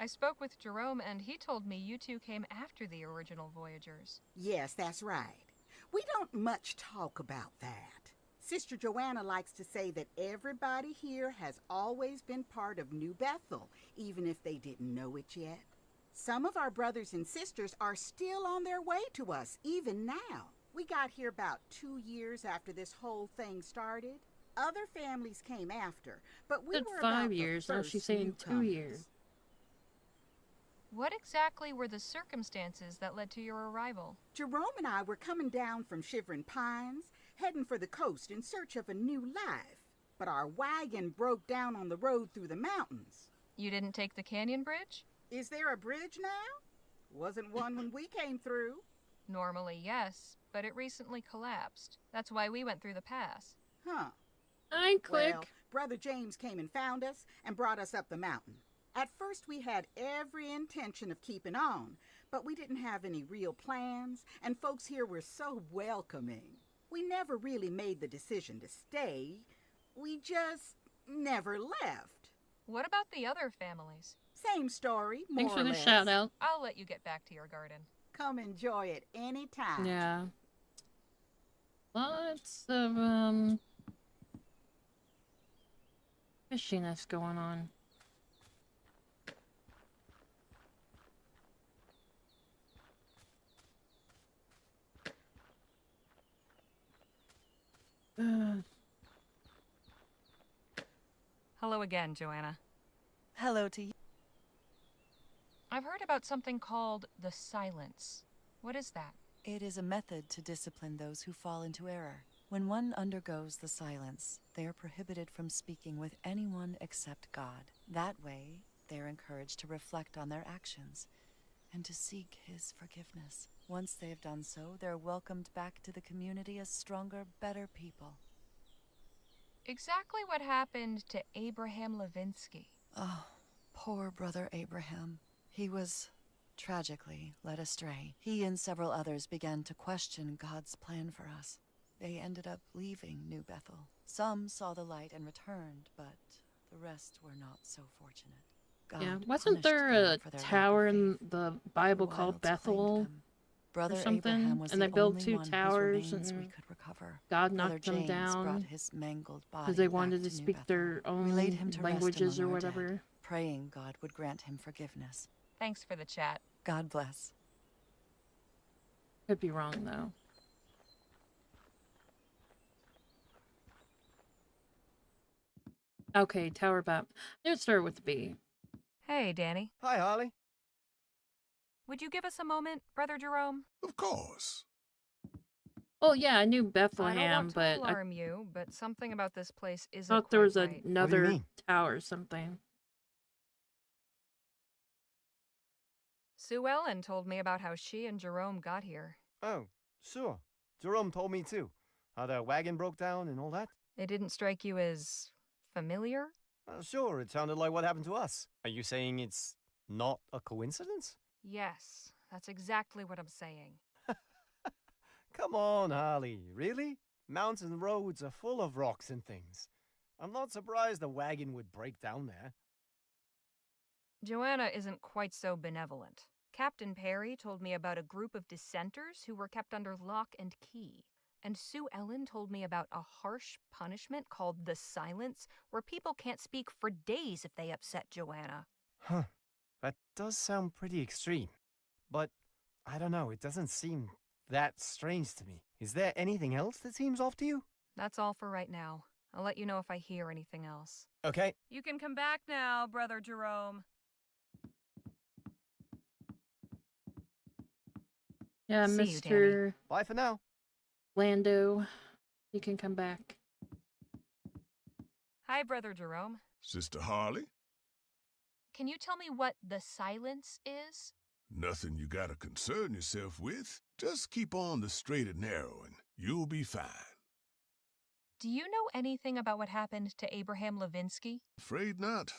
I spoke with Jerome and he told me you two came after the original voyagers.
Yes, that's right. We don't much talk about that. Sister Joanna likes to say that everybody here has always been part of New Bethel, even if they didn't know it yet. Some of our brothers and sisters are still on their way to us, even now. We got here about 2 years after this whole thing started. Other families came after, but we were about
5
the
years. Now
first
she's saying 2
newcomers.
years.
What exactly were the circumstances that led to your arrival?
Jerome and I were coming down from Shivering Pines, heading for the coast in search of a new life. But our wagon broke down on the road through the mountains.
You didn't take the canyon bridge?
Is there a bridge now? Wasn't one when we came through.
Normally, yes, but it recently collapsed. That's why we went through the pass.
Huh.
I click.
Well, Brother James came and found us and brought us up the mountain. At first we had every intention of keeping on, but we didn't have any real plans, and folks here were so welcoming. We never really made the decision to stay. We just never left.
What about the other families?
Same story, more
Thanks
or
for the
less.
shout out.
I'll let you get back to your garden.
Come enjoy it anytime.
Yeah. Lots of fishiness going on.
Hello again, Joanna.
Hello to you.
I've heard about something called the silence. What is that?
It is a method to discipline those who fall into error. When one undergoes the silence, they are prohibited from speaking with anyone except God. That way, they are encouraged to reflect on their actions and to seek His forgiveness. Once they have done so, they're welcomed back to the community as stronger, better people.
Exactly what happened to Abraham Levinsky.
Oh, poor brother Abraham. He was tragically led astray. He and several others began to question God's plan for us. They ended up leaving New Bethel. Some saw the light and returned, but the rest were not so fortunate. God
Yeah, wasn't
punished
there
them
a
for their lack
tower
of
in
faith.
the Bible
The
called
wilds claimed
Bethel
them. Brother
or something?
Abraham was
And they
the
built
only
2
one whose
towers
remains we
and
could recover.
God
Brother
knocked them
James brought
down
his mangled body
because they
back
wanted to
New
speak
Bethel.
their
We laid
own
him to rest
languages
among
or
our dead,
whatever.
praying God would grant him forgiveness.
Thanks for the chat.
God bless.
Could be wrong though. Okay, Tower Bap. Let's start with B.
Hey, Danny.
Hi, Harley.
Would you give us a moment, Brother Jerome?
Of course.
Oh yeah, I knew
I don't
Bethlehem,
want to
but I
alarm you, but something about this place isn't
thought there
quite
was
right.
another
mean?
tower or something.
Sue Ellen told me about how she and Jerome got here.
Oh, sure. Jerome told me too. How the wagon broke down and all that.
It didn't strike you as familiar?
Sure, it sounded like what happened to us. Are you saying it's not a coincidence?
Yes, that's exactly what I'm saying.
Come on, Harley. Really? Mountain roads are full of rocks and things. I'm not surprised a wagon would break down there.
Joanna isn't quite so benevolent. Captain Perry told me about a group of dissenters who were kept under lock and key. And Sue Ellen told me about a harsh punishment called the silence, where people can't speak for days if they upset Joanna.
Huh. That does sound pretty extreme. But, I don't know, it doesn't seem that strange to me. Is there anything else that seems off to you?
That's all for right now. I'll let you know if I hear anything else.
Okay.
You can come back now, Brother Jerome.
Yeah,
See you, Danny.
Mr.
Bye for now.
Lando, you can come back.
Hi, Brother Jerome.
Sister Harley,
Can you tell me what the silence is?
nothing you gotta concern yourself with. Just keep on the straight and narrow and you'll be fine.
Do you know anything about what happened to Abraham Levinsky?
Afraid not.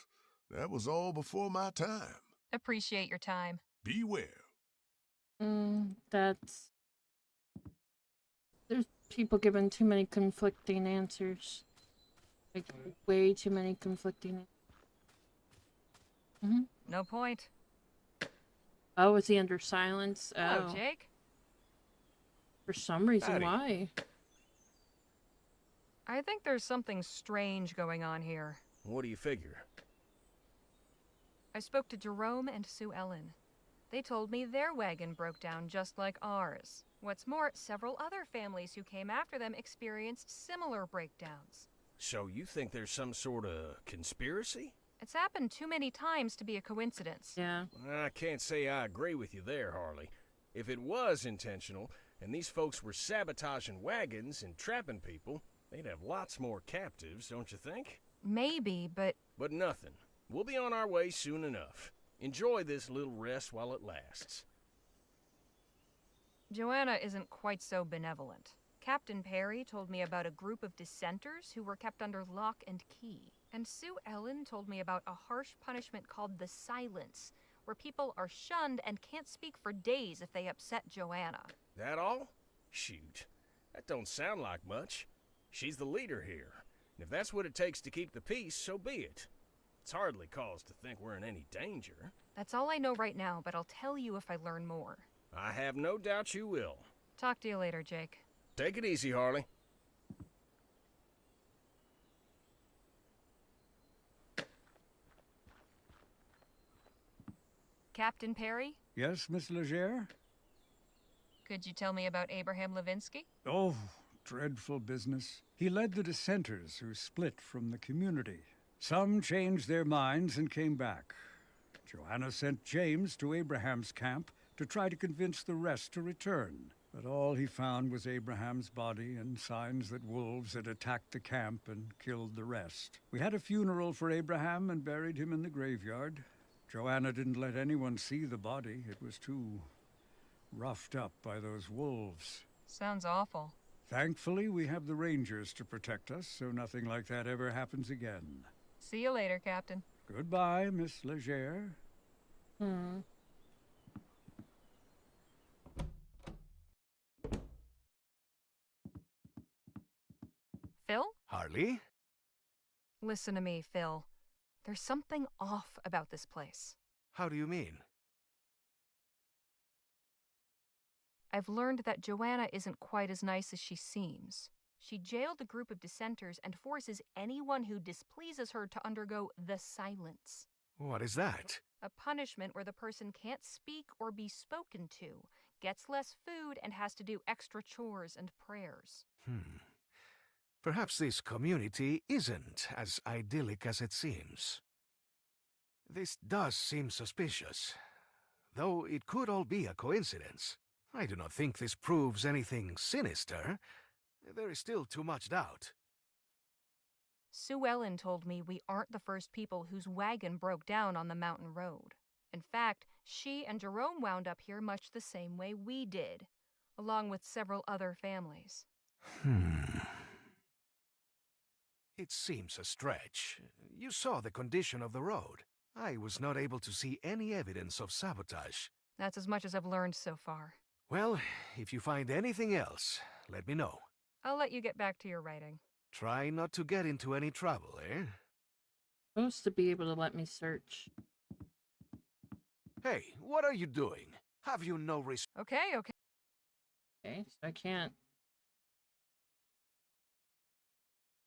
That was all before my time.
Appreciate your time.
Beware.
There's people giving too many conflicting answers. Like, way too many conflicting.
No point.
Oh, is he under silence?
Hello,
Oh,
Jake.
for some reason,
Howdy.
why?
I think there's something strange going on here.
What do you figure?
I spoke to Jerome and Sue Ellen. They told me their wagon broke down just like ours. What's more, several other families who came after them experienced similar breakdowns.
So you think there's some sort of conspiracy?
It's happened too many times to be a coincidence.
Yeah.
I can't say I agree with you there, Harley. If it was intentional, and these folks were sabotaging wagons and trapping people, they'd have lots more captives, don't you think?
Maybe, but
But nothing. We'll be on our way soon enough. Enjoy this little rest while it lasts.
Joanna isn't quite so benevolent. Captain Perry told me about a group of dissenters who were kept under lock and key. And Sue Ellen told me about a harsh punishment called the silence, where people are shunned and can't speak for days if they upset Joanna.
That all? Shoot. That don't sound like much. She's the leader here. And if that's what it takes to keep the peace, so be it. It's hardly cause to think we're in any danger.
That's all I know right now, but I'll tell you if I learn more.
I have no doubt you will.
Talk to you later, Jake.
Take it easy, Harley.
Captain Perry,
Yes, Miss Legere?
could you tell me about Abraham Levinsky?
Oh, dreadful business. He led the dissenters who split from the community. Some changed their minds and came back. Joanna sent James to Abraham's camp to try to convince the rest to return. But all he found was Abraham's body and signs that wolves had attacked the camp and killed the rest. We had a funeral for Abraham and buried him in the graveyard. Joanna didn't let anyone see the body. It was too roughed up by those wolves.
Sounds awful.
Thankfully, we have the Rangers to protect us, so nothing like that ever happens again.
See you later, Captain.
Goodbye, Miss Legere.
Phil?
Harley?
Listen to me, Phil. There's something off about this place.
How do you mean?
I've learned that Joanna isn't quite as nice as she seems. She jailed a group of dissenters and forces anyone who displeases her to undergo the silence.
What is that?
A punishment where the person can't speak or be spoken to, gets less food, and has to do extra chores and prayers.
Perhaps this community isn't as idyllic as it seems. This does seem suspicious, though it could all be a coincidence. I do not think this proves anything sinister. There is still too much doubt.
Sue Ellen told me we aren't the first people whose wagon broke down on the mountain road. In fact, she and Jerome wound up here much the same way we did, along with several other families.
It seems a stretch. You saw the condition of the road. I was not able to see any evidence of sabotage.
That's as much as I've learned so far.
Well, if you find anything else, let me know.
I'll let you get back to your writing.
Try not to get into any trouble, eh?
Supposed to be able to let me search.
Hey, what are you doing? Have you no respect?
Okay.
Okay, so I can't.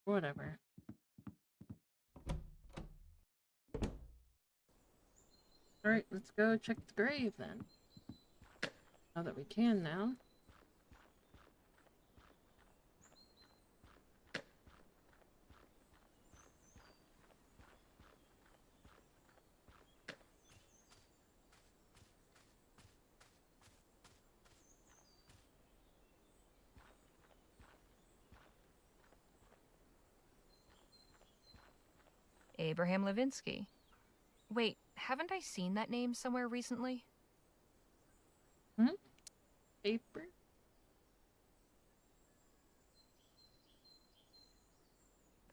Whatever. Alright, let's go check the grave then. Now that we can now.
Abraham Levinsky. Wait, haven't I seen that name somewhere recently?
Paper?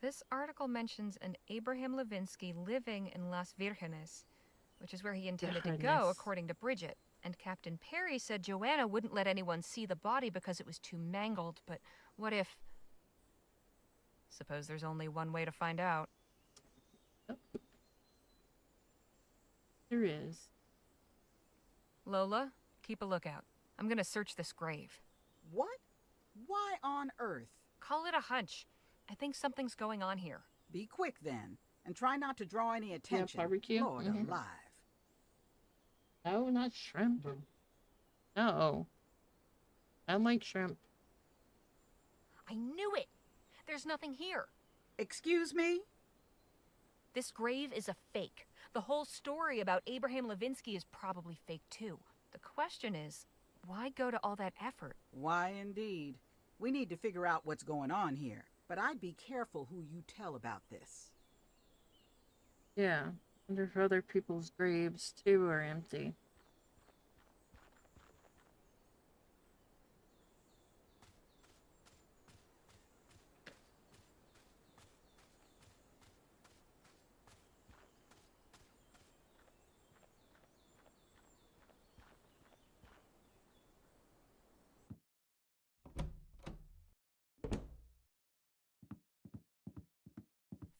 This article mentions an Abraham Levinsky living in Las Virgenes, which is where he intended to go, according to Bridget. And Captain Perry said Joanna wouldn't let anyone see the body because it was too mangled, but what if... Suppose there's only one way to find out.
There is.
Lola, keep a lookout. I'm gonna search this grave.
What? Why on earth?
Call it a hunch. I think something's going on here.
Be quick then, and try not to draw any attention.
barbecue?
Lord alive.
No, not shrimp. No. I like shrimp.
I knew it! There's nothing here.
Excuse me?
This grave is a fake. The whole story about Abraham Levinsky is probably fake too. The question is, why go to all that effort?
Why indeed. We need to figure out what's going on here, but I'd be careful who you tell about this.
Yeah. Wonder if other people's graves too are empty.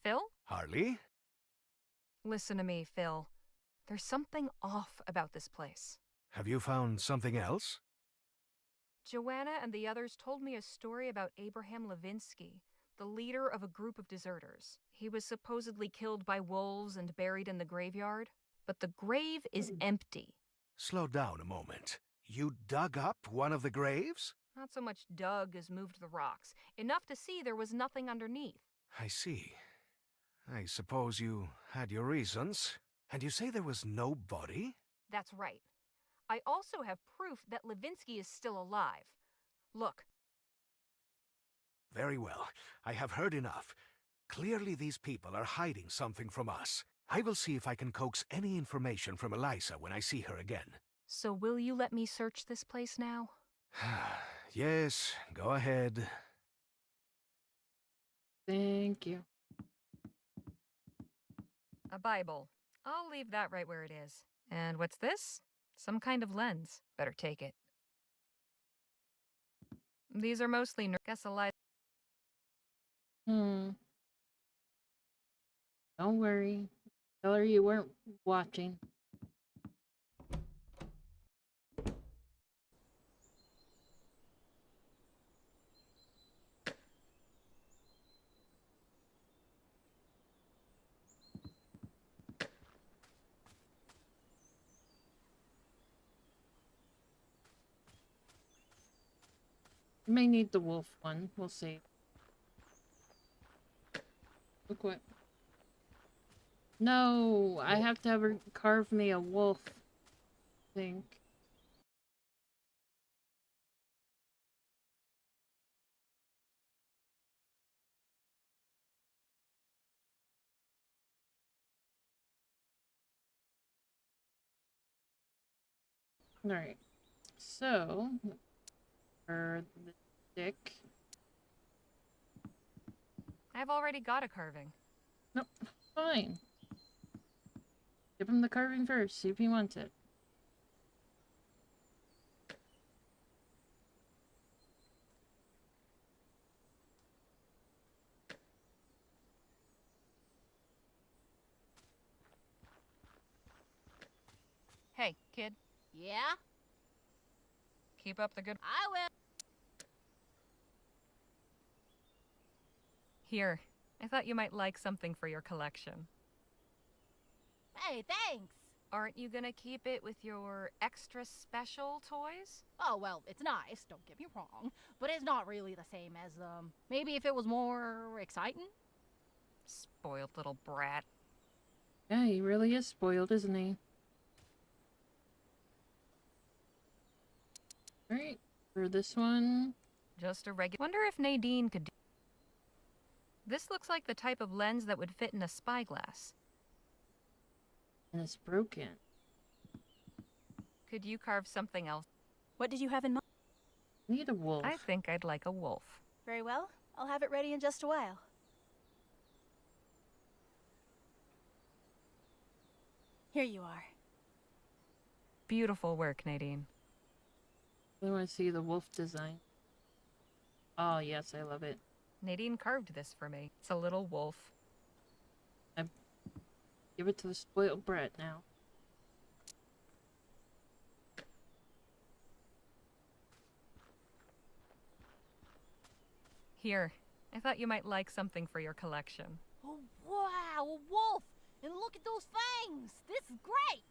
Phil?
Harley?
Listen to me, Phil. There's something off about this place.
Have you found something else?
Joanna and the others told me a story about Abraham Levinsky, the leader of a group of deserters. He was supposedly killed by wolves and buried in the graveyard, but the grave is empty.
Slow down a moment. You dug up one of the graves?
Not so much dug as moved the rocks, enough to see there was nothing underneath.
I see. I suppose you had your reasons. And you say there was no body?
That's right. I also have proof that Levinsky is still alive. Look.
Very well. I have heard enough. Clearly these people are hiding something from us. I will see if I can coax any information from Eliza when I see her again.
So will you let me search this place now?
Yes, go ahead.
Thank you.
A Bible. I'll leave that right where it is. And what's this? Some kind of lens. Better take it. These are mostly guess Eliza.
Don't worry. Tell her you weren't watching. May need the wolf one. We'll see. Look what. No, I have to have her carve me a wolf. I think. Alright. So, for the stick.
I've already got a carving.
Nope, fine. Give him the carving first, see if he wants it.
Hey, kid.
Yeah?
Keep up the good...
I will.
Here. I thought you might like something for your collection.
Hey, thanks.
Aren't you gonna keep it with your extra special toys?
Oh, well, it's nice, don't get me wrong, but it's not really the same as, maybe if it was more exciting?
Spoiled little brat.
Yeah, he really is spoiled, isn't he? Alright, for this one...
Just a regular... Wonder if Nadine could do... This looks like the type of lens that would fit in a spyglass.
And it's broken.
Could you carve something else?
What did you have in mind?
Need a wolf.
I think I'd like a wolf.
Very well. I'll have it ready in just a while. Here you are.
Beautiful work, Nadine.
I want to see the wolf design. Oh, yes, I love it.
Nadine carved this for me. It's a little wolf.
Give it to the spoiled brat now.
Here. I thought you might like something for your collection.
Oh, wow, a wolf! And look at those fangs! This is great!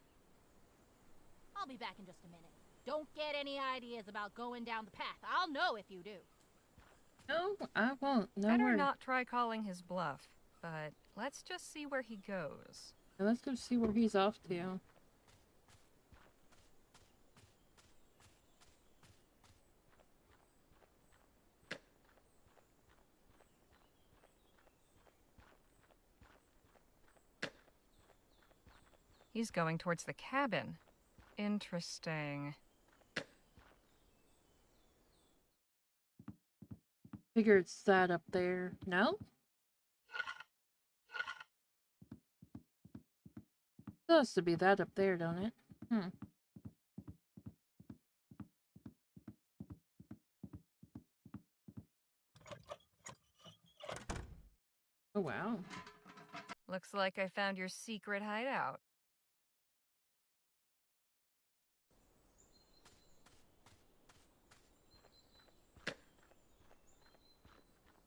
I'll be back in just a minute. Don't get any ideas about going down the path. I'll know if you do.
No, I won't. No
Better
worries.
not try calling his bluff, but let's just see where he goes.
Now let's go see where he's off to.
He's going towards the cabin. Interesting.
Figure it's that up there. No? It has to be that up there, don't it? Oh, wow.
Looks like I found your secret hideout.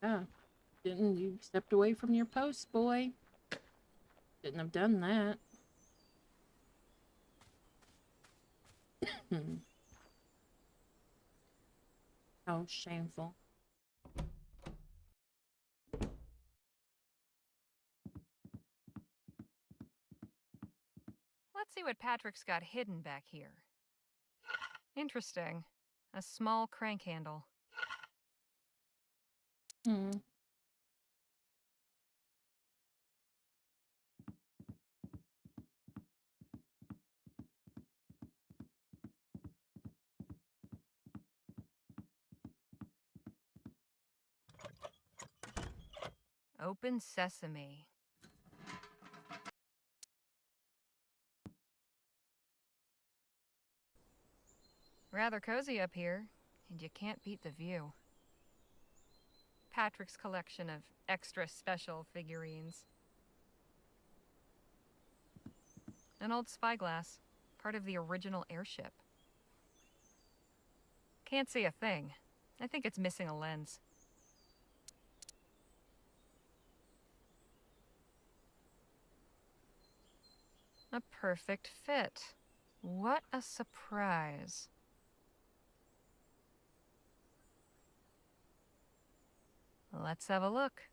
Yeah. Didn't you stepped away from your post, boy? Didn't have done that. How shameful.
Let's see what Patrick's got hidden back here. Interesting. A small crank handle.
Hmm.
Open sesame. Rather cozy up here, and you can't beat the view. Patrick's collection of extra special figurines. An old spyglass, part of the original airship. Can't see a thing. I think it's missing a lens. A perfect fit. What a surprise. Let's have a look.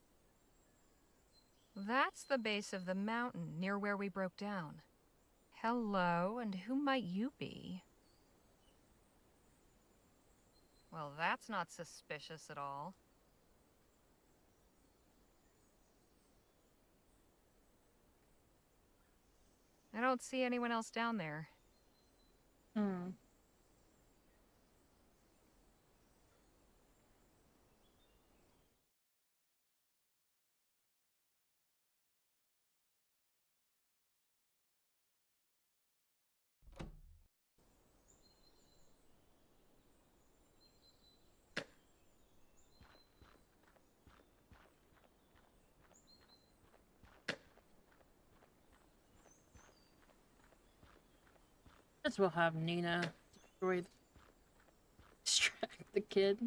That's the base of the mountain near where we broke down. Hello, and who might you be? Well, that's not suspicious at all. I don't see anyone else down there.
Hmm. Guess we'll have Nina distract the kid.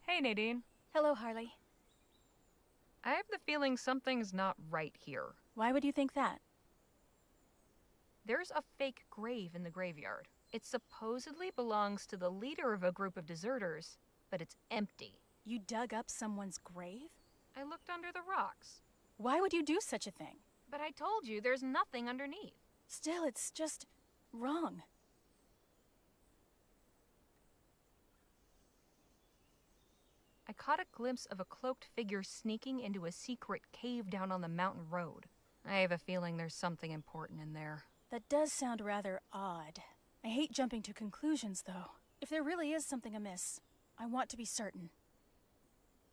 Hey, Nadine.
Hello, Harley.
I have the feeling something's not right here.
Why would you think that?
There's a fake grave in the graveyard. It supposedly belongs to the leader of a group of deserters, but it's empty.
You dug up someone's grave?
I looked under the rocks.
Why would you do such a thing?
But I told you there's nothing underneath.
Still, it's just wrong.
I caught a glimpse of a cloaked figure sneaking into a secret cave down on the mountain road. I have a feeling there's something important in there.
That does sound rather odd. I hate jumping to conclusions, though. If there really is something amiss, I want to be certain.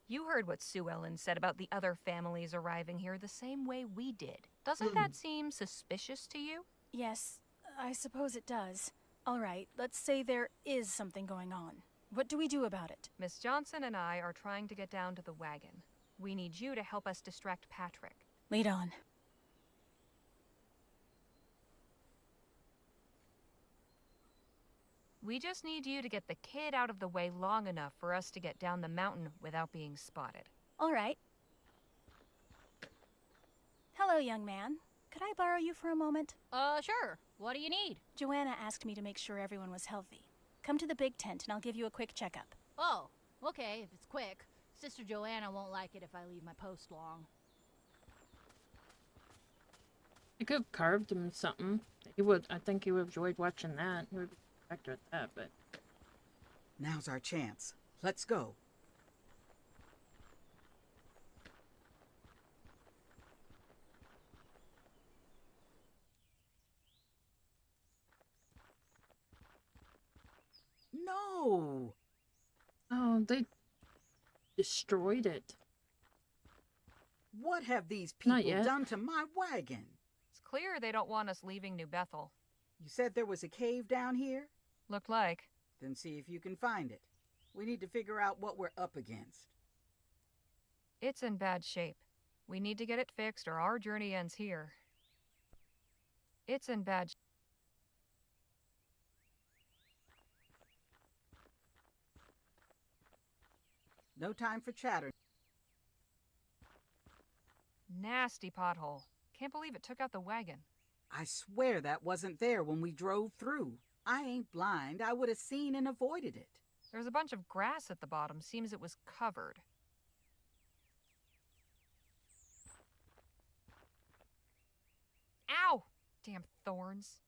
You heard what Sue Ellen said about the other families arriving here the same way we did. Doesn't that seem suspicious to you?
Yes, I suppose it does. All right, let's say there is something going on. What do we do about it?
Miss Johnson and I are trying to get down to the wagon. We need you to help us distract Patrick.
Lead on.
We just need you to get the kid out of the way long enough for us to get down the mountain without being spotted.
All right. Hello, young man. Could I borrow you for a moment?
Sure. What do you need?
Joanna asked me to make sure everyone was healthy. Come to the big tent and I'll give you a quick checkup.
Oh, okay, if it's quick. Sister Joanna won't like it if I leave my post long.
I could have carved him something. He would. I think he would have enjoyed watching that. He would be better at that, but.
Now's our chance. Let's go. No!
Oh, they destroyed it.
What have these
Not
people
yet.
done to my wagon?
It's clear they don't want us leaving New Bethel.
You said there was a cave down here?
Looked like.
then see if you can find it. We need to figure out what we're up against.
It's in bad shape. We need to get it fixed or our journey ends here. It's in bad shape.
No time for chatter.
Nasty pothole. Can't believe it took out the wagon.
I swear that wasn't there when we drove through. I ain't blind. I would have seen and avoided it.
There's a bunch of grass at the bottom. Seems it was covered. Ow! Damn thorns.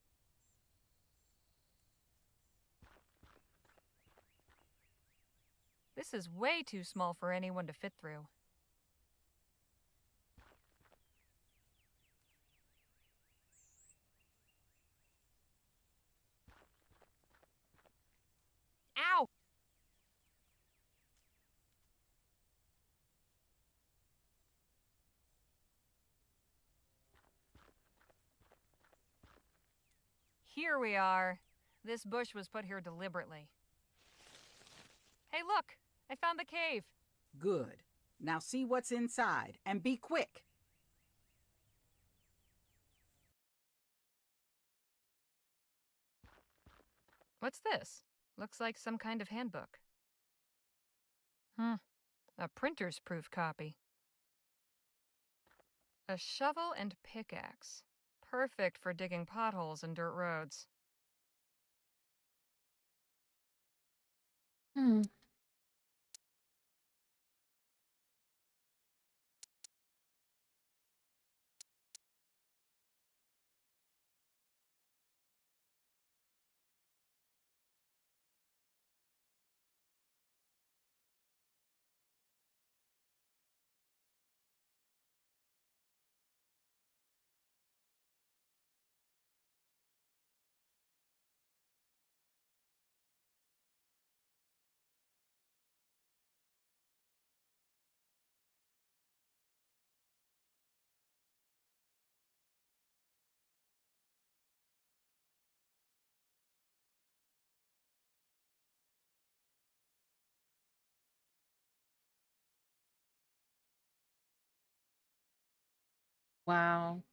This is way too small for anyone to fit through. Ow! Here we are. This bush was put here deliberately. Hey, look! I found the cave.
Good. Now see what's inside, and be quick.
What's this? Looks like some kind of handbook. A printer's proof copy. A shovel and pickaxe. Perfect for digging potholes and dirt roads.
Wow.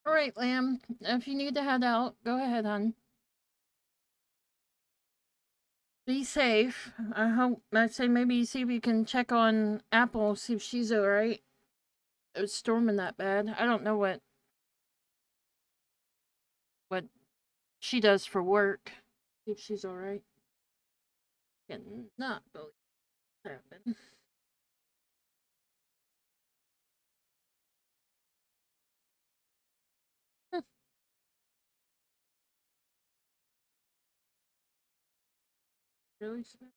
All right, Lamb. If you need to head out, go ahead, hon. Be safe. I'd say maybe see if you can check on Apple, see if she's alright. It was storming that bad. I don't know what she does for work. See if she's alright. Cannot believe that happened. Really sad.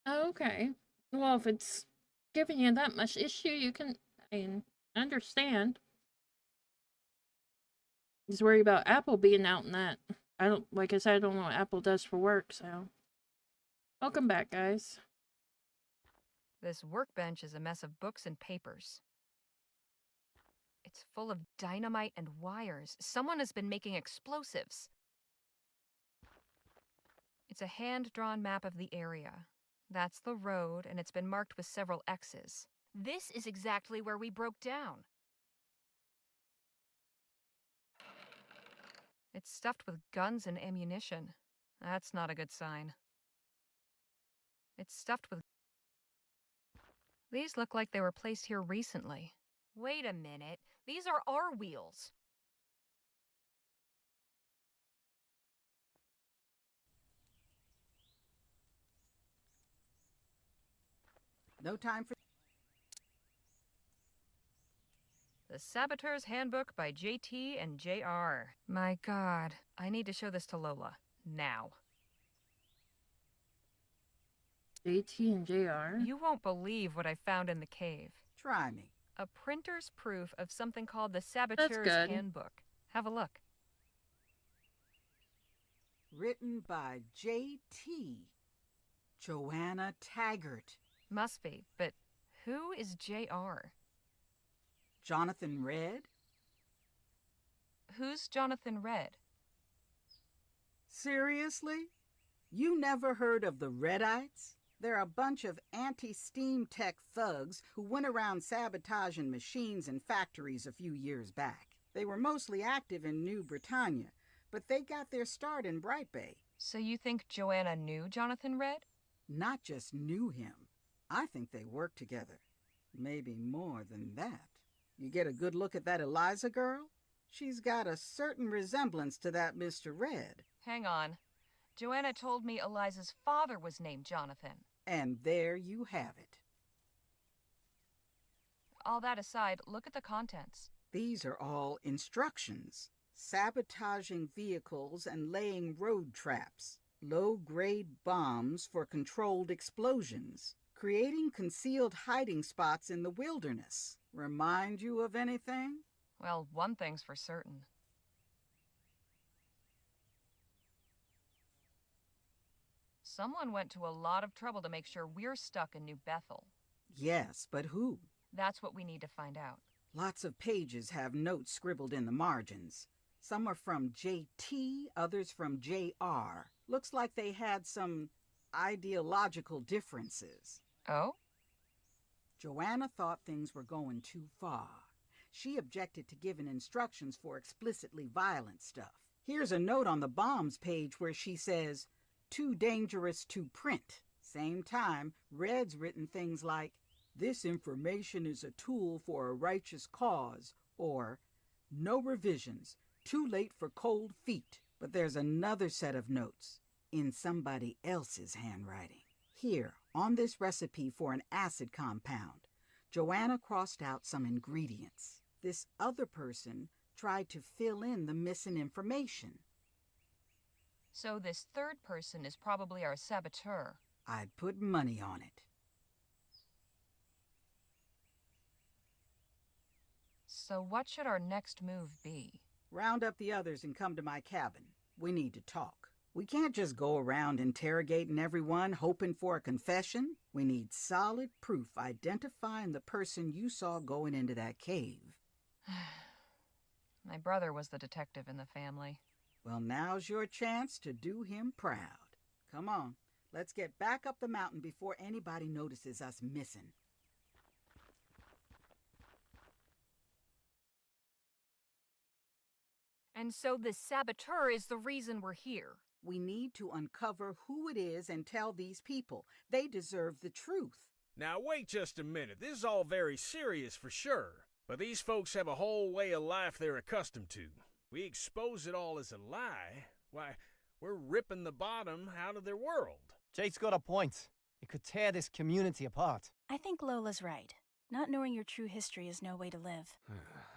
Okay. Well, if it's giving you that much issue, you can, understand. Just worry about Apple being out in that. Like I said, I don't know what Apple does for work, so. Welcome back, guys.
This workbench is a mess of books and papers. It's full of dynamite and wires. Someone has been making explosives. It's a hand-drawn map of the area. That's the road, and it's been marked with several X's. This is exactly where we broke down. It's stuffed with guns and ammunition. That's not a good sign. It's stuffed with... These look like they were placed here recently. Wait a minute. These are our wheels.
No time for...
The Saboteur's Handbook by JT and JR. My god, I need to show this to Lola. Now.
JT and JR?
You won't believe what I found in the cave.
Try me.
A printer's proof of something called the Saboteur's Handbook. Have a look.
Written by J.T. Joanna Taggart.
Must be, but who is JR?
Jonathan Red?
Who's Jonathan Red?
Seriously? You never heard of the Redites? They're a bunch of anti-steam tech thugs who went around sabotaging machines and factories a few years back. They were mostly active in New Britannia, but they got their start in Bright Bay.
So you think Joanna knew Jonathan Red?
Not just knew him. I think they worked together. Maybe more than that. You get a good look at that Eliza girl? She's got a certain resemblance to that Mr. Red.
Hang on. Joanna told me Eliza's father was named Jonathan.
And there you have it.
All that aside, look at the contents.
These are all instructions. Sabotaging vehicles and laying road traps. Low-grade bombs for controlled explosions. Creating concealed hiding spots in the wilderness. Remind you of anything?
Well, one thing's for certain. Someone went to a lot of trouble to make sure we're stuck in New Bethel.
Yes, but who?
That's what we need to find out.
Lots of pages have notes scribbled in the margins. Some are from JT, others from JR. Looks like they had some ideological differences.
Oh?
Joanna thought things were going too far. She objected to giving instructions for explicitly violent stuff. Here's a note on the bombs page where she says, "Too dangerous to print." Same time, Red's written things like, "This information is a tool for a righteous cause," or "No revisions, too late for cold feet." But there's another set of notes in somebody else's handwriting. Here, on this recipe for an acid compound, Joanna crossed out some ingredients. This other person tried to fill in the missing information.
So this third person is probably our saboteur.
I'd put money on it.
So what should our next move be?
Round up the others and come to my cabin. We need to talk. We can't just go around interrogating everyone, hoping for a confession. We need solid proof identifying the person you saw going into that cave.
My brother was the detective in the family.
Well, now's your chance to do him proud. Come on, let's get back up the mountain before anybody notices us missing.
And so this saboteur is the reason we're here.
We need to uncover who it is and tell these people. They deserve the truth.
Now wait just a minute. This is all very serious for sure. But these folks have a whole way of life they're accustomed to. We expose it all as a lie. Why, we're ripping the bottom out of their world.
Jake's got a point. It could tear this community apart.
I think Lola's right. Not knowing your true history is no way to live.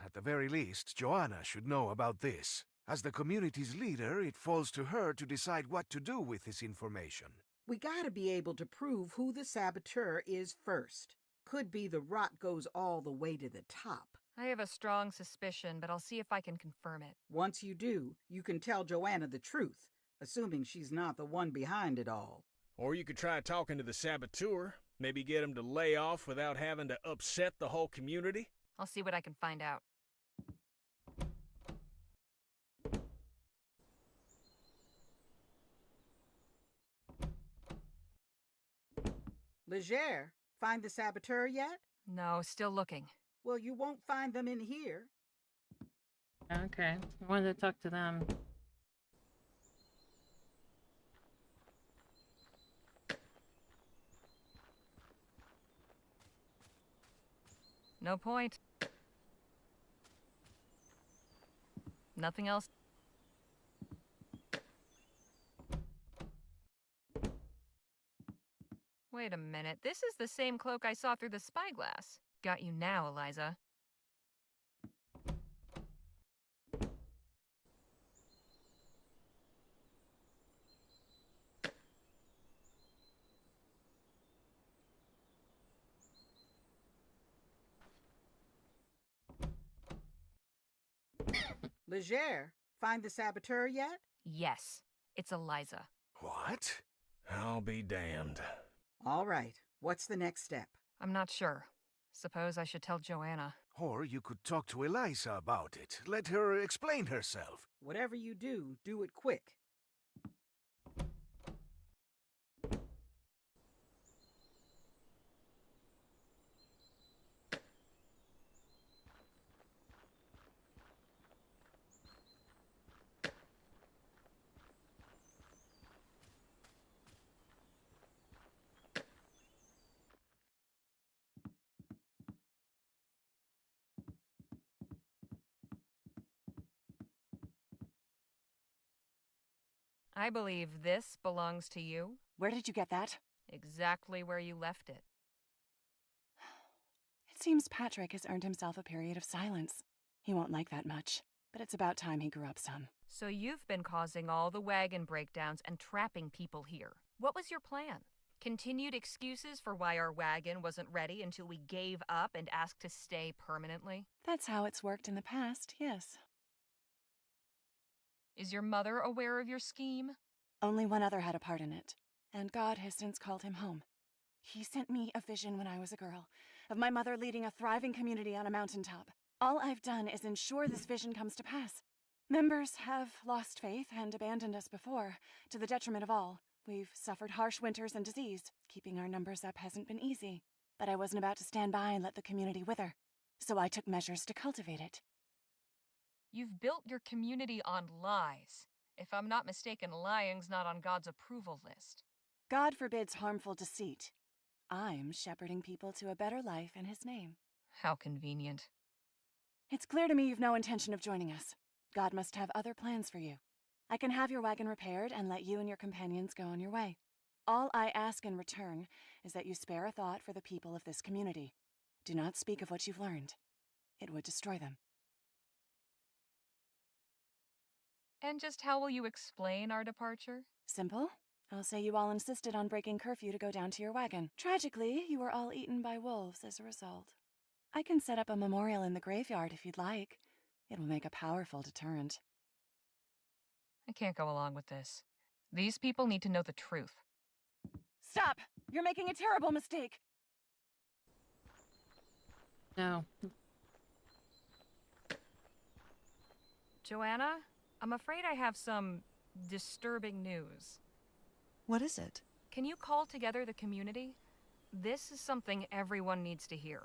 At the very least, Joanna should know about this. As the community's leader, it falls to her to decide what to do with this information.
We gotta be able to prove who the saboteur is first. Could be the rot goes all the way to the top.
I have a strong suspicion, but I'll see if I can confirm it.
Once you do, you can tell Joanna the truth, assuming she's not the one behind it all.
Or you could try talking to the saboteur. Maybe get him to lay off without having to upset the whole community.
I'll see what I can find out.
Legere, find the saboteur yet?
No, still looking.
Well, you won't find them in here.
Okay, I wanted to talk to them.
No point. Nothing else. Wait a minute. This is the same cloak I saw through the spyglass. Got you now, Eliza.
Legere, find the saboteur yet?
Yes, it's Eliza.
What? I'll be damned.
All right, what's the next step?
I'm not sure. Suppose I should tell Joanna.
Or you could talk to Eliza about it. Let her explain herself.
Whatever you do, do it quick.
I believe this belongs to you.
Where did you get that?
Exactly where you left it.
It seems Patrick has earned himself a period of silence. He won't like that much, but it's about time he grew up some.
So you've been causing all the wagon breakdowns and trapping people here. What was your plan? Continued excuses for why our wagon wasn't ready until we gave up and asked to stay permanently?
That's how it's worked in the past, yes.
Is your mother aware of your scheme?
Only one other had a part in it, and God has since called him home. He sent me a vision when I was a girl, of my mother leading a thriving community on a mountaintop. All I've done is ensure this vision comes to pass. Members have lost faith and abandoned us before, to the detriment of all. We've suffered harsh winters and disease. Keeping our numbers up hasn't been easy. But I wasn't about to stand by and let the community wither, so I took measures to cultivate it.
You've built your community on lies. If I'm not mistaken, lying's not on God's approval list.
God forbids harmful deceit. I'm shepherding people to a better life in his name.
How convenient.
It's clear to me you've no intention of joining us. God must have other plans for you. I can have your wagon repaired and let you and your companions go on your way. All I ask in return is that you spare a thought for the people of this community. Do not speak of what you've learned. It would destroy them.
And just how will you explain our departure?
Simple. I'll say you all insisted on breaking curfew to go down to your wagon. Tragically, you were all eaten by wolves as a result. I can set up a memorial in the graveyard if you'd like. It will make a powerful deterrent.
I can't go along with this. These people need to know the truth.
Stop! You're making a terrible mistake!
No.
Joanna, I'm afraid I have some disturbing news.
What is it?
Can you call together the community? This is something everyone needs to hear.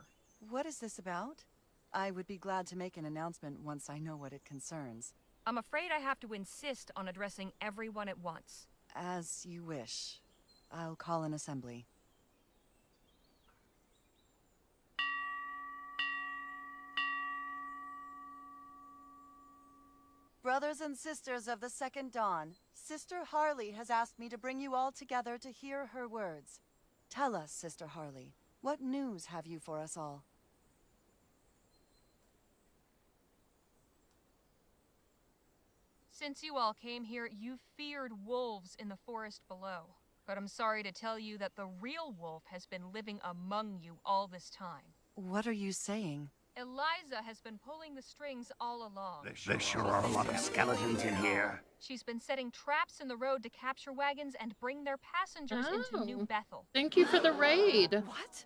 What is this about? I would be glad to make an announcement once I know what it concerns.
I'm afraid I have to insist on addressing everyone at once.
As you wish. I'll call an assembly. Brothers and sisters of the Second Dawn, Sister Harley has asked me to bring you all together to hear her words. Tell us, Sister Harley, what news have you for us all?
Since you all came here, you feared wolves in the forest below. But I'm sorry to tell you that the real wolf has been living among you all this time.
What are you saying?
Eliza has been pulling the strings all along.
There sure are a lot of skeletons in here.
She's been setting traps in the road to capture wagons and bring their passengers into New Bethel.
Thank you for the raid.
What?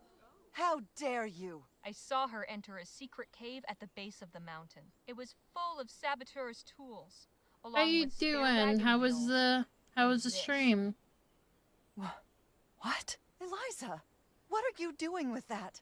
How dare you?
I saw her enter a secret cave at the base of the mountain. It was full of saboteurs' tools.
How you doing? How was the stream?
What? Eliza? What are you doing with that?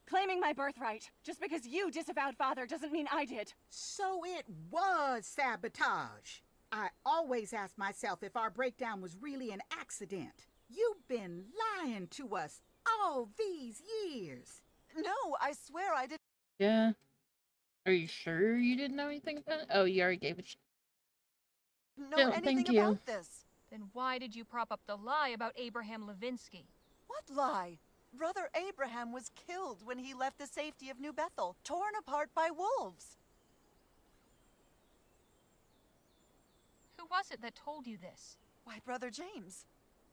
Claiming my birthright. Just because you disavowed father doesn't mean I did.
So it was sabotage. I always ask myself if our breakdown was really an accident. You've been lying to us all these years.
No, I swear I didn't.
Yeah. Are you sure you didn't know anything about it? Oh, you already gave it.
Know
Still,
anything
thank you.
about this.
Then why did you prop up the lie about Abraham Levinsky?
What lie? Brother Abraham was killed when he left the safety of New Bethel, torn apart by wolves.
Who was it that told you this?
Why, Brother James.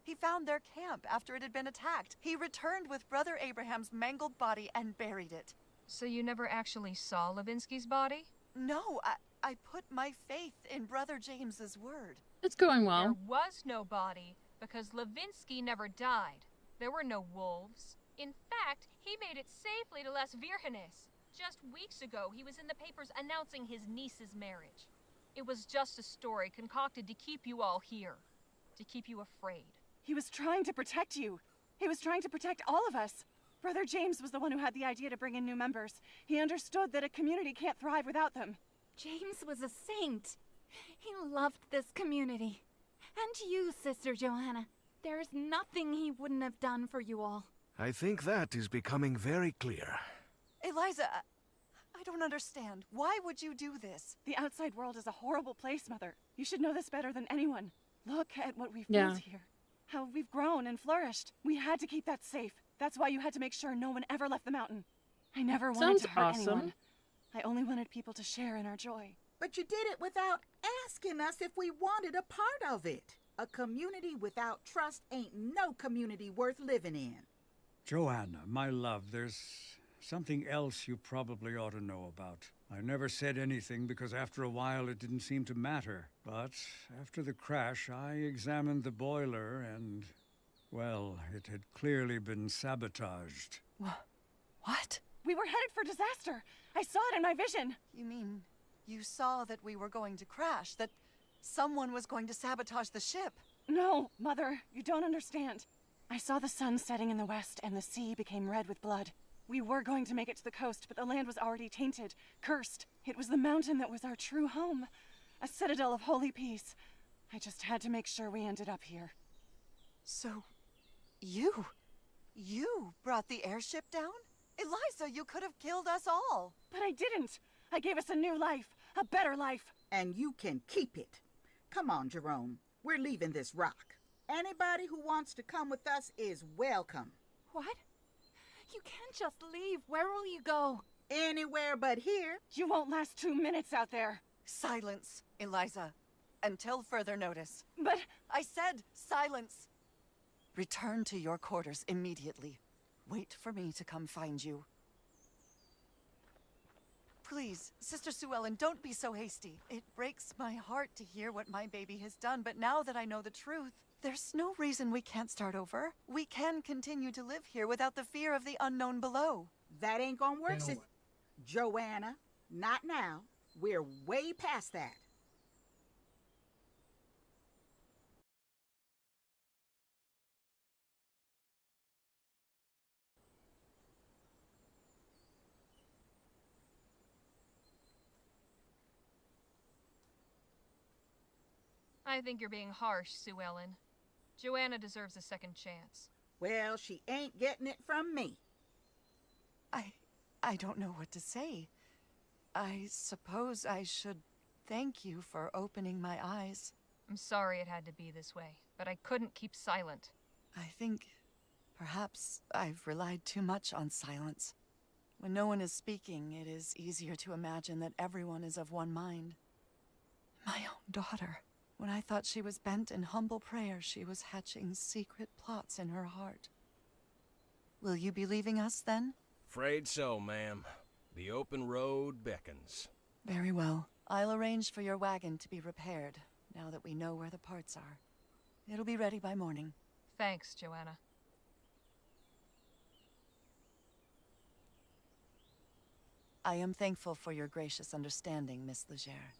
He found their camp after it had been attacked. He returned with Brother Abraham's mangled body and buried it.
So you never actually saw Levinsky's body?
No, I put my faith in Brother James's word.
It's going well.
There was no body because Levinsky never died. There were no wolves. In fact, he made it safely to Las Virgenes. Just weeks ago, he was in the papers announcing his niece's marriage. It was just a story concocted to keep you all here. To keep you afraid.
He was trying to protect you. He was trying to protect all of us. Brother James was the one who had the idea to bring in new members. He understood that a community can't thrive without them.
James was a saint. He loved this community. And you, Sister Joanna. There's nothing he wouldn't have done for you all.
I think that is becoming very clear.
Eliza, I don't understand. Why would you do this?
The outside world is a horrible place, Mother. You should know this better than anyone. Look at what we've
Yeah.
built here. How we've grown and flourished. We had to keep that safe. That's why you had to make sure no one ever left the mountain. I never wanted
Sounds
to hurt
awesome.
anyone. I only wanted people to share in our joy.
But you did it without asking us if we wanted a part of it. A community without trust ain't no community worth living in.
Joanna, my love, there's something else you probably ought to know about. I never said anything because after a while it didn't seem to matter. But after the crash, I examined the boiler and, well, it had clearly been sabotaged.
What?
We were headed for disaster. I saw it in my vision.
You mean you saw that we were going to crash, that someone was going to sabotage the ship?
No, Mother, you don't understand. I saw the sun setting in the west and the sea became red with blood. We were going to make it to the coast, but the land was already tainted, cursed. It was the mountain that was our true home, a citadel of holy peace. I just had to make sure we ended up here.
So, you brought the airship down? Eliza, you could have killed us all.
But I didn't. I gave us a new life, a better life.
And you can keep it. Come on, Jerome. We're leaving this rock. Anybody who wants to come with us is welcome.
What? You can't just leave. Where will you go?
Anywhere but here.
You won't last 2 minutes out there.
Silence, Eliza. Until further notice.
But
I said silence. Return to your quarters immediately. Wait for me to come find you. Please, Sister Sue Ellen, don't be so hasty. It breaks my heart to hear what my baby has done, but now that I know the truth, there's no reason we can't start over. We can continue to live here without the fear of the unknown below.
That ain't gonna work, sis. Joanna, not now. We're way past that.
I think you're being harsh, Sue Ellen. Joanna deserves a second chance.
Well, she ain't getting it from me.
I don't know what to say. I suppose I should thank you for opening my eyes.
I'm sorry it had to be this way, but I couldn't keep silent.
I think perhaps I've relied too much on silence. When no one is speaking, it is easier to imagine that everyone is of one mind. My own daughter. When I thought she was bent in humble prayer, she was hatching secret plots in her heart. Will you be leaving us, then?
Afraid so, ma'am. The open road beckons.
Very well. I'll arrange for your wagon to be repaired, now that we know where the parts are. It'll be ready by morning.
Thanks, Joanna.
I am thankful for your gracious understanding, Miss Legere.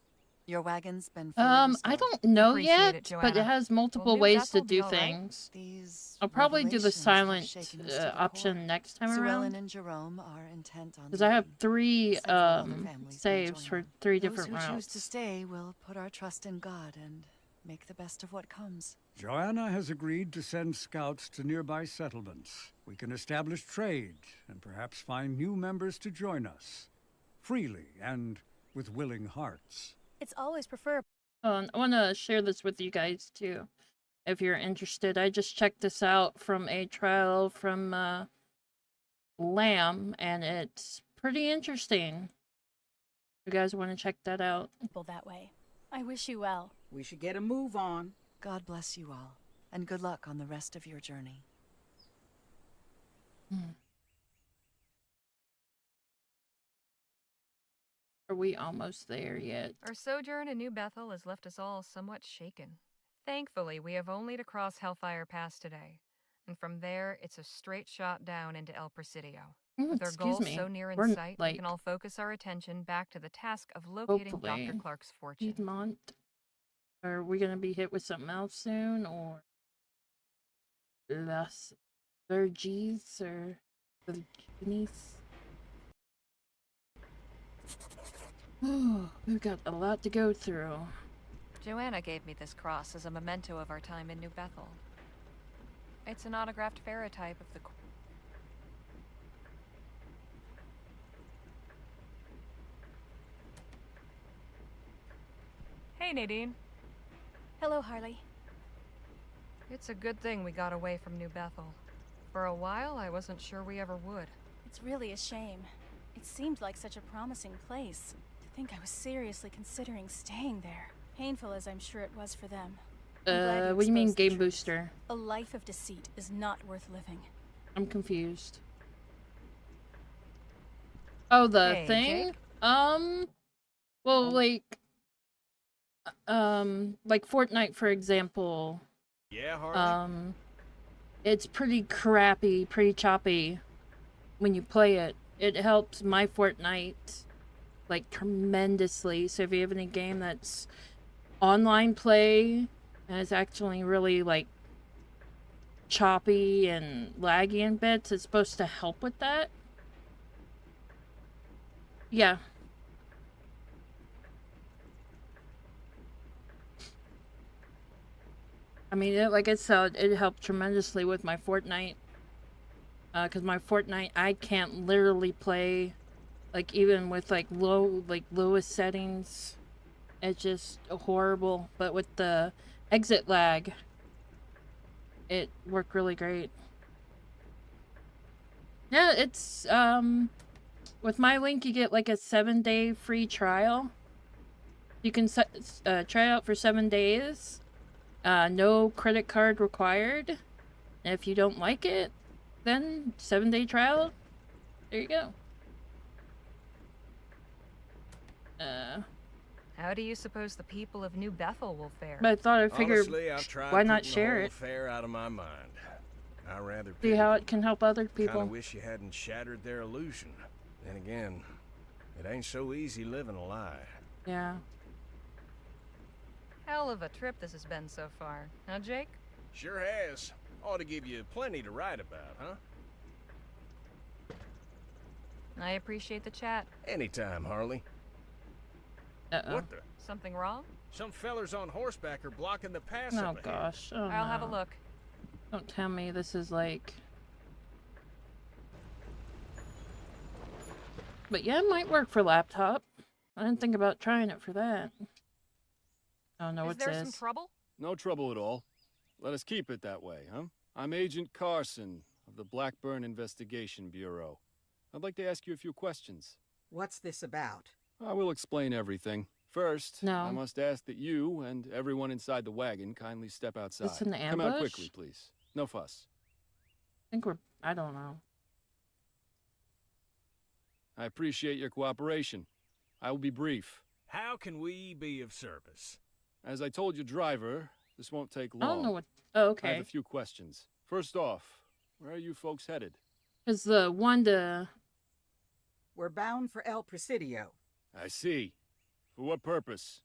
Your wagon's been fully
I
restored.
don't know
Appreciate
yet,
it,
but it
Joanna.
has multiple
New
ways to
Bethel be
do
all right?
things.
These
I'll probably do the
revelations have
silent
shaken us to the
option
core.
next time
Sue Ellen
around.
and Jerome are intent on
Because I have
leaving.
3
Several other families may
saves
join
for
them.
3
Those
different
who choose to
routes.
stay will put our trust in God and make the best of what comes.
Joanna has agreed to send scouts to nearby settlements. We can establish trade and perhaps find new members to join us. Freely and with willing hearts.
It's always preferable.
I want to share this with you guys too, if you're interested. I just checked this out from a trial from Lamb, and it's pretty interesting. You guys want to check that out?
That way. I wish you well.
We should get a move on.
God bless you all, and good luck on the rest of your journey.
Are we almost there yet?
Our sojourn in New Bethel has left us all somewhat shaken. Thankfully, we have only to cross Hellfire Pass today, and from there, it's a straight shot down into El Presidio. With our
Excuse
goal
me.
so near in
We're,
sight, we
like,
can all focus our attention back to the task of locating
hopefully,
Dr. Clark's fortune.
Piedmont. Are we gonna be hit with something else soon, or Las Verges or Virginis? Oh, we've got a lot to go through.
Joanna gave me this cross as a memento of our time in New Bethel. It's an autographed ferrotype of the... Hey, Nadine.
Hello, Harley.
It's a good thing we got away from New Bethel. For a while, I wasn't sure we ever would.
It's really a shame. It seemed like such a promising place. To think I was seriously considering staying there. Painful as I'm sure it was for them.
What do you mean game booster?
A life of deceit is not worth living.
I'm confused. Oh, the
Hey,
thing?
Jake?
Well, like Fortnite, for example.
Yeah, Harley?
It's pretty crappy, pretty choppy when you play it. It helps my Fortnite, like, tremendously. So if you have any game that's online play and it's actually really, like, choppy and laggy in bits, it's supposed to help with that. Yeah. I mean, like I said, it helped tremendously with my Fortnite. Because my Fortnite, I can't literally play, like, even with, like, lowest settings. It's just horrible. But with the ExitLag, it worked really great. Yeah, it's, with my link, you get, like, a 7-day free trial. You can try out for 7 days. No credit card required. And if you don't like it, then 7-day trial. There you go.
How do you suppose the people of New Bethel will fare?
But I thought I figured,
Honestly, I've tried
why not
putting
share
the whole
it?
affair out of my mind. I rather
See how it can help other people.
Kinda wish you hadn't shattered their illusion. Then again, it ain't so easy living a lie.
Yeah.
Hell of a trip this has been so far, huh, Jake?
Sure has. Ought to give you plenty to write about, huh?
I appreciate the chat.
Anytime, Harley.
Uh-oh.
What the?
Something wrong?
Some fellers on horseback are blocking the pass
Oh,
up ahead.
gosh. Oh,
I'll have a
no.
look.
Don't tell me this is like... But yeah, it might work for laptop. I didn't think about trying it for that. Oh, no,
Is
what's
there some
this?
trouble?
No trouble at all. Let us keep it that way, huh? I'm Agent Carson of the Blackburn Investigation Bureau. I'd like to ask you a few questions.
What's this about?
I will explain everything. First,
No.
I must ask that you and everyone inside the wagon kindly step outside.
Is this an
Come out
ambush?
quickly, please. No fuss.
I think we're... I don't know.
I appreciate your cooperation. I will be brief.
How can we be of service?
As I told your driver, this won't take
I
long.
don't know what... Oh,
I
okay.
have a few questions. First off, where are you folks headed?
Because the one to...
We're bound for El Presidio.
I see. For what purpose?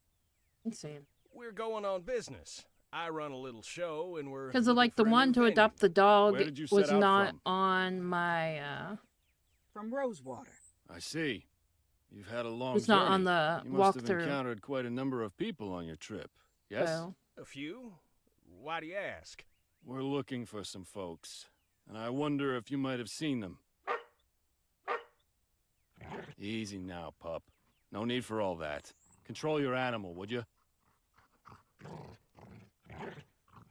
Insane.
We're going on business. I run a little show, and we're
Because
looking
like the
for a new
one to
venue.
adopt the dog
Where did you
was
set out
not
from?
on my
From Rosewater.
I see. You've had a long
was
journey.
not on the
You must have
walkthrough.
encountered quite a number of people on your trip. Yes?
So.
A few? Why do you ask?
We're looking for some folks, and I wonder if you might have seen them. Easy now, pup. No need for all that. Control your animal, would you?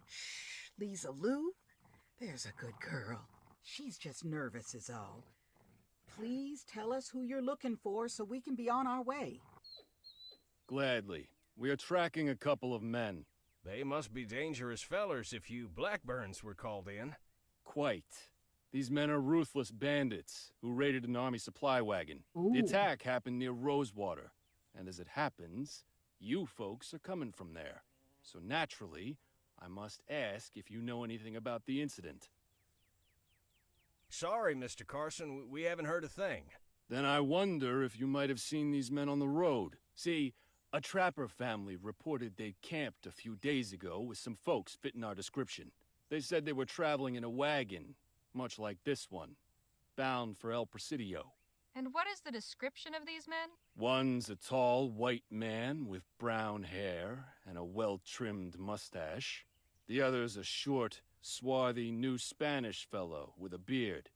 Shh, Lisa Lou? There's a good girl. She's just nervous is all. Please tell us who you're looking for so we can be on our way.
Gladly. We are tracking a couple of men.
They must be dangerous fellers if you Blackburns were called in.
Quite. These men are ruthless bandits who raided an army supply wagon.
Ooh.
The attack happened near RoseWater, and as it happens, you folks are coming from there. So naturally, I must ask if you know anything about the incident.
Sorry, Mr. Carson, we haven't heard a thing.
Then I wonder if you might have seen these men on the road. See, a trapper family reported they camped a few days ago with some folks fitting our description. They said they were traveling in a wagon, much like this one, bound for El Presidio.
And what is the description of these men?
One's a tall white man with brown hair and a well-trimmed mustache. The other's a short, swarthy New Spanish fellow with a beard.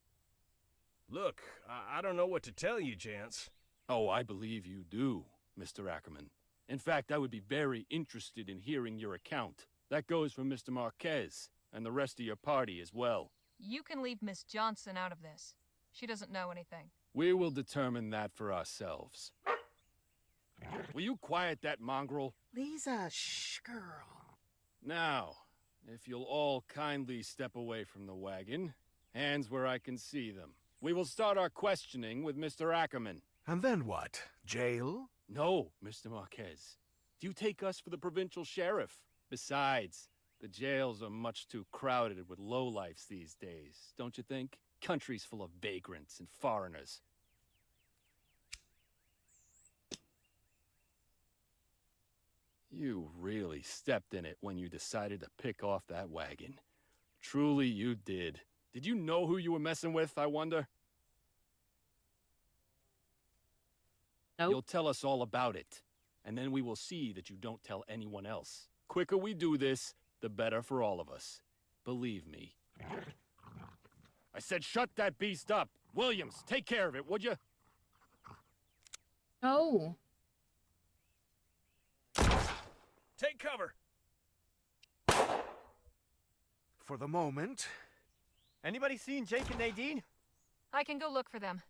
Look, I don't know what to tell you, gents.
Oh, I believe you do, Mr. Ackerman. In fact, I would be very interested in hearing your account. That goes for Mr. Marquez and the rest of your party as well.
You can leave Miss Johnson out of this. She doesn't know anything.
We will determine that for ourselves. Will you quiet that mongrel?
Lisa, shh, girl.
Now, if you'll all kindly step away from the wagon, hands where I can see them. We will start our questioning with Mr. Ackerman.
And then what? Jail?
No, Mr. Marquez. Do you take us for the provincial sheriff? Besides, the jails are much too crowded with lowlifes these days, don't you think? Countries full of vagrants and foreigners. You really stepped in it when you decided to pick off that wagon. Truly you did. Did you know who you were messing with, I wonder?
Nope.
You'll tell us all about it, and then we will see that you don't tell anyone else. Quicker we do this, the better for all of us. Believe me. I said shut that beast up! Williams, take care of it, would you?
Oh.
Take cover!
For the moment.
Anybody seen Jake and Nadine?
I can go look for them.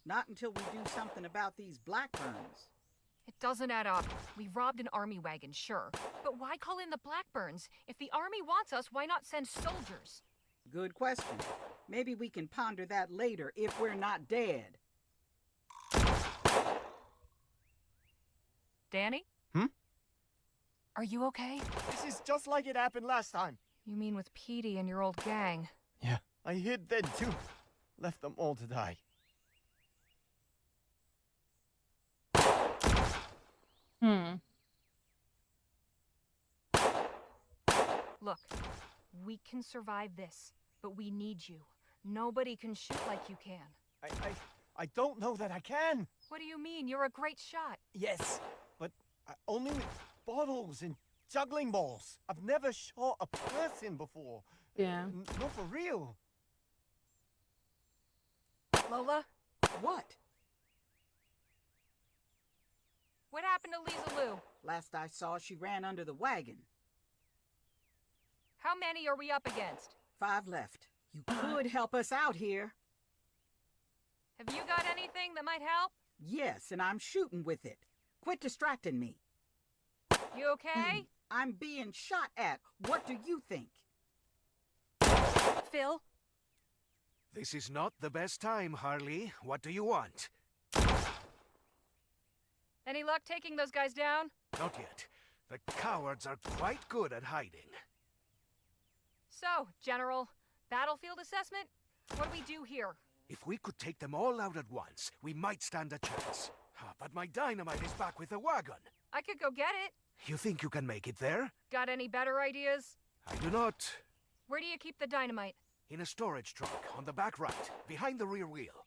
Not until we do something about these Blackburns.
It doesn't add up. We robbed an army wagon, sure. But why call in the Blackburns? If the army wants us, why not send soldiers?
Good question. Maybe we can ponder that later if we're not dead.
Danny?
Hmm?
Are you okay?
This is just like it happened last time.
You mean with Petey and your old gang?
Yeah, I hid then too. Left them all to die.
Look, we can survive this, but we need you. Nobody can shoot like you can.
I don't know that I can.
What do you mean? You're a great shot.
Yes, but only with bottles and juggling balls. I've never shot a person before.
Yeah.
Not for real.
Lola?
What?
What happened to Lisa Lou?
Last I saw, she ran under the wagon.
How many are we up against?
5 left. You could help us out here.
Have you got anything that might help?
Yes, and I'm shooting with it. Quit distracting me.
You okay?
I'm being shot at. What do you think?
Phil?
This is not the best time, Harley. What do you want?
Any luck taking those guys down?
Not yet. The cowards are quite good at hiding.
So, General, battlefield assessment? What do we do here?
If we could take them all out at once, we might stand a chance. But my dynamite is back with the wagon.
I could go get it.
You think you can make it there?
Got any better ideas?
I do not.
Where do you keep the dynamite?
In a storage trunk, on the back right, behind the rear wheel.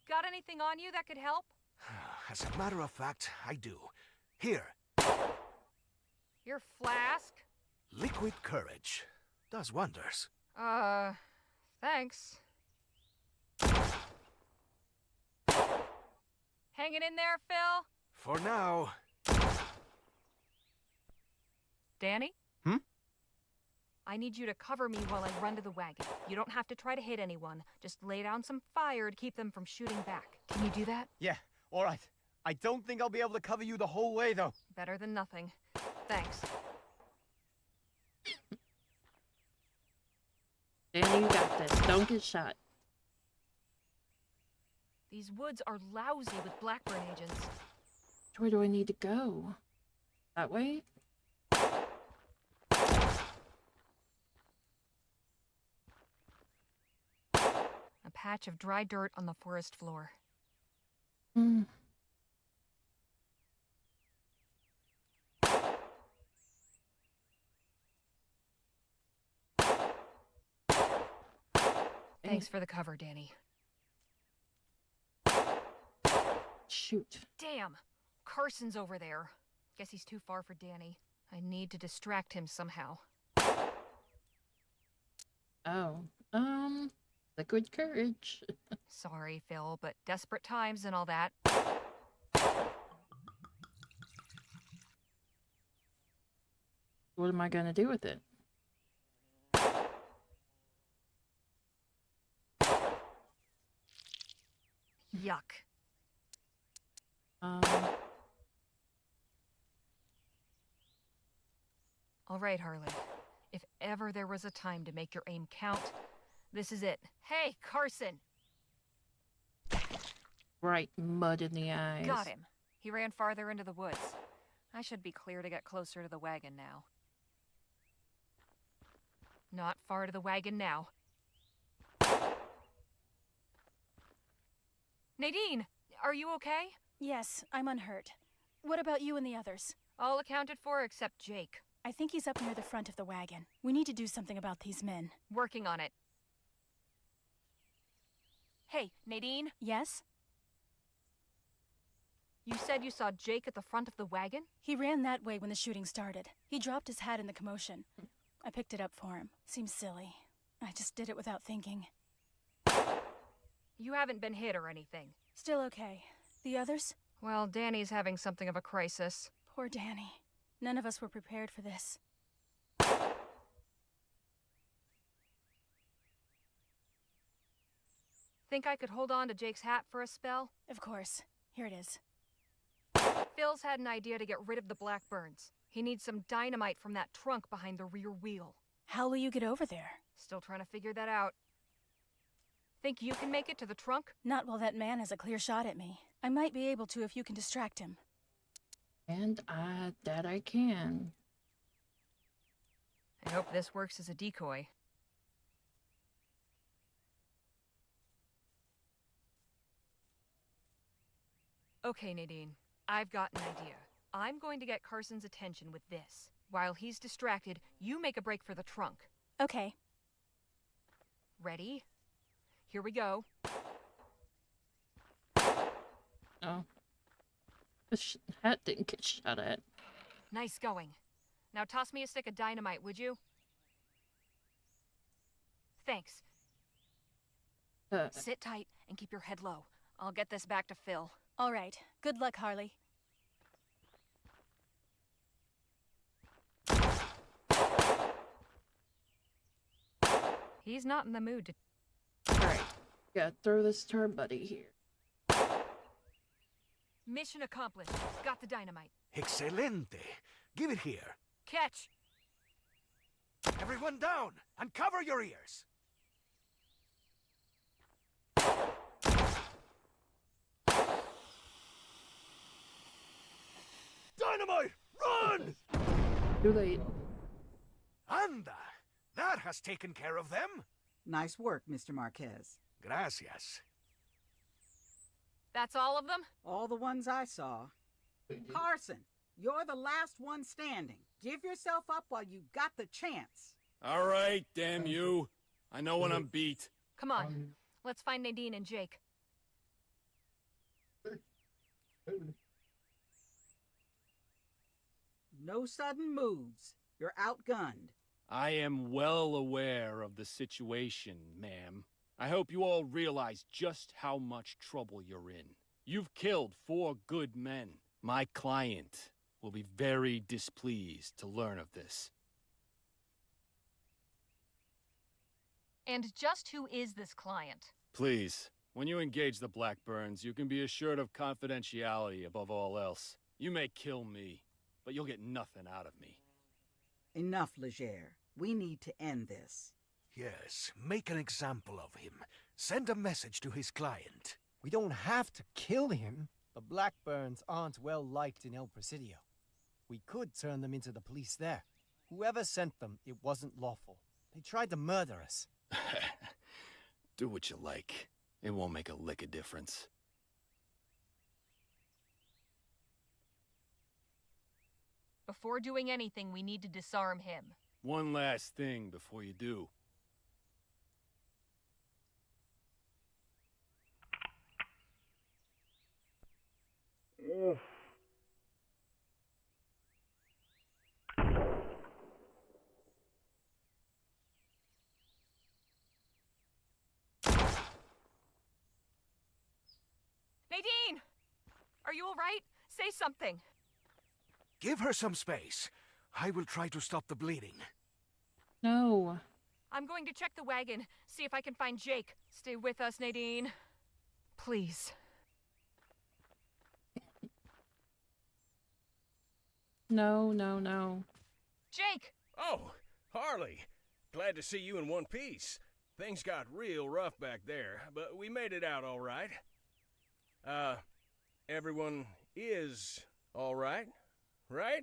Got anything on you that could help?
As a matter of fact, I do. Here,
Your flask?
liquid courage. Does wonders.
Thanks. Hanging in there, Phil?
For now.
Danny?
Hmm?
I need you to cover me while I run to the wagon. You don't have to try to hit anyone. Just lay down some fire to keep them from shooting back. Can you do that?
Yeah, all right. I don't think I'll be able to cover you the whole way, though.
Better than nothing. Thanks.
Danny, you got this. Don't get shot.
These woods are lousy with Blackburn agents.
Where do I need to go? That way?
A patch of dry dirt on the forest floor.
Hmm.
Thanks for the cover, Danny.
Shoot.
Damn! Carson's over there. Guess he's too far for Danny. I need to distract him somehow.
Oh. Liquid courage.
Sorry, Phil, but desperate times and all that.
What am I gonna do with it?
Yuck. All right, Harley. If ever there was a time to make your aim count, this is it. Hey, Carson!
Right, mud in the eyes.
Got him. He ran farther into the woods. I should be clear to get closer to the wagon now. Not far to the wagon now. Nadine, are you okay?
Yes, I'm unhurt. What about you and the others?
All accounted for except Jake.
I think he's up near the front of the wagon. We need to do something about these men.
Working on it. Hey, Nadine?
Yes?
You said you saw Jake at the front of the wagon?
He ran that way when the shooting started. He dropped his hat in the commotion. I picked it up for him. Seems silly. I just did it without thinking.
You haven't been hit or anything.
Still okay. The others?
Well, Danny's having something of a crisis.
Poor Danny. None of us were prepared for this.
Think I could hold on to Jake's hat for a spell?
Of course. Here it is.
Phil's had an idea to get rid of the Blackburns. He needs some dynamite from that trunk behind the rear wheel.
How will you get over there?
Still trying to figure that out. Think you can make it to the trunk?
Not while that man has a clear shot at me. I might be able to if you can distract him.
And that I can.
I hope this works as a decoy. Okay, Nadine. I've got an idea. I'm going to get Carson's attention with this. While he's distracted, you make a break for the trunk.
Okay.
Ready? Here we go.
Oh. The hat didn't get shot at.
Nice going. Now toss me a stick of dynamite, would you? Thanks. Sit tight and keep your head low. I'll get this back to Phil.
All right. Good luck, Harley.
He's not in the mood to...
Alright. Gotta throw this to our buddy here.
Mission accomplished. Got the dynamite.
Excelente. Give it here.
Catch!
Everyone down and cover your ears. Dynamite! Run!
Too late.
Anda! That has taken care of them.
Nice work, Mr. Marquez.
Gracias.
That's all of them?
All the ones I saw. Carson, you're the last one standing. Give yourself up while you got the chance.
All right, damn you. I know when I'm beat.
Come on, let's find Nadine and Jake.
No sudden moves. You're outgunned.
I am well aware of the situation, ma'am. I hope you all realize just how much trouble you're in. You've killed 4 good men. My client will be very displeased to learn of this.
And just who is this client?
Please, when you engage the Blackburns, you can be assured of confidentiality above all else. You may kill me, but you'll get nothing out of me.
Enough, Leger. We need to end this.
Yes, make an example of him. Send a message to his client.
We don't have to kill him. The Blackburns aren't well liked in El Presidio. We could turn them into the police there. Whoever sent them, it wasn't lawful. They tried to murder us.
Do what you like. It won't make a lick of difference.
Before doing anything, we need to disarm him.
One last thing before you do.
Nadine! Are you all right? Say something.
Give her some space. I will try to stop the bleeding.
No.
I'm going to check the wagon, see if I can find Jake. Stay with us, Nadine. Please.
No, no, no.
Jake!
Oh, Harley. Glad to see you in one piece. Things got real rough back there, but we made it out all right. Everyone is all right, right?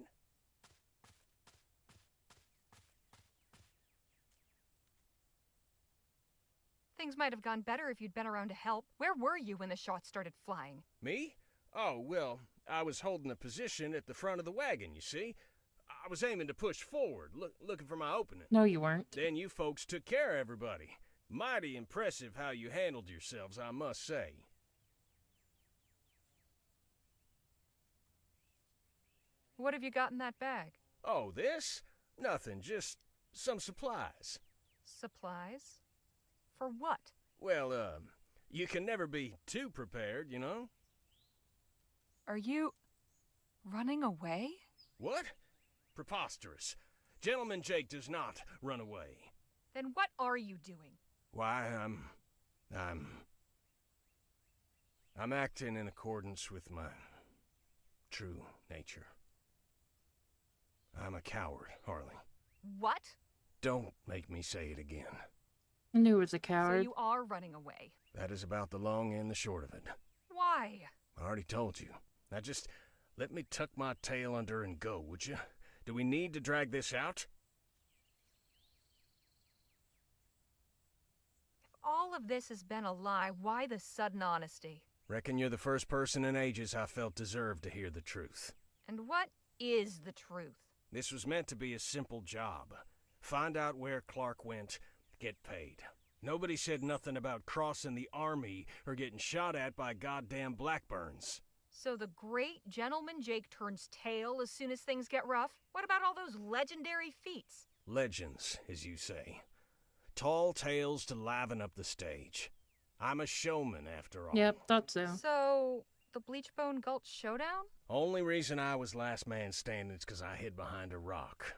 Things might have gone better if you'd been around to help. Where were you when the shots started flying?
Me? Oh, well, I was holding a position at the front of the wagon, you see. I was aiming to push forward, looking for my opening.
No, you weren't.
Then you folks took care of everybody. Mighty impressive how you handled yourselves, I must say.
What have you got in that bag?
Oh, this? Nothing, just some supplies.
Supplies? For what?
Well, you can never be too prepared, you know?
Are you running away?
What? Preposterous. Gentleman Jake does not run away.
Then what are you doing?
Why, I'm acting in accordance with my true nature. I'm a coward, Harley.
What?
Don't make me say it again.
I knew it was a coward.
So you are running away.
That is about the long and the short of it.
Why?
I already told you. Now just let me tuck my tail under and go, would you? Do we need to drag this out?
If all of this has been a lie, why the sudden honesty?
Reckon you're the first person in ages I felt deserved to hear the truth.
And what is the truth?
This was meant to be a simple job. Find out where Clark went, get paid. Nobody said nothing about crossing the army or getting shot at by goddamn Blackburns.
So the great gentleman Jake turns tail as soon as things get rough? What about all those legendary feats?
Legends, as you say. Tall tales to liven up the stage. I'm a showman, after all.
Yep, thought so.
So, the Bleachbone Gulch showdown?
Only reason I was last man standing is because I hid behind a rock.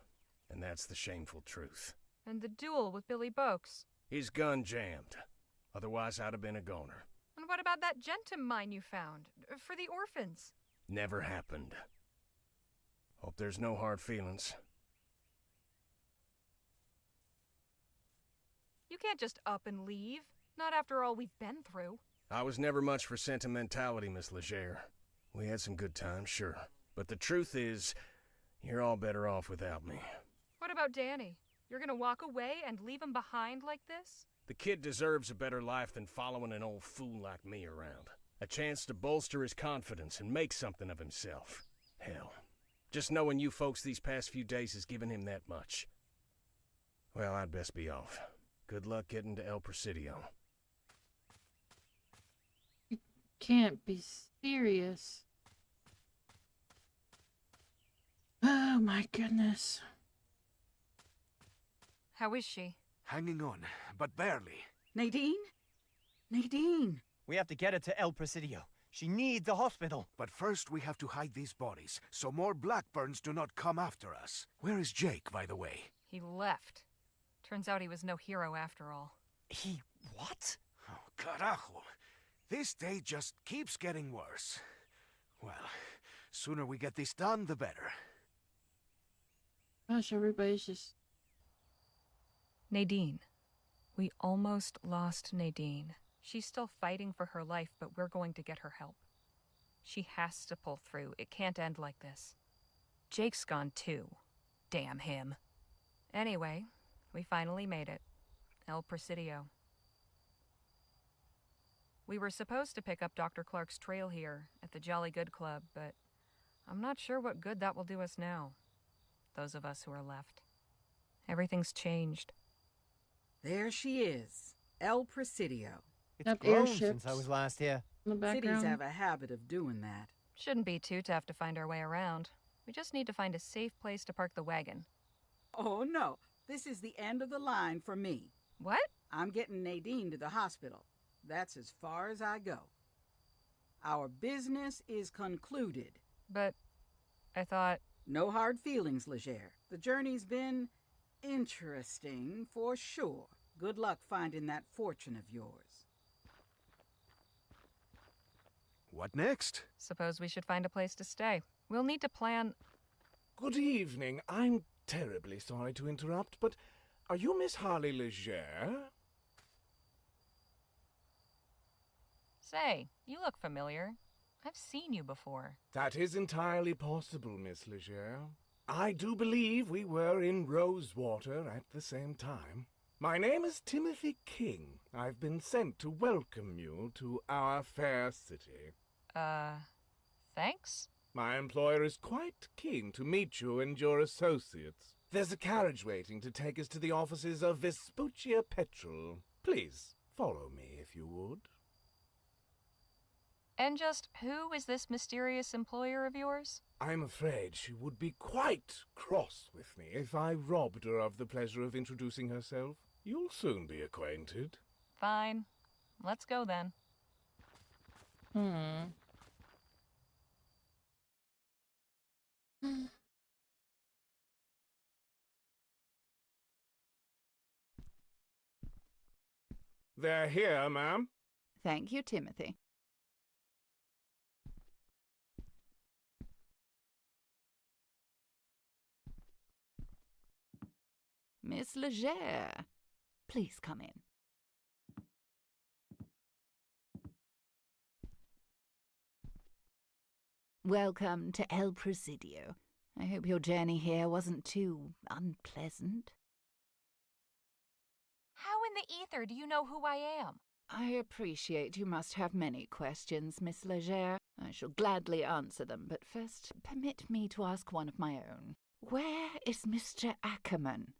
And that's the shameful truth.
And the duel with Billy Boakes?
His gun jammed. Otherwise, I'd have been a goner.
And what about that Gentum mine you found? For the orphans?
Never happened. Hope there's no hard feelings.
You can't just up and leave. Not after all we've been through.
I was never much for sentimentality, Miss Leger. We had some good times, sure. But the truth is, you're all better off without me.
What about Danny? You're gonna walk away and leave him behind like this?
The kid deserves a better life than following an old fool like me around. A chance to bolster his confidence and make something of himself. Hell, just knowing you folks these past few days has given him that much. Well, I'd best be off. Good luck getting to El Presidio.
You can't be serious. Oh my goodness.
How is she?
Hanging on, but barely.
Nadine? Nadine!
We have to get her to El Presidio. She needs a hospital.
But first we have to hide these bodies, so more Blackburns do not come after us. Where is Jake, by the way?
He left. Turns out he was no hero after all.
He what?
Oh, carajo. This day just keeps getting worse. Well, sooner we get this done, the better.
Gosh, everybody's just...
Nadine. We almost lost Nadine. She's still fighting for her life, but we're going to get her help. She has to pull through. It can't end like this. Jake's gone too. Damn him. Anyway, we finally made it. El Presidio. We were supposed to pick up Dr. Clark's trail here at the Jolly Good Club, but I'm not sure what good that will do us now. Those of us who are left. Everything's changed.
There she is. El Presidio.
It's grown since I was last here.
Cities have a habit of doing that.
Shouldn't be too tough to find our way around. We just need to find a safe place to park the wagon.
Oh, no. This is the end of the line for me.
What?
I'm getting Nadine to the hospital. That's as far as I go. Our business is concluded.
But I thought...
No hard feelings, Leger. The journey's been interesting, for sure. Good luck finding that fortune of yours.
What next?
Suppose we should find a place to stay. We'll need to plan...
Good evening. I'm terribly sorry to interrupt, but are you Miss Harley Leger?
Say, you look familiar. I've seen you before.
That is entirely possible, Miss Leger. I do believe we were in RoseWater at the same time. My name is Timothy King. I've been sent to welcome you to our fair city.
Thanks?
My employer is quite keen to meet you and your associates. There's a carriage waiting to take us to the offices of Vespuccia Petrol. Please, follow me if you would.
And just who is this mysterious employer of yours?
I'm afraid she would be quite cross with me if I robbed her of the pleasure of introducing herself. You'll soon be acquainted.
Fine. Let's go then.
They're here, ma'am.
Thank you, Timothy. Miss Leger, please come in. Welcome to El Presidio. I hope your journey here wasn't too unpleasant.
How in the ether do you know who I am?
I appreciate you must have many questions, Miss Leger. I shall gladly answer them, but first permit me to ask one of my own. Where is Mr. Ackerman?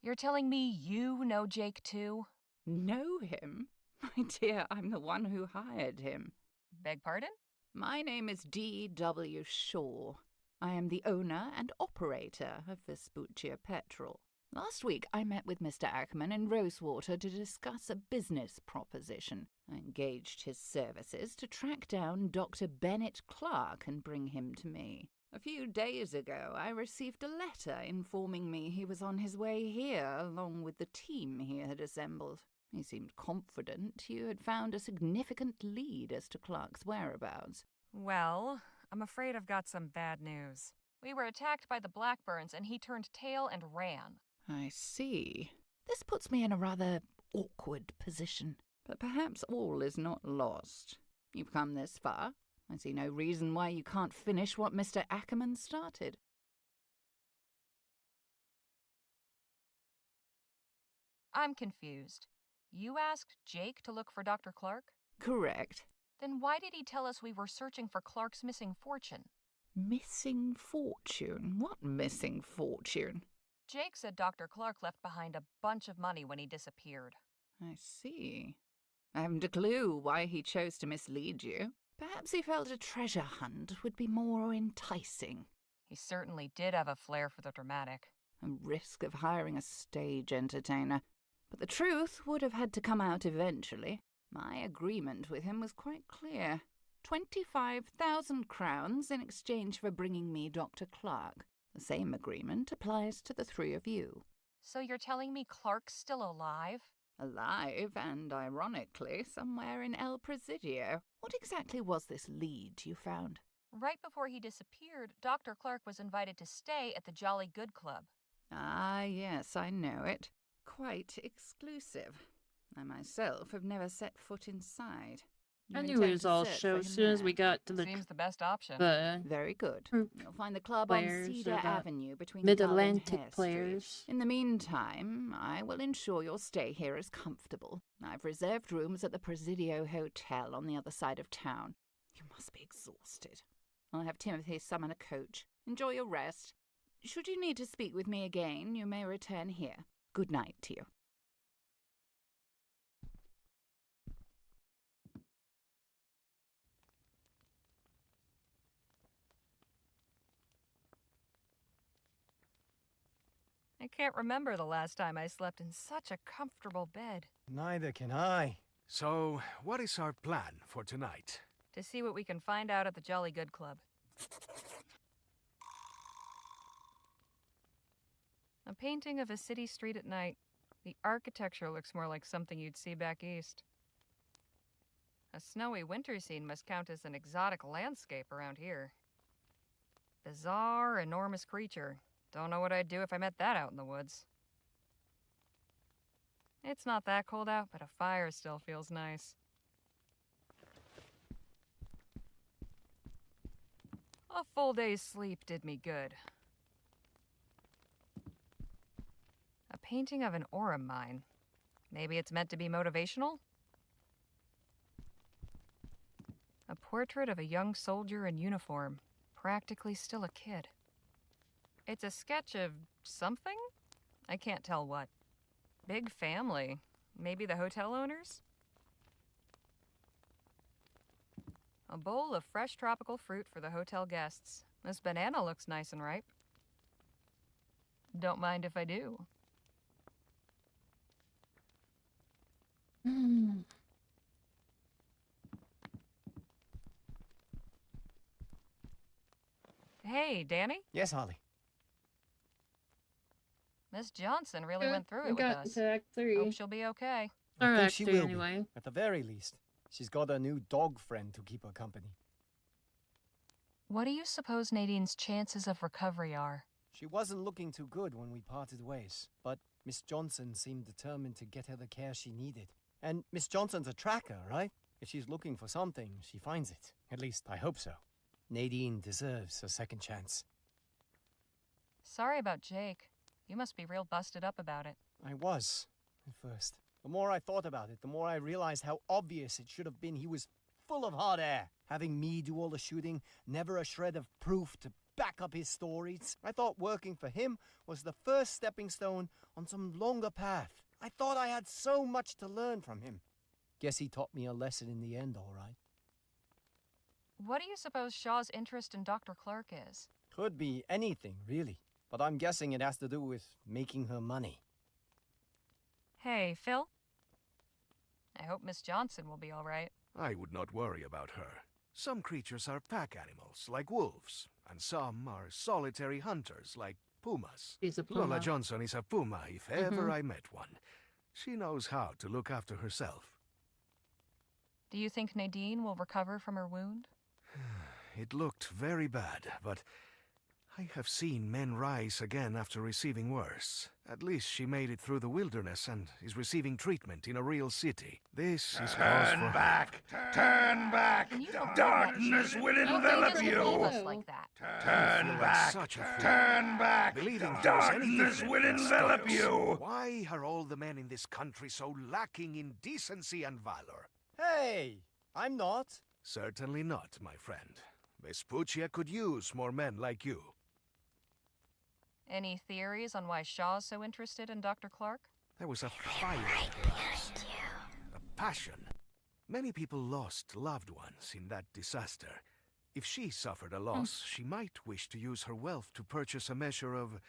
You're telling me you know Jake too?
Know him? My dear, I'm the one who hired him.
Beg pardon?
My name is D.W. Shaw. I am the owner and operator of Vespuccia Petrol. Last week, I met with Mr. Ackerman in RoseWater to discuss a business proposition. I engaged his services to track down Dr. Bennett Clark and bring him to me. A few days ago, I received a letter informing me he was on his way here along with the team he had assembled. He seemed confident you had found a significant lead as to Clark's whereabouts.
Well, I'm afraid I've got some bad news. We were attacked by the Blackburns and he turned tail and ran.
I see. This puts me in a rather awkward position. But perhaps all is not lost. You've come this far. I see no reason why you can't finish what Mr. Ackerman started.
I'm confused. You asked Jake to look for Dr. Clark?
Correct.
Then why did he tell us we were searching for Clark's missing fortune?
Missing fortune? What missing fortune?
Jake said Dr. Clark left behind a bunch of money when he disappeared.
I see. I haven't a clue why he chose to mislead you. Perhaps he felt a treasure hunt would be more enticing.
He certainly did have a flair for the dramatic.
A risk of hiring a stage entertainer. But the truth would have had to come out eventually. My agreement with him was quite clear. 25,000 crowns in exchange for bringing me Dr. Clark. The same agreement applies to the three of you.
So you're telling me Clark's still alive?
Alive, and ironically, somewhere in El Presidio. What exactly was this lead you found?
Right before he disappeared, Dr. Clark was invited to stay at the Jolly Good Club.
Ah, yes, I know it. Quite exclusive. I myself have never set foot inside.
I knew it was all show as soon as we got to the...
Seems the best option.
Very good. You'll find the club on Cedar Avenue between
Mid-Atlantic players.
In the meantime, I will ensure your stay here is comfortable. I've reserved rooms at the Presidio Hotel on the other side of town. You must be exhausted. I'll have Timothy summon a coach. Enjoy your rest. Should you need to speak with me again, you may return here. Good night to you.
I can't remember the last time I slept in such a comfortable bed.
Neither can I.
So, what is our plan for tonight?
To see what we can find out at the Jolly Good Club. A painting of a city street at night. The architecture looks more like something you'd see back east. A snowy winter scene must count as an exotic landscape around here. Bizarre, enormous creature. Don't know what I'd do if I met that out in the woods. It's not that cold out, but a fire still feels nice. A full day's sleep did me good. A painting of an ore mine. Maybe it's meant to be motivational? A portrait of a young soldier in uniform, practically still a kid. It's a sketch of something? I can't tell what. Big family. Maybe the hotel owners? A bowl of fresh tropical fruit for the hotel guests. This banana looks nice and ripe. Don't mind if I do. Hey, Danny?
Yes, Holly.
Miss Johnson really
Yeah,
went through
we
it with
got
us.
to Act 3.
Hope she'll be okay.
I think
Act
she
3
will
anyway.
be. At the very least, she's got a new dog friend to keep her company.
What do you suppose Nadine's chances of recovery are?
She wasn't looking too good when we parted ways, but Miss Johnson seemed determined to get her the care she needed. And Miss Johnson's a tracker, right? If she's looking for something, she finds it. At least, I hope so. Nadine deserves a second chance.
Sorry about Jake. You must be real busted up about it.
I was, at first. The more I thought about it, the more I realized how obvious it should have been he was full of hot air. Having me do all the shooting, never a shred of proof to back up his stories. I thought working for him was the first stepping stone on some longer path. I thought I had so much to learn from him. Guess he taught me a lesson in the end, all right.
What do you suppose Shaw's interest in Dr. Clark is?
Could be anything, really. But I'm guessing it has to do with making her money.
Hey, Phil? I hope Miss Johnson will be all right.
I would not worry about her. Some creatures are pack animals, like wolves, and some are solitary hunters, like pumas.
She's a puma.
Lola Johnson is a puma, if ever I met one. She knows how to look after herself.
Do you think Nadine will recover from her wound?
It looked very bad, but I have seen men rise again after receiving worse. At least she made it through the wilderness and is receiving treatment in a real city. This is cause for
back! Turn back! Darkness will envelop you! Turn back! Turn back! Darkness will envelop you!
Why are all the men in this country so lacking in decency and valor?
Hey, I'm not.
Certainly not, my friend. Vespuccia could use more men like you.
Any theories on why Shaw's so interested in Dr. Clark?
There was a fire in her eyes. A passion. Many people lost loved ones in that disaster. If she suffered a loss, she might wish to use her wealth to purchase a measure of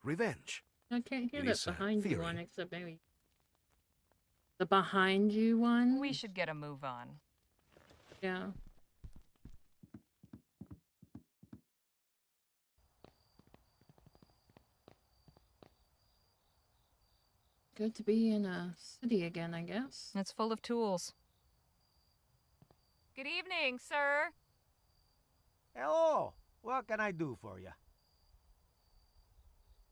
revenge.
I can't hear
It
that
is a
behind you
theory.
one, except maybe the behind you one.
We should get a move on.
Yeah. Good to be in a city again, I guess.
It's full of tools. Good evening, sir.
Hello. What can I do for you?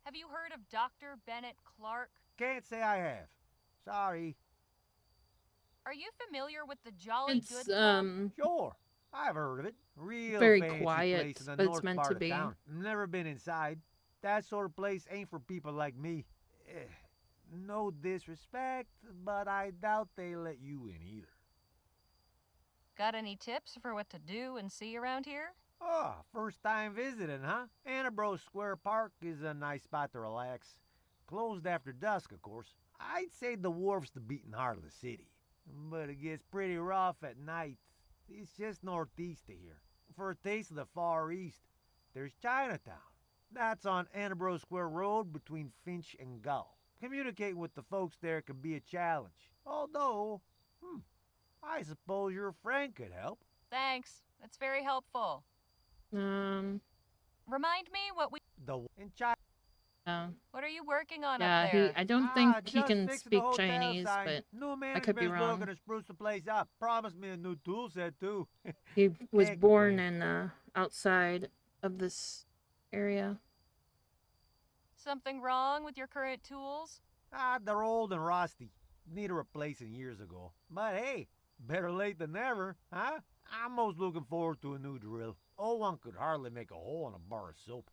Have you heard of Dr. Bennett Clark?
Can't say I have. Sorry.
Are you familiar with the Jolly
It's
Good Club?
Sure. I've heard of it. Real
very
fancy
quiet,
place in the
but it's
north
meant
part
to
of
be.
town. Never been inside. That sort of place ain't for people like me. No disrespect, but I doubt they let you in either.
Got any tips for what to do and see around here?
Oh, first time visiting, huh? Annabro Square Park is a nice spot to relax. Closed after dusk, of course. I'd say the wharf's the beating heart of the city. But it gets pretty rough at night. It's just northeast of here. For a taste of the Far East, there's Chinatown. That's on Annabro Square Road between Finch and Gull. Communicating with the folks there can be a challenge. Although, I suppose your friend could help.
Thanks. That's very helpful. Remind me what we...
In China.
What are you working on
Yeah,
up there?
I don't think he
just
can
fixing the
speak
hotel
Chinese,
sign.
but
New
I could be
management's
wrong.
looking to spruce the place up. Promised me a new tool set, too.
He was
Can't
born
complain.
in outside of this area.
Something wrong with your current tools?
They're old and rusty. Need a replacing years ago. But hey, better late than never, huh? I'm most looking forward to a new drill. Old one could hardly make a hole in a bar of soap.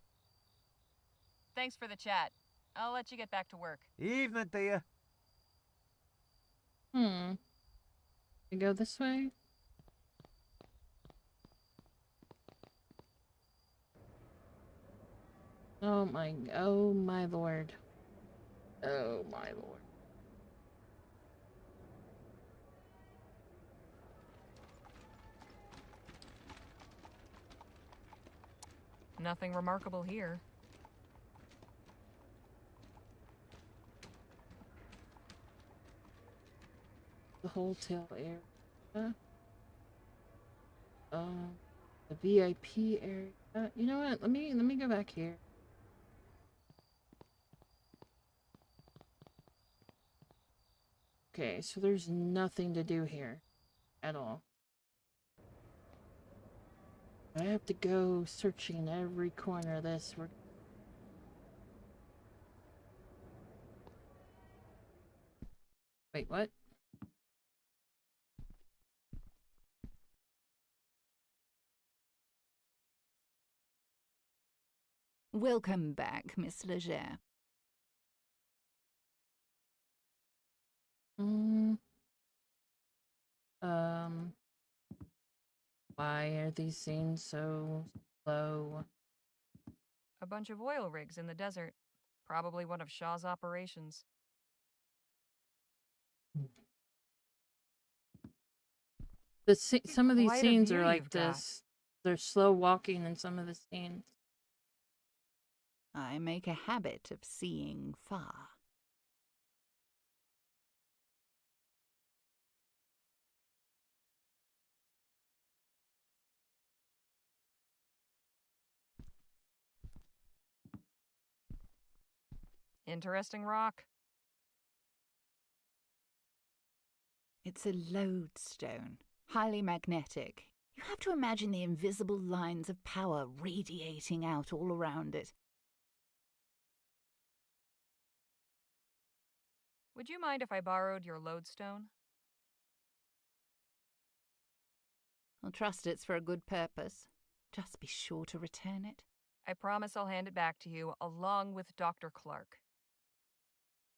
Thanks for the chat. I'll let you get back to work.
Evening to you.
You go this way? Oh my lord. Oh my lord.
Nothing remarkable here.
The hotel area. The VIP area. You know what? Let me go back here. Okay, so there's nothing to do here at all. I have to go searching every corner of this. Wait, what?
Welcome back, Miss Leger.
Why are these scenes so slow?
A bunch of oil rigs in the desert. Probably one of Shaw's operations.
Some of these
Quite a
scenes are
view
like
you've got.
this. They're slow walking in some of the scenes.
I make a habit of seeing far.
Interesting rock.
It's a lodestone, highly magnetic. You have to imagine the invisible lines of power radiating out all around it.
Would you mind if I borrowed your lodestone?
I'll trust it's for a good purpose. Just be sure to return it.
I promise I'll hand it back to you, along with Dr. Clark.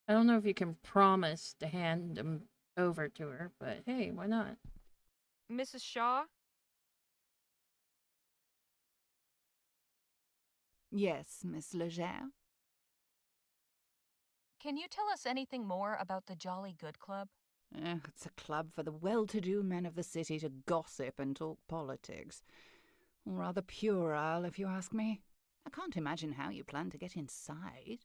I don't know if you can promise to hand him over to her, but hey, why not?
Mrs. Shaw?
Yes, Miss Leger?
Can you tell us anything more about the Jolly Good Club?
It's a club for the well-to-do men of the city to gossip and talk politics. Rather puerile, if you ask me. I can't imagine how you plan to get inside.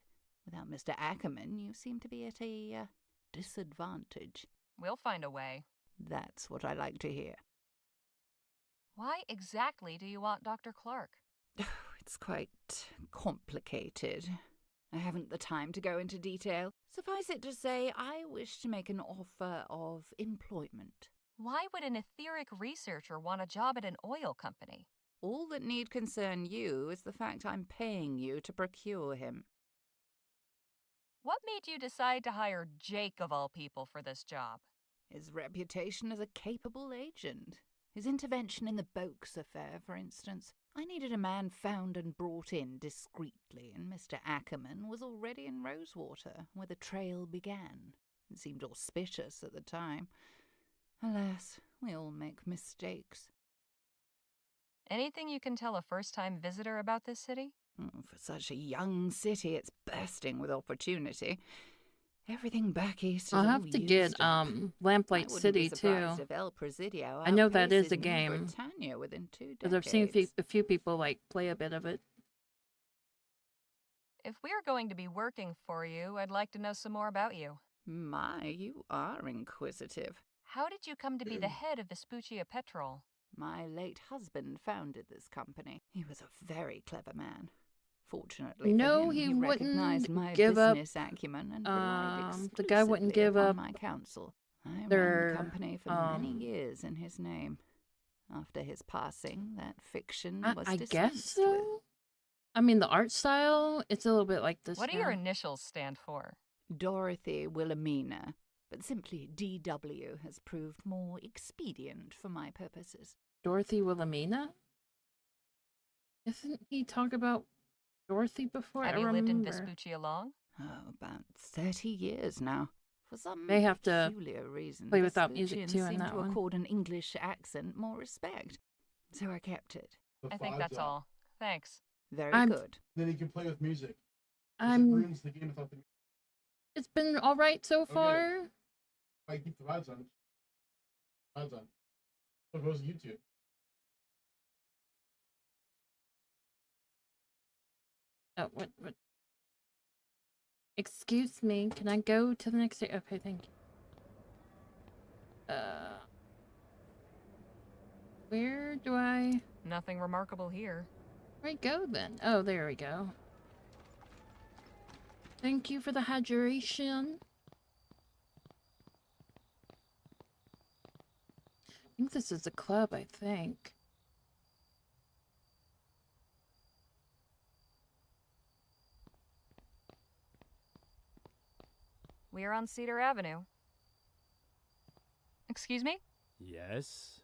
Without Mr. Ackerman, you seem to be at a disadvantage.
We'll find a way.
That's what I like to hear.
Why exactly do you want Dr. Clark?
It's quite complicated. I haven't the time to go into detail. Suffice it to say, I wish to make an offer of employment.
Why would an etheric researcher want a job at an oil company?
All that need concern you is the fact I'm paying you to procure him.
What made you decide to hire Jake, of all people, for this job?
His reputation as a capable agent. His intervention in the Boakes affair, for instance. I needed a man found and brought in discreetly, and Mr. Ackerman was already in Rosewater, where the trail began. It seemed auspicious at the time. Alas, we all make mistakes.
Anything you can tell a first-time visitor about this city?
For such a young city, it's bursting with opportunity. Everything back east is
I'll
all
have to
used
get
up.
Lamplight
I wouldn't
City
be surprised
too.
if El Presidio
I know that is
outpaces
a
New
game.
Britannia within 2
Because I've seen
decades.
a few people like play a bit of it.
If we're going to be working for you, I'd like to know some more about you.
My, you are inquisitive.
How did you come to be the head of Vespuccia Petrol?
My late husband founded this company. He was a very clever man. Fortunately
No,
for him,
he
recognized
wouldn't
my
give up.
business acumen and relied
The guy wouldn't
exclusively
give
upon
up
my counsel. I ran
their,
the company for many years in his name. After his passing, that fiction was
I
dispensed
guess so.
with.
I mean, the art style, it's a little bit like this.
What do your initials stand for?
Dorothy Wilhelmina, but simply DW has proved more expedient for my purposes.
Dorothy Wilhelmina? Isn't he talk about Dorothy before?
Have
I
you lived in
remember.
Vespuccia long?
Oh, about 30 years now. For some
May have to
peculiar reason,
play without music
Vespuccians
too in
seem
that
to
one.
accord an English accent more respect. So I kept it.
I think that's all. Thanks.
Very good.
Then you can play with music. 'Cause
I'm-
It ruins the game without the music.
It's been all right so far.
I keep the vibes on. Vibes on. So it goes to YouTube.
Oh, what? Excuse me, can I go to the next day? Okay, thank you. Where do I...
Nothing remarkable here.
Where do I go then? Oh, there we go. Thank you for the hydration. I think this is a club, I think.
We are on Cedar Avenue. Excuse me?
Yes?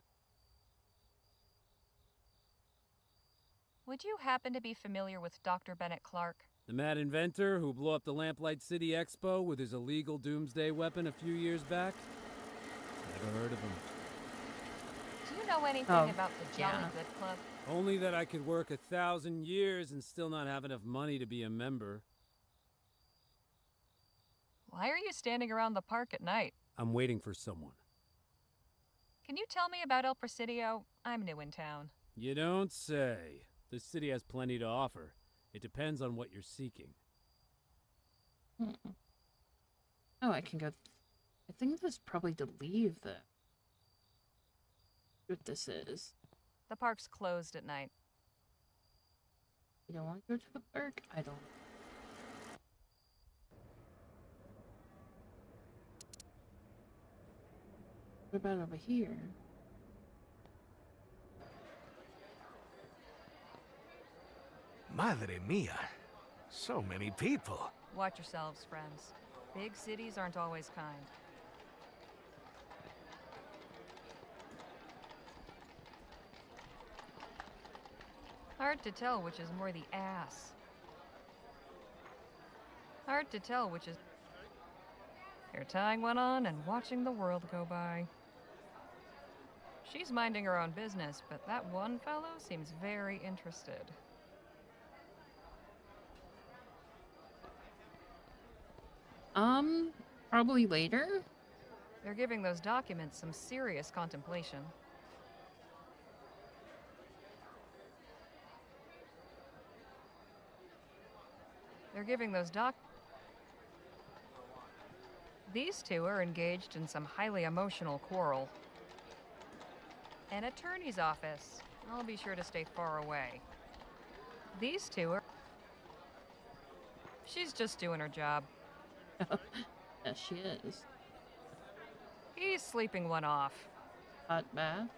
Would you happen to be familiar with Dr. Bennett Clark?
The mad inventor who blew up the Lamplight City Expo with his illegal doomsday weapon a few years back? Never heard of him.
Do you know anything
Oh,
about the Jolly
yeah.
Good Club?
Only that I could work 1,000 years and still not have enough money to be a member.
Why are you standing around the park at night?
I'm waiting for someone.
Can you tell me about El Presidio? I'm new in town.
You don't say. This city has plenty to offer. It depends on what you're seeking.
Oh, I can go... I think this is probably to leave the... What this is.
The park's closed at night.
You don't want to go to the park? I don't. What about over here?
Madre mia. So many people.
Watch yourselves, friends. Big cities aren't always kind. Hard to tell which is more the ass. Hard to tell which is... You're tying one on and watching the world go by. She's minding her own business, but that one fellow seems very interested.
Probably later?
They're giving those documents some serious contemplation. They're giving those These two are engaged in some highly emotional quarrel. An attorney's office. I'll be sure to stay far away. These two are... She's just doing her job.
Yes, she is.
He's sleeping one off.
Hot bath?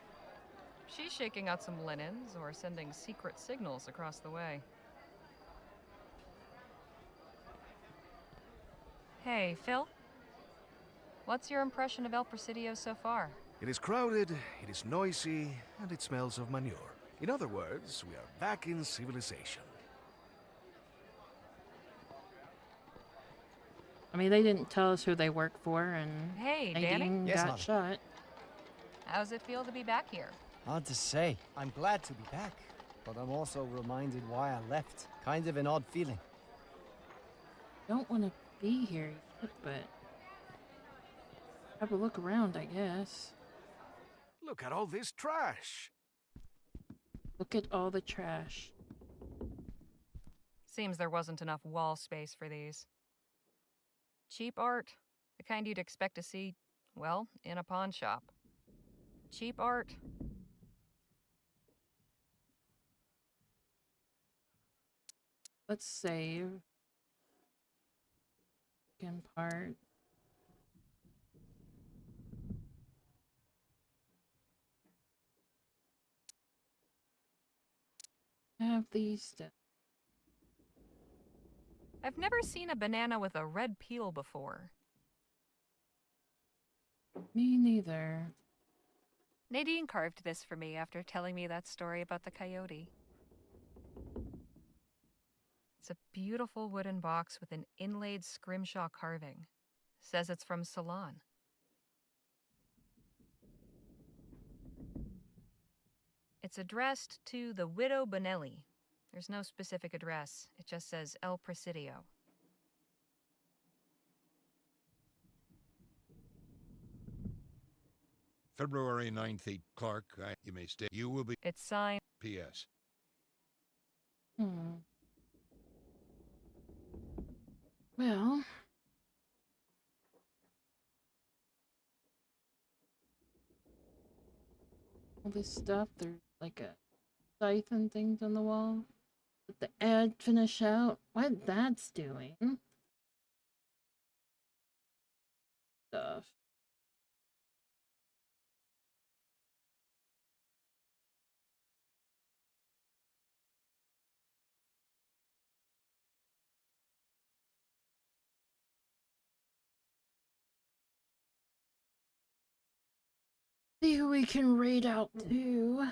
She's shaking out some linens or sending secret signals across the way. Hey, Phil? What's your impression of El Presidio so far?
It is crowded, it is noisy, and it smells of manure. In other words, we are back in civilization.
I mean, they didn't tell us who they work for, and
Hey,
Nadine
Danny?
Yes,
got
Mother.
shot.
How's it feel to be back here?
Hard to say. I'm glad to be back, but I'm also reminded why I left. Kind of an odd feeling.
Don't want to be here yet, but have a look around, I guess.
Look at all this trash.
Look at all the trash.
Seems there wasn't enough wall space for these. Cheap art. The kind you'd expect to see, well, in a pawn shop. Cheap art.
Let's save. Second part. Have these steps.
I've never seen a banana with a red peel before.
Me neither.
Nadine carved this for me after telling me that story about the coyote. It's a beautiful wooden box with an inlaid scrimshaw carving. Says it's from Ceylon. It's addressed to the widow Bonelli. There's no specific address. It just says El Presidio.
February 9th, 8 Clark. You may stay. You will be...
It's signed...
P.S.
Well... all this stuff, there's like a scythe and things on the wall. Let the ad finish out. What that's doing. Stuff. See who we can raid out to.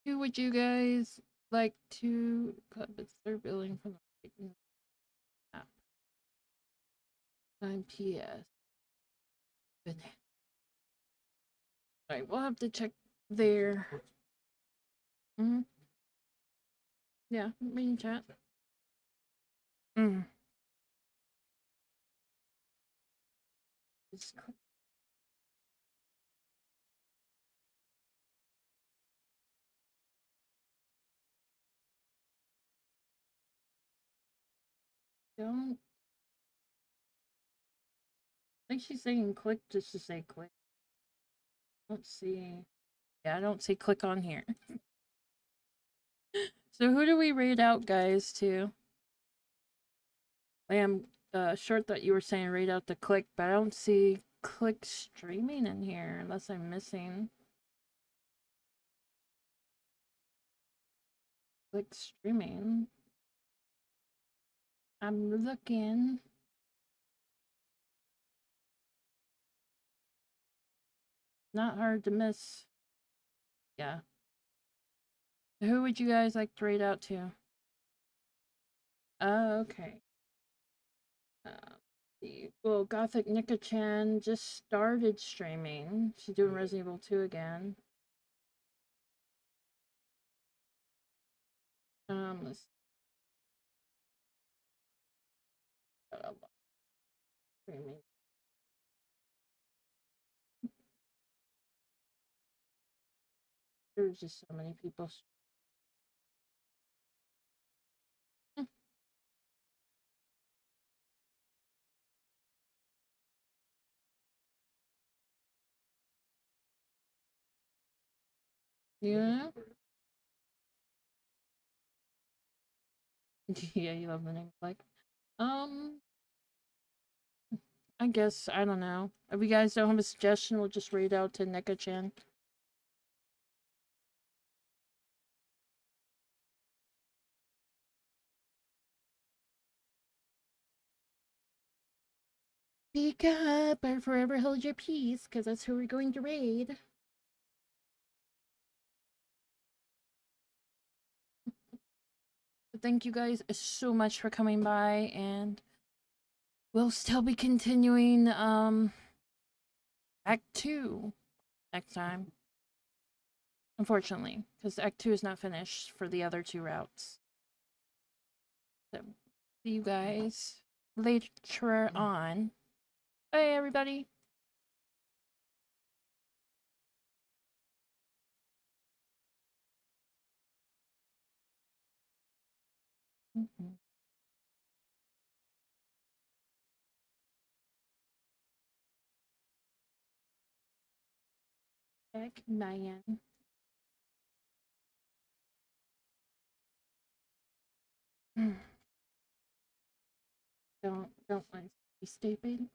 Who would you guys like to start building from the right app? 9 PS. Alright, we'll have to check there. Yeah, reading chat. Just click don't. I think she's saying click just to say click. I don't see. Yeah, I don't see click on here. So who do we raid out, guys, to? I'm short that you were saying raid out to click, but I don't see click streaming in here unless I'm missing. Click streaming. I'm looking. Not hard to miss. Yeah. Who would you guys like to raid out to? Okay. Well, Gothic Nika-chan just started streaming. She's doing Resident Evil 2 again. Let's streaming. There's just so many people. Yeah. Yeah, you love the name like. I guess I don't know. If you guys don't have a suggestion, we'll just read out to Nika-chan. Speak up or forever hold your peace, because that's who we're going to raid. Thank you guys so much for coming by, and we'll still be continuing Act 2 next time. Unfortunately, because Act 2 is not finished for the other 2 routes. So, see you guys later on. Bye, everybody. Heck, man. Don't want to be stupid.